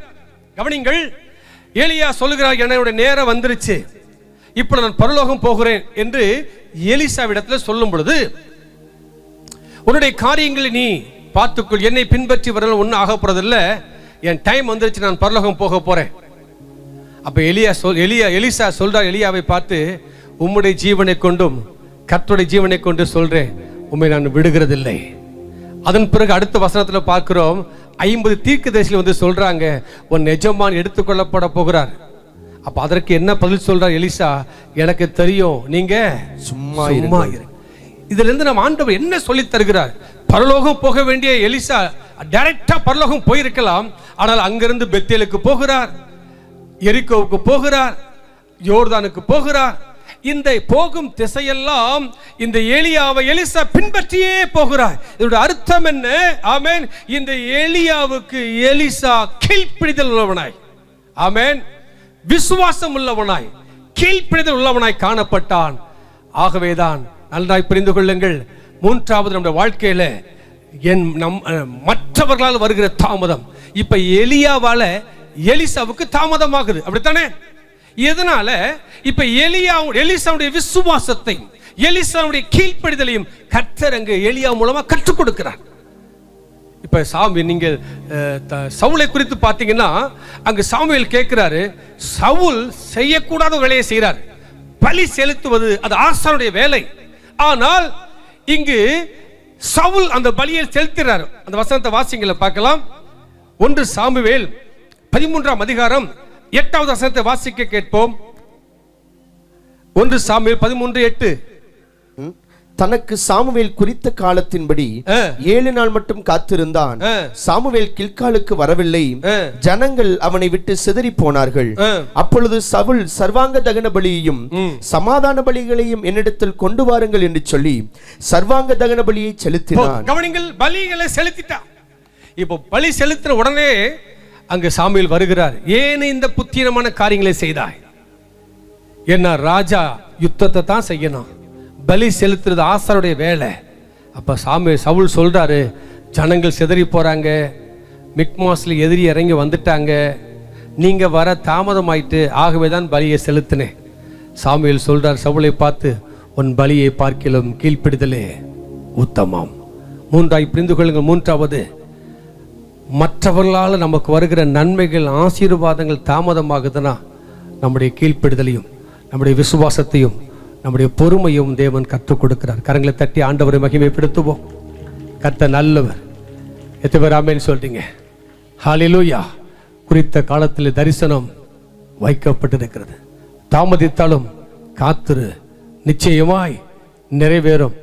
S4: கவனிங்கள், எலியா சொல்லுகிறார், என்னுடைய நேரம் வந்துருச்சு, இப்ப நான் பரலோகம் போகிறேன் என்று எலிசாவிடத்தில் சொல்லும் பொழுது, உன்னுடைய காரியங்களை நீ பார்த்துக்கொள், என்னை பின்பற்றி வரல ஒன்னும் ஆக போறதில்ல, என் டைம் வந்துருச்சு, நான் பரலோகம் போக போறேன். அப்ப எலிசா சொல்றார் எலியாவை பார்த்து, உம்முடைய ஜீவனை கொண்டும் கர்த்தருடைய ஜீவனை கொண்டு சொல்றேன், உம்மை நான் விடுகிறதில்லை. அதன் பிறகு அடுத்த வசனத்துல பார்க்கிறோம், 50 தீர்க்கதரிசிகள் வந்து சொல்றாங்க, உன் எஜமான் எடுத்துக்கொள்ளப்பட போகிறார். அப்ப அதற்கு என்ன பதில் சொல்றார் எலிசா? எனக்கு தெரியும், நீங்க சும்மா இரு. இதுல இருந்து நம்ம ஆண்டவர் என்ன சொல்லி தருகிறார்? பரலோகம் போக வேண்டிய எலிசா டைரக்டா பரலோகம் போயிருக்கலாம், ஆனால் அங்கிருந்து பெத்தேலுக்கு போகிறார், எரிகோவுக்கு போகிறார், யோர்தானுக்கு போகிறார். இந்த போகும் திசையெல்லாம் இந்த எலியாவை எலிசா பின்பற்றியே போகிறார். இதோட அர்த்தம் என்ன? ஆமென். இந்த எலியாவுக்கு எலிசா கீழ்ப்பிடிதல் உள்ளவனாய், ஆமென், விசுவாசம் உள்ளவனாய், கீழ்ப்பிடிதல் உள்ளவனாய் காணப்பட்டான். ஆகவேதான் நன்றாய் புரிந்து கொள்ளுங்கள், மூன்றாவது நம்முடைய வாழ்க்கையில மற்றவர்களால் வருகிற தாமதம் இப்ப எலியாவால எலிசாவுக்கு தாமதமாகுது. அப்படித்தானே? எதனால? இப்ப எலிசாவுடைய விசுவாசத்தை, எலிசாவுடைய கீழ்ப்படிதலையும் கர்த்தர் அங்கு எலியா மூலமா கற்றுக் கொடுக்கிறார். இப்ப நீங்க சவுலை குறித்து பார்த்தீங்கன்னா, அங்கு சாமுவேல் கேட்கிறாரு, சவுல் செய்யக்கூடாத வேலையை செய்கிறார், பலி செலுத்துவது அது ஆசானுடைய வேலை. ஆனால் இங்கு சவுல் அந்த பலியை செலுத்துகிறார். அந்த வசனத்தை வாசிங்கள பார்க்கலாம். 1 சாமுவேல் 13ஆம் அதிகாரம் 8வது வசனத்தை வாசிக்க கேட்போம். 1 சாமுவேல் 13:8.
S2: தனக்கு சாமுவேல் குறித்த காலத்தின்படி 7 நாள் மட்டும் காத்திருந்தான். சாமுவேல் கில்காலுக்கு வரவில்லை. ஜனங்கள் அவனை விட்டு சிதறி போனார்கள். அப்பொழுது சவுல் சர்வாங்க தகன பலியையும் சமாதான பலிகளையும் என்னிடத்தில் கொண்டு வாருங்கள் என்று சொல்லி சர்வாங்க தகன பலியை செலுத்தினான்.
S4: கவனிங்கள், பலிகளை செலுத்திட்டான். இப்போ பலி செலுத்தின உடனே அங்கு சாமுவேல் வருகிறார். ஏன் இந்த புத்தீனமான காரியங்களை செய்தாய்? என்ன, ராஜா யுத்தத்தை தான் செய்யணும், பலி செலுத்துறது ஆசாருடைய வேலை. அப்ப சவுல் சொல்றாரு, ஜனங்கள் சிதறி போறாங்க, மிக்மாஸ்ல எதிரி இறங்கி வந்துட்டாங்க, நீங்க வர தாமதமாயிட்டு, ஆகவே தான் பலியை செலுத்தினேன். சாமுவேல் சொல்றார் சவுலை பார்த்து, உன் பலியை பார்க்கிலும் கீழ்ப்பிடுதலே உத்தமம். மூன்றாய் புரிந்து கொள்ளுங்கள். மூன்றாவது, மற்றவர்களால் நமக்கு வருகிற நன்மைகள் ஆசீர்வாதங்கள் தாமதமாகுதுன்னா நம்முடைய கீழ்ப்பிடுதலையும் நம்முடைய விசுவாசத்தையும் நம்முடைய பொறுமையும் தேவன் கற்றுக் கொடுக்கிறார். கரங்களை தட்டி ஆண்டவரை மகிமைப்படுத்துவோம். கர்த்தர் நல்லவர். எத்தனை பேர் ஆமென் சொல்றீங்க? ஹல்லேலூயா. குறித்த காலத்தில் தரிசனம் வைக்கப்பட்டிருக்கிறது. தாமதித்தாலும் காத்திரு, நிச்சயமாய் நிறைவேறும்.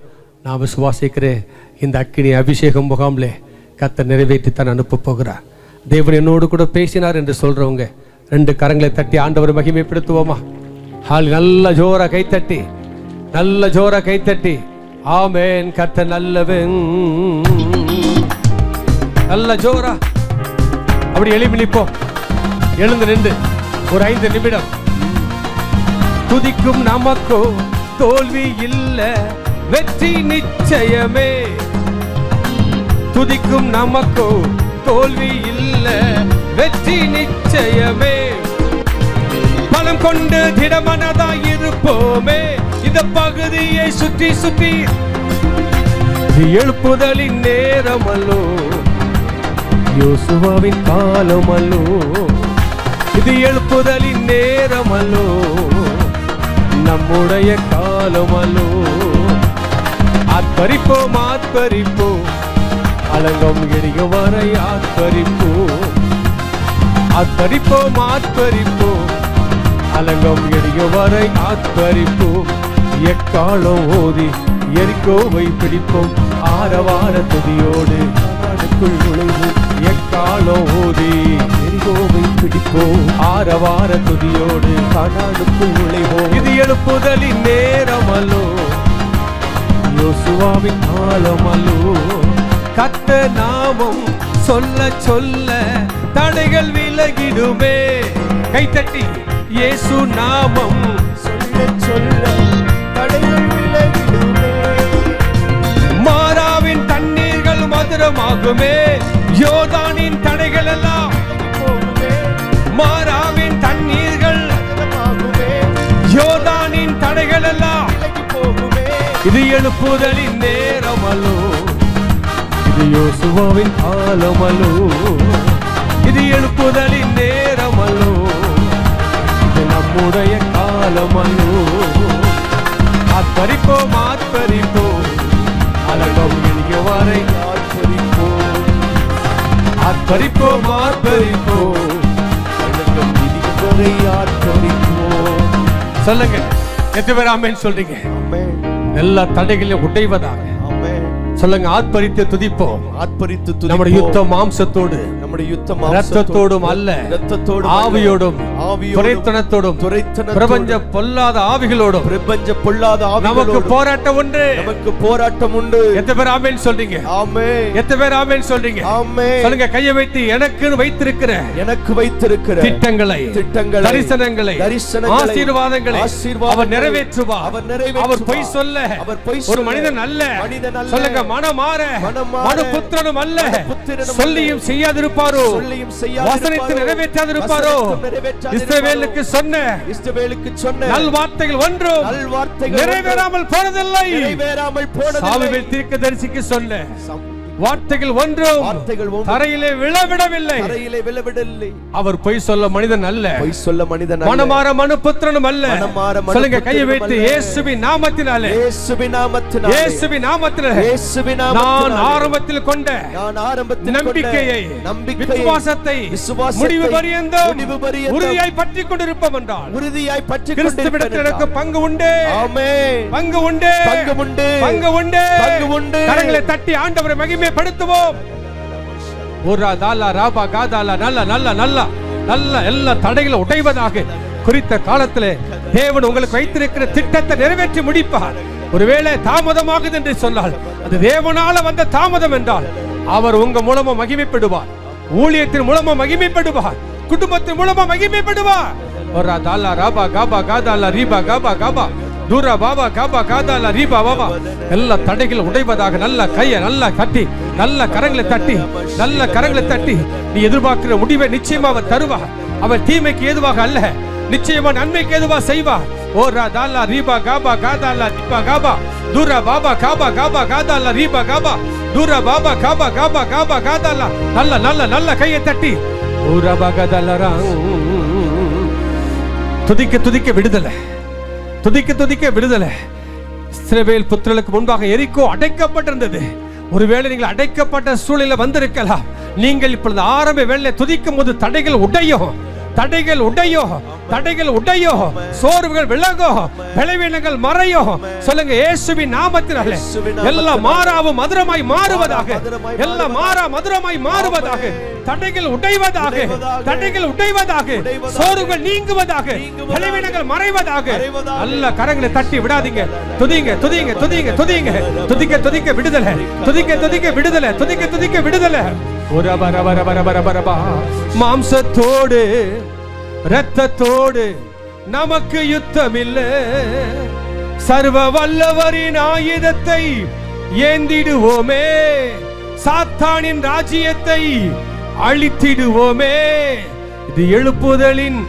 S4: நான் விசுவாசிக்கிறேன். இந்த அக்கினி அபிஷேகம் முகாமிலே கர்த்தர் நிறைவேற்றித்தான் அனுப்ப போகிறார். தேவன் என்னோடு கூட பேசினார் என்று சொல்றவங்க 2 கரங்களை தட்டி ஆண்டவரை மகிமைப்படுத்துவோமா? நல்ல ஜோரா கைத்தட்டி, நல்ல ஜோரா கைத்தட்டி ஆமென். கர்த்தர் நல்லவன். நல்ல ஜோரா அப்படி எழுப்பி நிற்போம். எழுந்து நின்று ஒரு 5 நிமிடம் துதிக்கும் நமக்கோ தோல்வி இல்ல, வெற்றி நிச்சயமே. துதிக்கும் நமக்கோ தோல்வி இல்ல, வெற்றி நிச்சயமே. பலம் கொண்டு திடமனதாய் இருப்போமே. இந்த பகுதியை சுற்றி சுற்றி எழுப்புதலின் நேரமல்லோ, யோசுவாவின் காலமல்லோ. இது எழுப்புதலின் நேரமல்லோ, நம்முடைய காலமல்லோ. ஆத்பரிப்போம் ஆத்பரிப்போம், அலங்கம் எளிய வரை ஆத்பரிப்போம். ஆத்பரிப்போம் ஆத்பரிப்போம், அலங்கம் எளிய வரை ஆத்பரிப்போம். எக்காலம் ஓதி எரிகோவை பிடிப்போம். ஆரவார துதியோடு நாடுக்குள் நுழைவோம். எக்காலம் ஓதி எரிகோவை பிடிப்போம். ஆரவார துதியோடு நாடுக்குள் நுழைவோம். இது எழுப்புதலின் நேரமல்லோ, யோசுவாவின் காலமல்லோ. கர்த்தர் நாமம் சொல்ல சொல்ல தடைகள் விலகிடுமே. கைத்தட்டி இயேசு நாமம் சொல்ல சொல்ல தடைகள் விலகிடுமே. மாறாவின் தண்ணீர்கள் மதுரமாகுமே. யோர்தானின் தடைகள் எல்லாம் போகுமே. மாறாவின் தண்ணீர்கள் மதுரமாகுமே. யோர்தானின் தடைகள் எல்லாம் போகுமே. இது எழுப்புதலின் நேரமல்லோ, இது யோசுவாவின் காலமல்லோ. இது எழுப்புதலின் நேரமல்லோ, இது நம்முடைய காலமல்லோ. ஆத்பரிப்போம் ஆத்பரிப்போம், அலங்கம் எளிய வரை ஆத்பரிப்போம். ஆத்பரிப்போம் ஆத்பரிப்போம், அலங்கம் எளிய வரை ஆத்பரிப்போம். சொல்லுங்க, எத்தனை பேர் ஆமென் சொல்றீங்க? எல்லா தடைகளையும் உடைவதாக சொல்லுங்க. ஆத்பரித்து துதிப்போம். ஆத்பரித்து துதிப்போம். நம்முடைய யுத்தம் மாம்சத்தோடு, நம்முடைய யுத்தம் இரத்தத்தோடும் அல்ல, இரத்தத்தோடும் ஆவியோடும், துரைத்தனத்தோடும், பிரபஞ்ச பொல்லாத ஆவிகளோடும், பிரபஞ்ச பொல்லாத ஆவிகளோடும் நமக்கு போராட்டம் உண்டு. நமக்கு போராட்டம் உண்டு. எத்தனை பேர் ஆமென் சொல்றீங்க? ஆமென். எத்தனை பேர் ஆமென் சொல்றீங்க? ஆமென். சொல்லுங்க, கையை வைத்து எனக்கு வைத்திருக்கிற, எனக்கு வைத்திருக்கிற திட்டங்களை, தரிசனங்களை, ஆசீர்வாதங்களை அவர் நிறைவேற்றுவார். அவர் பொய் சொல்ல ஒரு மனிதன் அல்ல. சொல்லுங்க, மனமாற மனு புத்திரனும் அல்ல. சொல்லியும் செய்யாதிருப்பாரோ, வசனித்து நிறைவேற்றாதிருப்பாரோ. இஸ்ரவேலுக்கு சொன்ன நல்வார்த்தைகள் ஒன்றும் நிறைவேறாமல் போனதில்லை. சாமுவேல் தீர்க்கதரிசிக்கு சொன்ன வார்த்தைகள் ஒன்றும் தரையிலே விழவிடவில்லை. அவர் பொய் சொல்ல மனிதன் அல்ல, மனமார மனுபுத்திரனும் அல்ல. சொல்லுங்க, கையை வைத்து இயேசுவின் நாமத்தினாலே, இயேசுவின் நாமத்தினாலே நான் ஆரம்பத்தில் கொண்ட நம்பிக்கையை, விசுவாசத்தை முடிவு பரியந்தம் உறுதியாய் பற்றிக் கொண்டிருப்போம் என்றால் கிறிஸ்துவிடத்தில் எனக்கு பங்கு உண்டு, பங்கு உண்டு, பங்கு உண்டு. கரங்களை தட்டி ஆண்டவரை மகிமைப்படுத்துவோம். நல்ல எல்லா தடைகளை உடைவதாக குறித்த காலத்திலே தேவன் உங்களுக்கு வைத்திருக்கிற திட்டத்தை நிறைவேற்றி முடிப்பார். ஒருவேளை தாமதமாகுது என்று சொன்னால் அது தேவனால வந்த தாமதம் என்றால் அவர் உங்க மூலமா மகிமைப்படுவார், ஊழியத்தின் மூலமா மகிமைப்படுவார், குடும்பத்தின் மூலமா மகிமைப்படுவார். தூரா பாபா காபா காதால ரீபா பாபா எல்லா தடைகள் உடைவதாக நல்ல கையை நல்லா தட்டி, நல்ல கரங்களை தட்டி, நல்ல கரங்களை தட்டி நீ எதிர்பார்க்கிற முடிவை நிச்சயமா அவர் தருவார். அவர் தீமைக்கு ஏதுவாக அல்ல, நிச்சயமா நன்மைக்கு ஏதுவா செய்வார். ஓரா தாலா ரீபா காபா காதால ரீபா காபா தூரா பாபா காபா காபா காதால ரீபா காபா தூரா பாபா காபா காபா காபா காதால நல்ல நல்ல நல்ல கையை தட்டி ஊரா பாகதலரா. துதிக்க துதிக்க விடுதலை, துதிக்க துதிக்க விடுதலை. இஸ்ரவேல் புத்திரர்களுக்கு முன்பாக எரிகோ அடைக்கப்பட்டிருந்தது. ஒருவேளை நீங்கள் அடைக்கப்பட்ட சூழலில் வந்திருக்கலாம். நீங்கள் இப்பொழுது ஆரம்ப வேளையிலே துதிக்கும் போது தடைகள் உடையும், தடைகள் உடையும், தடைகள் உடையும், சோர்வுகள் விலகும், பலவீனங்கள் மறையும். சொல்லுங்க, இயேசுவின் நாமத்தினாலே எல்லாம் மாறாவும் மதுரமாய் மாறுவதாக, எல்லாம் மாறா மதுரமாய் மாறுவதாக, தடைகள் உடைவதாக, தடைகள் உடைவதாக, சோர்வுகள் நீங்குவதாக, பலவீனங்கள் மறைவதாக. நல்ல கரங்களை தட்டி விடாதீங்க. துதிங்க துதிங்க துதிங்க துதிங்க. துதிக்க துதிக்க விடுதலை, துதிக்க துதிக்க விடுதலை, துதிக்க துதிக்க விடுதலை. மாம்சத்தோடு இரத்தத்தோடு நமக்கு யுத்தம் இல்லை, சர்வ வல்லவரின் ஆயுதத்தை ஏந்திடுவோமே, சாத்தானின் ராஜ்யத்தை அழித்திடுவோமே. இது எழுப்புதலின்,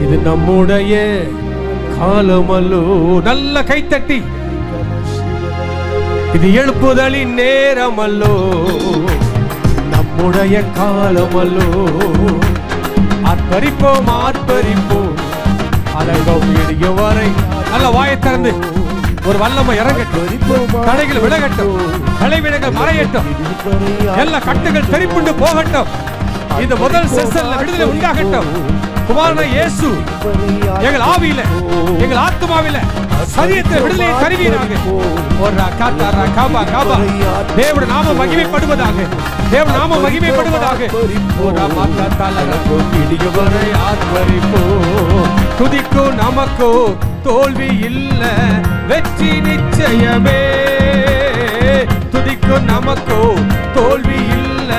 S4: இது நம்முடைய காலமல்லோ. நல்ல கைத்தட்டி, இது எழுப்புதலின் நேரமல்லோ, நம்முடைய காலமல்லோ. ஆர்ப்பரிப்போம் ஆர்ப்பரிப்போம் அலங்கம் இடிய வரை. நல்ல வாயை திறந்து ஒரு வல்லமை இறங்கட்டும், தடைகள் விலகட்டும், பலவீனங்கள் மறையட்டும், எல்லா கட்டுகள் தெரிப்புண்டு போகட்டும். இந்த முதல் செஷன்ல விடுதலை உண்டாகட்டும். குமாரனாகிய இயேசு எங்கள் ஆவியில, எங்கள் ஆத்மாவில, சரீரத்தில் விடுதலையை தருவீராக. தேவனுடைய நாமம் மகிமைப்படுவதாக, தேவனுடைய நாமம் மகிமைப்படுவதாக. துதிக்கும் நமக்கோ தோல்வி இல்ல, வெற்றி நிச்சயமே. துதிக்கும் நமக்கோ தோல்வி இல்ல,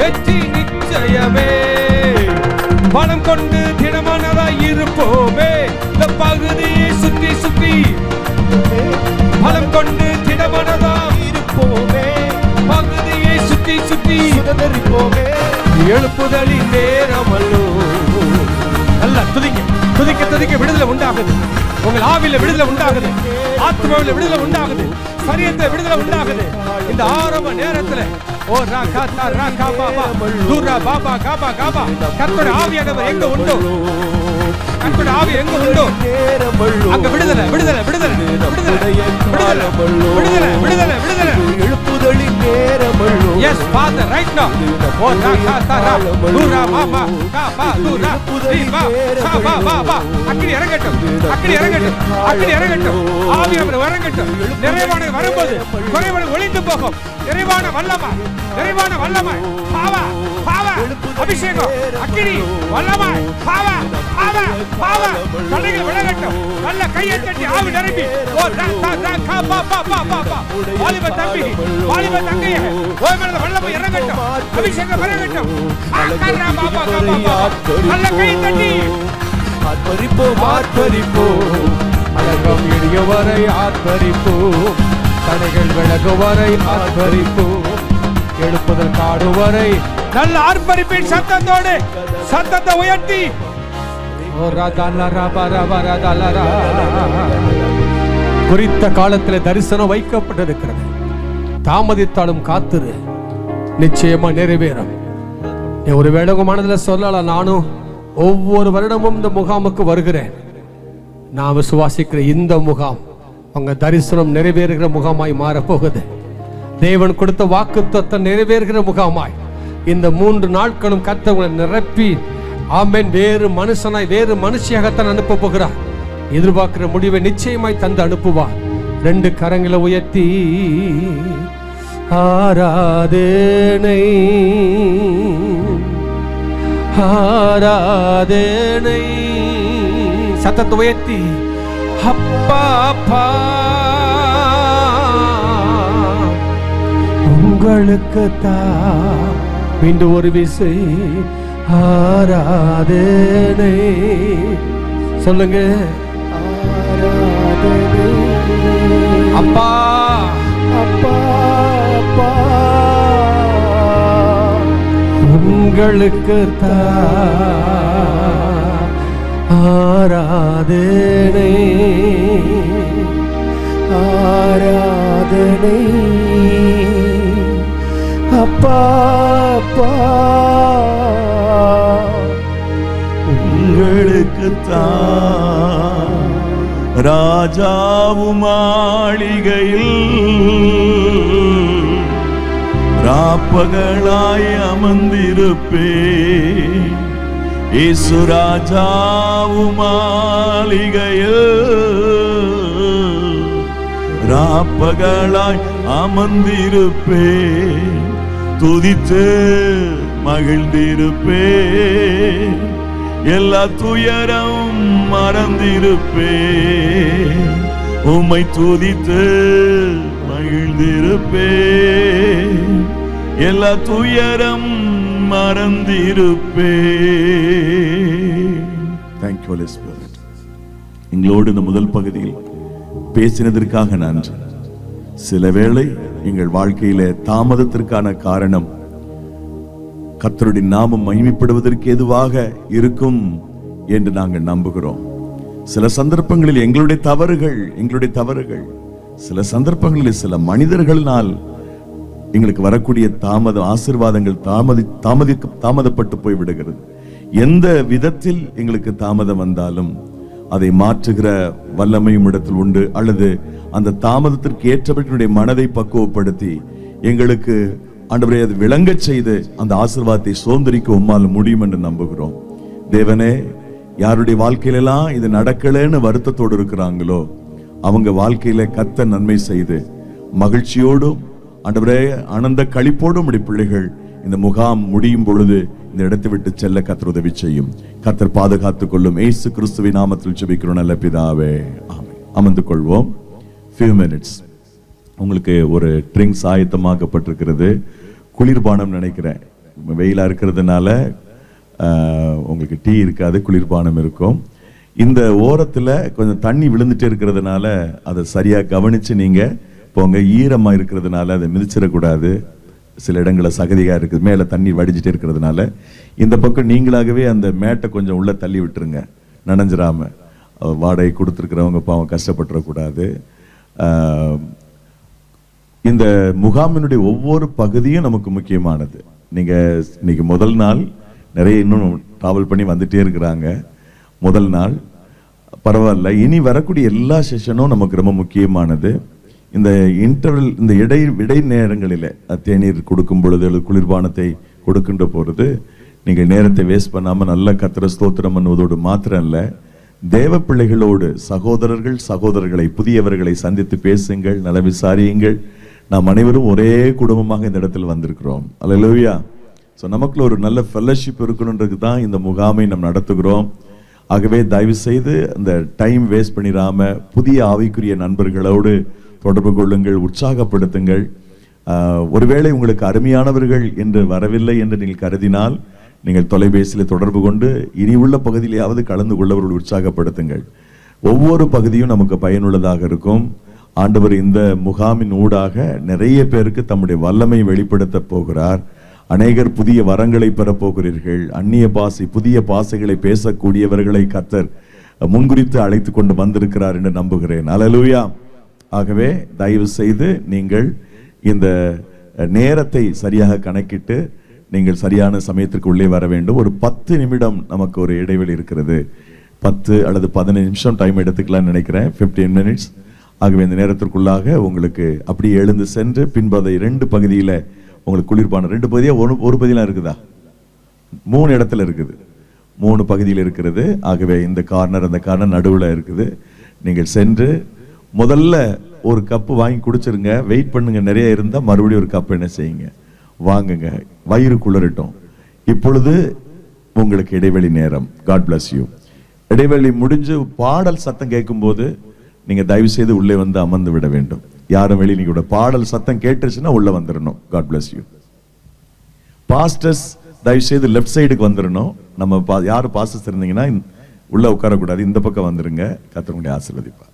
S4: வெற்றி நிச்சயமே. பலம் கொண்டு திடமானதாய் இருப்போமே, இந்த பகுதியை சுற்றி சுற்றி பலம் கொண்டு திடமானதாய் இருப்போமே, பகுதியை சுற்றி சுற்றி சுதந்தரிப்போமே. எழுப்புதலின் நேரமல்லோ. நல்லா துதிங்க, துதிக்க துதிக்க விடுதலை உண்டாகுது. உங்கள் ஆவில விடுதலை உண்டாகுது, ஆத்மாவில விடுதலை உண்டாகுது, சரீரத்தில் விடுதலை உண்டாகுது. இந்த ஆரம்ப நேரத்தில் ஓ ராகா தா ராகா பாபா தூரா பாபா காபா காபா. கர்த்தருடைய ஆவியானவர் எங்க உண்டோ, கர்த்தருடைய ஆவி எங்க உண்டோ அங்க விடுதலை விடுதலை விடுதலை விடுதலை விடுதலை விடுதலை விடுதலை விடுதலை. எழுப்புதலின் நேரமல்லோ. Yes Father, right now. ஓ ராகா தா ரா தூரா பாபா காபா தூரா ரீபா காபா பாபா. அக்கினி இறங்கட்டும், அக்கினி இறங்கட்டும், அக்கினி இறங்கட்டும், ஆவியானவர் இறங்கட்டும். நிறைவான வரும்போது குறைவான ஒளிந்து போகும். நிறைவான வல்லமை, நிறைவான வல்லமை, பாவா பாவா அபிஷேகம், அக்கினி வல்லமை, பாவா பாவா பாவா. தடைகள் விலகட்டும். நல்ல கையை தட்டி ஆவி நிரம்பி ஓ ரா ரா கா பா பா பா பா பா. வாலிப தம்பி, வாலிப தங்கையே, ஓ மேல வல்லமை இறங்கட்டும், அபிஷேகம் இறங்கட்டும். ஆக்கரா பாபா பாபா பாபா. நல்ல கையை தட்டி ஆர்ப்பரிப்போம் ஆர்ப்பரிப்போம், அலங்கம் இடிய வரை ஆர்ப்பரிப்போம், தடைகள் விலகு வரை ஆர்ப்பரிப்போம், எழுப்புதல் காடு வரை. நல்ல ஆர்ப்பரிப்பின் சத்தத்தோடு சத்தத்தை உயர்த்தி குறித்த காலத்தில் தரிசனம் வைக்கப்பட்டிருக்கிறது. தாமதித்தாலும் காத்துரு, நிச்சயமா நிறைவேறும். நீ ஒரு வேளை உங்க மனதில் சொல்லலாம், நானும் ஒவ்வொரு வருடமும் இந்த முகாமுக்கு வருகிறேன். நான் விசுவாசிக்கிற இந்த முகாம் உங்க தரிசனம் நிறைவேறுகிற முகாமாய் மாறப்போகுது. தேவன் கொடுத்த வாக்குத்தத்தம் நிறைவேறுகிற முகாமாய் இந்த 3 நாட்களும் கர்த்தர் உங்களை நிரப்பி, ஆமென், வேறு மனுஷனாய் வேறு மனுஷியாகத்தான் அனுப்ப போகிறார். எதிர்பார்க்கிற முடிவை நிச்சயமாய் தந்து அனுப்புவார். 2 கரங்களை உயர்த்தி ஆராதனை ஆராதனை சத்தத்தை உயர்த்தி அப்பா அப்பா உங்களுக்கு தான் மீண்டும் ஒரு விசை ஆராதனை சொல்லுங்க. ஆராதனை அப்பா அப்பா அப்பா உங்களுக்கு தான் ஆராதனை ஆராதனை அப்பா அப்பா
S3: உங்களுக்குத்தான் ராஜாவும் மாளிகையில் ராப்பகலாய் அமர்ந்திருப்பே. இயேசு ராஜாவும் மாளிகையில் ராப்பகலாய் அமர்ந்திருப்பே. துதித்து மகிழ்ந்திருப்பே. எல்லா துயரம் மறந்திருப்பே. உம்மை துதித்து மகிழ்ந்திருப்பே. எல்லா துயரம் மறந்திருப்பே. Thank you, Holy Spirit. எங்களோடு இந்த முதல் பகுதியில் பேசினதற்காக நன்றி. சில வேளை எங்கள் வாழ்க்கையில தாமதத்திற்கான காரணம் கர்த்தருடைய நாமம் மகிமைப்படுவதற்கு ஏதுவாக இருக்கும் என்று நாங்கள் நம்புகிறோம். சில சந்தர்ப்பங்களில் எங்களுடைய தவறுகள், சில சந்தர்ப்பங்களில் சில மனிதர்களினால் எங்களுக்கு வரக்கூடிய ஆசீர்வாதங்கள் தாமதப்பட்டு போய் விடுகிறது. எந்த விதத்தில் எங்களுக்கு தாமதம் வந்தாலும் அதை மாற்றுகிற வல்லமையும் இடத்தில் உண்டு. அல்லது அந்த தாமதத்திற்கு ஏற்றபடி மனதை பக்குவப்படுத்தி எங்களுக்கு ஆண்டவரே அது விளங்கச் செய்து அந்த ஆசீர்வாதத்தை சுதந்திரிக்க உம்மால் முடியும் என்று நம்புகிறோம். தேவனே, யாருடைய வாழ்க்கையிலெல்லாம் இது நடக்கலன்னு வருத்தத்தோடு இருக்கிறாங்களோ அவங்க வாழ்க்கையில கர்த்தர் நன்மை செய்து மகிழ்ச்சியோடும் ஆண்டவரே ஆனந்த களிப்போடும் உடைய பிள்ளைகள் இந்த முகாம் முடியும் பொழுது இந்த இடத்தை விட்டு செல்ல கர்த்தர் உதவி செய்யும். கர்த்தர் பாதுகாத்துக் கொள்ளும். இயேசு கிறிஸ்துவின் நாமத்தில் ஜெபிக்கிறோம் நல்ல பிதாவே, ஆமென். அமர்ந்து கொள்வோம். few minutes. உங்களுக்கு ஒரு ட்ரிங்க்ஸ் ஆயத்தமாக்கப்பட்டிருக்கிறது. குளிர்பானம் நினைக்கிறேன். வெயிலா இருக்கிறதுனால உங்களுக்கு டீ இருக்காது, குளிர்பானம் இருக்கும். இந்த ஓரத்துல கொஞ்சம் தண்ணி விழுந்துட்டே இருக்கிறதுனால அதை சரியா கவனிச்சு நீங்க போங்க. ஈரமா இருக்கிறதுனால அதை மிதிச்சிடக்கூடாது. சில இடங்களில் சகதியா இருக்குது, மேல தண்ணி வடிஞ்சிட்டே இருக்கிறதுனால இந்த பக்கம் நீங்களாகவே அந்த மேட்டை கொஞ்சம் உள்ள தள்ளி விட்டுருங்க, நனைஞ்சிராம. வாடகை கொடுத்துருக்கிறவங்க பாவம் கஷ்டப்பட்டுறக்கூடாது. இந்த முகாமினுடைய ஒவ்வொரு பகுதியும் நமக்கு முக்கியமானது. நீங்க இன்னைக்கு முதல் நாள், நிறைய இன்னும் டிராவல் பண்ணி வந்துட்டே இருக்கிறாங்க. முதல் நாள் பரவாயில்ல, இனி வரக்கூடிய எல்லா செஷனும் நமக்கு ரொம்ப முக்கியமானது. இந்த இன்டர்வல், இந்த இடை நேரங்களில் தேநீர் கொடுக்கும் பொழுது அல்லது குளிர்பானத்தை கொடுக்கின்ற பொழுது நீங்கள் நேரத்தை வேஸ்ட் பண்ணாமல் நல்ல கர்த்தரை ஸ்தோத்திரம் பண்ணுவதோடு மாத்திரம் இல்லை, தேவ பிள்ளைகளோடு சகோதரர்கள் சகோதரர்களை புதியவர்களை சந்தித்து பேசுங்கள், நல விசாரியுங்கள். நாம் அனைவரும் ஒரே குடும்பமாக இந்த இடத்தில் வந்திருக்கிறோம். அல்லேலூயா. ஸோ நமக்குள்ள ஒரு நல்ல ஃபெல்லோஷிப் இருக்கணுன்றது தான் இந்த முகாமை நாம் நடத்துகிறோம். ஆகவே தயவு செய்து அந்த டைம் வேஸ்ட் பண்ணிடாம புதிய ஆவிக்குரிய நண்பர்களோடு தொடர்பு கொள்ளுங்கள், உற்சாகப்படுத்துங்கள். ஒருவேளை உங்களுக்கு அருமையானவர்கள் என்று வரவில்லை என்று நீங்கள் கருதினால் நீங்கள் தொலைபேசியில் தொடர்பு கொண்டு இனி உள்ள பகுதியிலேயாவது கலந்து கொள்ளவர்கள் உற்சாகப்படுத்துங்கள். ஒவ்வொரு பகுதியும் நமக்கு பயனுள்ளதாக இருக்கும். ஆண்டவர் இந்த முகாமின் ஊடாக நிறைய பேருக்கு தம்முடைய வல்லமை வெளிப்படுத்த போகிறார். அநேகர் புதிய வரங்களை பெறப்போகிறீர்கள். அந்நிய பாசை, புதிய பாசைகளை பேசக்கூடியவர்களை கர்த்தர் முன்குறித்து அழைத்து கொண்டு வந்திருக்கிறார் என்று நம்புகிறேன். அல்லேலூயா. ஆகவே தயவு செய்து நீங்கள் இந்த நேரத்தை சரியாக கணக்கிட்டு நீங்கள் சரியான சமயத்திற்கு உள்ளே வர வேண்டும். ஒரு 10 நிமிடம் நமக்கு ஒரு இடைவெளி இருக்கிறது. 10 அல்லது 15 நிமிஷம் டைம் எடுத்துக்கலாம்னு நினைக்கிறேன். 15 மினிட்ஸ். ஆகவே இந்த நேரத்திற்குள்ளாக உங்களுக்கு அப்படியே எழுந்து சென்று பின்பதை 2 பகுதியில் உங்களுக்கு குளிர்பான 2 பகுதியா ஒரு பகுதியெலாம் இருக்குதா? 3 இடத்துல இருக்குது. 3 பகுதியில் இருக்கிறது. ஆகவே இந்த கார்னர் அந்த கார்னர் நடுவில் இருக்குது. நீங்கள் சென்று முதல்ல ஒரு கப்பு வாங்கி குடிச்சிருங்க. வெயிட் பண்ணுங்க. நிறைய இருந்தால் மறுபடியும் ஒரு கப் என்ன செய்யுங்க, வாங்குங்க. வயிறு குளிரட்டும். இப்பொழுது உங்களுக்கு இடைவெளி நேரம். God bless you. இடைவெளி முடிஞ்சு பாடல் சத்தம் கேட்கும்போது நீங்க தயவு செய்து உள்ளே வந்து அமர்ந்து விட வேண்டும். யாரும் வெளியே நீங்க கூட பாடல் சத்தம் கேட்டுருச்சுன்னா உள்ள வந்துடணும். God bless you. பாஸ்டர்ஸ் தயவு செய்து லெஃப்ட் சைடுக்கு வந்துடணும். நம்ம யாரு பாஸ்டர்ஸ் இருந்தீங்கன்னா உள்ள உட்காரக்கூடாது. இந்த பக்கம் வந்துருங்க. கர்த்தர் உங்களை ஆசீர்வதிப்பார்.